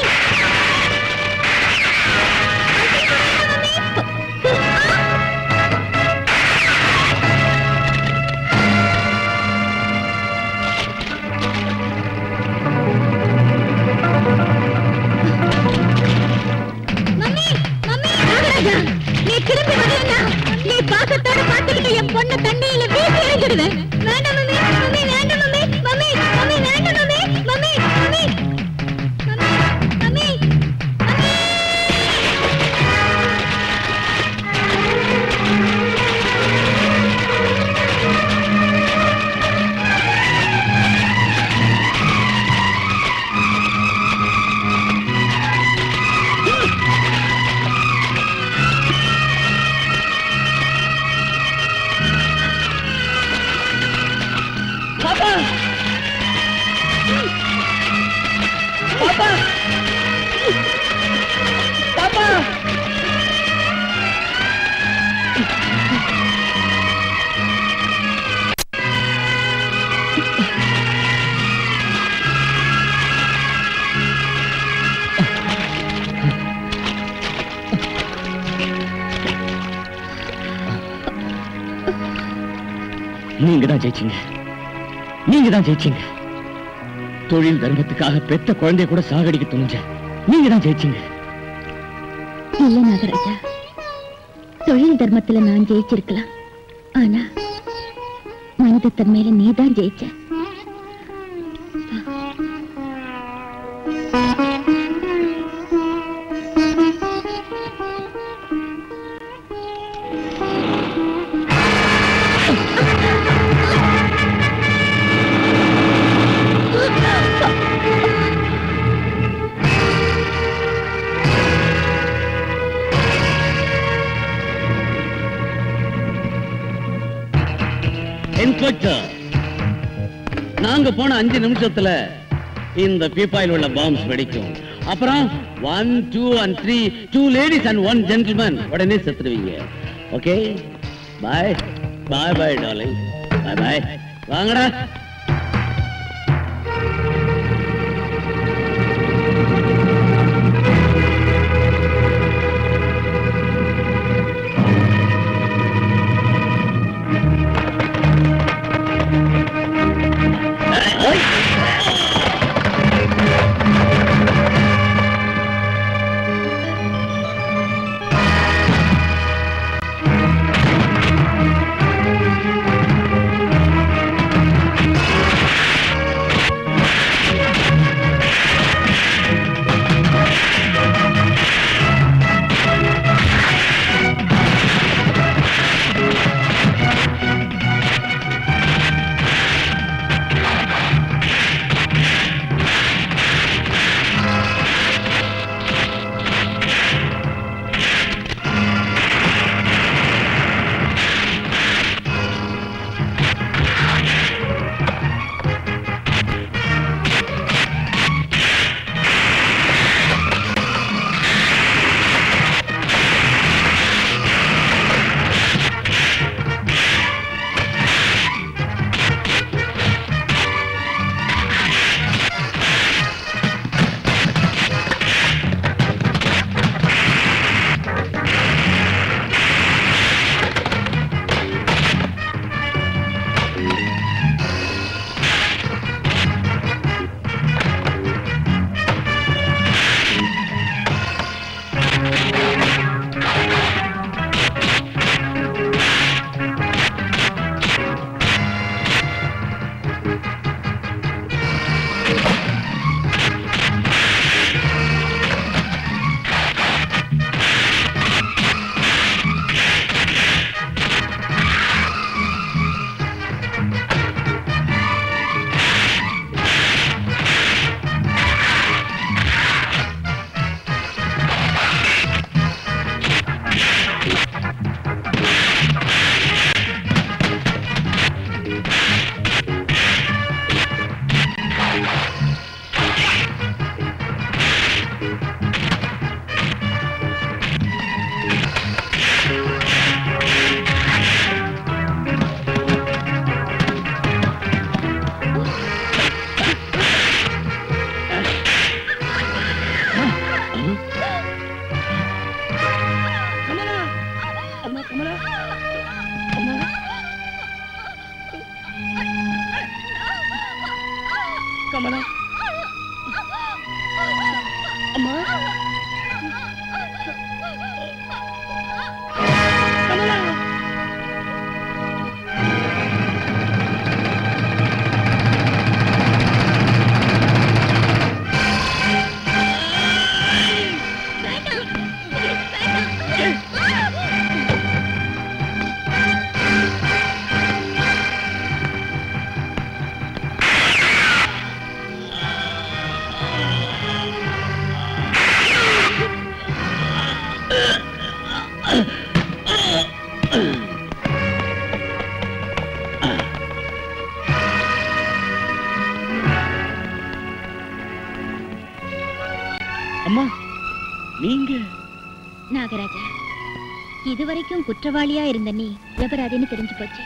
நீ திரும்பி வரலன்னா நீ பாசத்தோட பார்த்துக்கிட்டு என் பொண்ணு தண்ணியில வீசி எறிஞ்சிடுவேன். வேண்டாம் மம்மி, மம்மி வேண்டாம் மம்மி, மம்மி மம்மி வேண்டாம் மம்மி, மம்மி மம்மி மம்மி நீங்க தான் ஜெயிச்சீங்க. நீங்க தான் ஜெயிச்சீங்க. தொழில் தர்மத்துக்காக பெத்த குழந்தைய கூட சாகடிக்க துணிஞ்ச நீங்க தான் ஜெயிச்சீங்க. இல்ல நாகராஜா, தொழில் தர்மத்துல நான் ஜெயிச்சிருக்கலாம், ஆனா மனித தன்மையில நீதான் ஜெயிச்ச. இன்ஸ்பெக்டர், நாங்க போன 5 நிமிஷத்துல இந்த பீப்பாயில் உள்ள பாம்ஸ் வெடிக்கும். அப்புறம் 1, 2 and 3, 2 ladies and 1 gentleman உடனே செத்துடுவீங்க. ஓகே, பாய் பாய் பாய் டார்லிங், பாய் பாய். வாங்கடா. அம்மா அம்மா நீங்க நாகராஜா, இதுவரைக்கும் குற்றவாளியா இருந்த நீ நிரபராதின்னு தெரிஞ்சு போச்சு.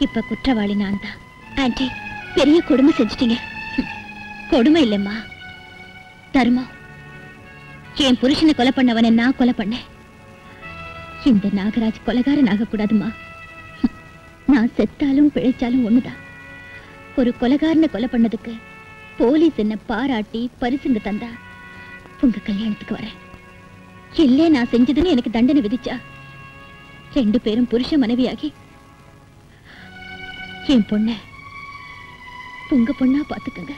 இப்ப குற்றவாளி நான் தான். ஆன்ட்டி, பெரிய கொடுமை செஞ்சிட்டீங்க. கொடுமை இல்லம்மா, தர்மம். என் புருஷனை கொலை பண்ணவனை நான் கொலை பண்ணேன். இந்த நாகராஜ் கொலைகாரன் ஆகக்கூடாதுமா. நான் செத்தாலும் பிழைச்சாலும் ஒண்ணுதான். ஒரு கொலைகாரனை கொலை பண்ணதுக்கு போலீஸ் என்ன பாராட்டி பரிசுங்க தந்தா உங்க கல்யாணத்துக்கு வரேன். இல்லே நான் செஞ்சதுன்னு எனக்கு தண்டனை விதிச்சா 2 பேரும் புருஷ மனைவியாகி என் பொண்ண உங்க பொண்ணா பாத்துக்கங்க.